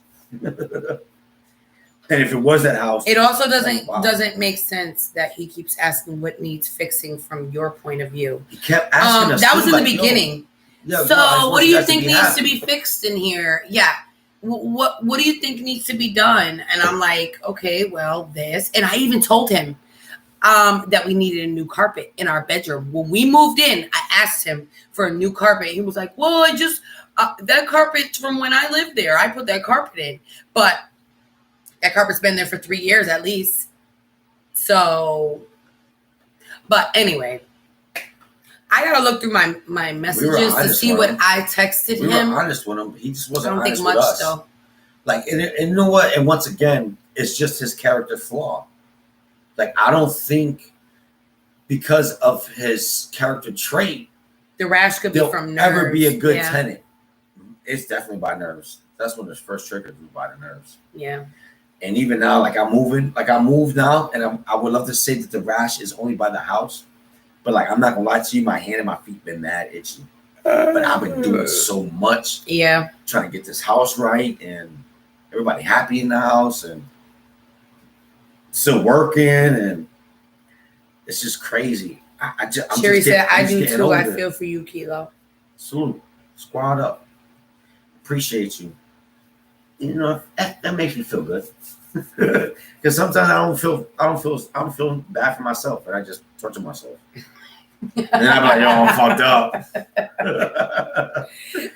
And if it was that house, it also doesn't make sense that he keeps asking what needs fixing from your point of view. He kept asking us. That was in the beginning. So what do you think needs to be fixed in here? Yeah. What do you think needs to be done? And I'm like, okay, well, this. And I even told him that we needed a new carpet in our bedroom. When we moved in, I asked him for a new carpet. He was like, well, I just, that carpet from when I lived there, I put that carpet in. But that carpet's been there for 3 years at least. So, but anyway, I gotta look through my messages to see what I texted him. We were honest with him. He just wasn't honest with us. I don't think much though. Like, and you know what? And once again, it's just his character flaw. Like, I don't think because of his character trait, the rash could be from nerves. Ever be a good tenant. It's definitely by nerves. That's when his first trigger was by the nerves. Yeah. And even now, like I moved now, and I would love to say that the rash is only by the house, but like I'm not gonna lie to you, my hand and my feet been mad itchy. But I've been doing so much, Yeah. trying to get this house right and everybody happy in the house and still working, and it's just crazy. I'm Sherry just said, I I'm just do getting too. I older. feel for you, Kilo. Salute, squad up. Appreciate you. You know that makes me feel good. Because sometimes I don't feel bad for myself, and I just torture myself. And then I'm like, yo, I'm fucked up.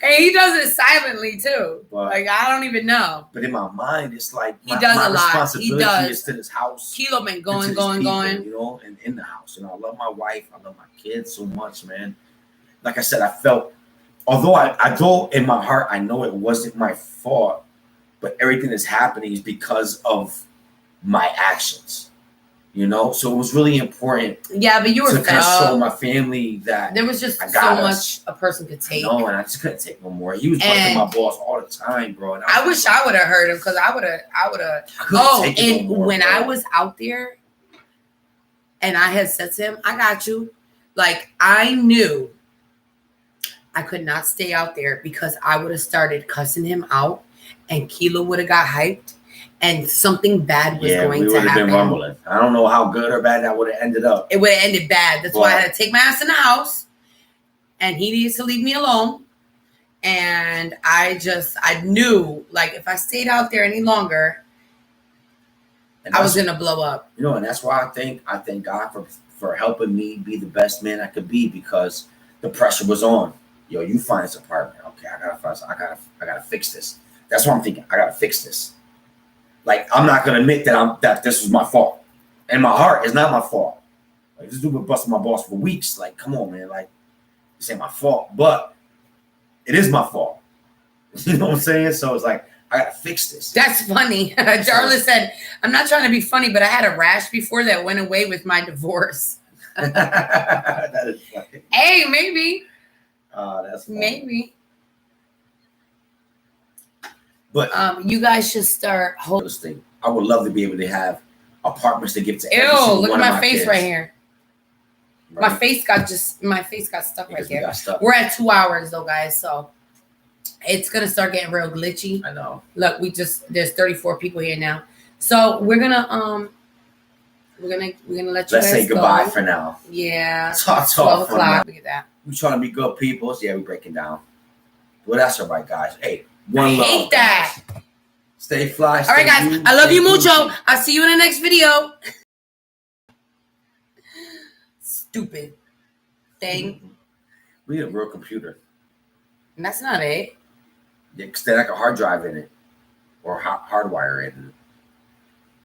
Hey, he does it silently too. But- Like I don't even know. But in my mind, it's like He my, does my a lot. He responsibility does. is to this house. Kilo been and to going, these going, people, going. you know, and in the house. You know, I love my wife. I love my kids so much, man. Like I said, I felt, although I in my heart, I know it wasn't my fault, but everything that's happening is because of my actions. You know, so it was really important Yeah, but you were to fed kind of show up. my family that There was just I so got much us. a person could take. No, and I just couldn't take no more. He was busting And my balls all the time, bro. And I wish I would have heard him because I would have. couldn't Oh, take it and no more, when bro. I was out there, and I had said to him, "I got you." Like I knew I could not stay out there because I would have started cussing him out, and Kilo would have got hyped, and something bad was going we to would have happen. been rumbling. I don't know how good or bad that would have ended up. It would have ended bad. That's why I But- had to take my ass in the house, and he needs to leave me alone. And I knew, like, if I stayed out there any longer, And I was that's- gonna blow up. you know, and that's why I thank God for helping me be the best man I could be, because the pressure was on. Yo, you find this apartment. Okay, I gotta fix this. That's what I'm thinking. I gotta fix this. Like, I'm not gonna admit that this was my fault. In my heart, it's not my fault. Like, this dude been busting my balls for weeks. Like, come on, man. Like, this ain't my fault, but it is my fault. You know what I'm saying? So it's like, I gotta fix this. That's funny. Jarla said, "I'm not trying to be funny, but I had a rash before that went away with my divorce." That is funny. Hey, maybe, That's funny. maybe. But You guys should start. real estate, I would love to be able to have apartments to give to every Ew! single Look one at of my face kids. right here. Right? My face got stuck right Because we there. got stuck. We're at 2 hours though, guys, so it's gonna start getting real glitchy. I know. Look, there's 34 people here now, so we're gonna let you Let's guys say goodbye go. for now. Yeah, Talk 12 for now. o'clock. Look at that. We trying to be good people. So yeah, we breaking down. Well, that's all right, guys. Hey, one I love. hate that. guys. Stay fly. All right, guys. I love you mucho. I'll see you in the next video. Stupid thing. We need a real computer. And that's not it. Yeah, 'cause then I can hard drive in it or hardwire it. And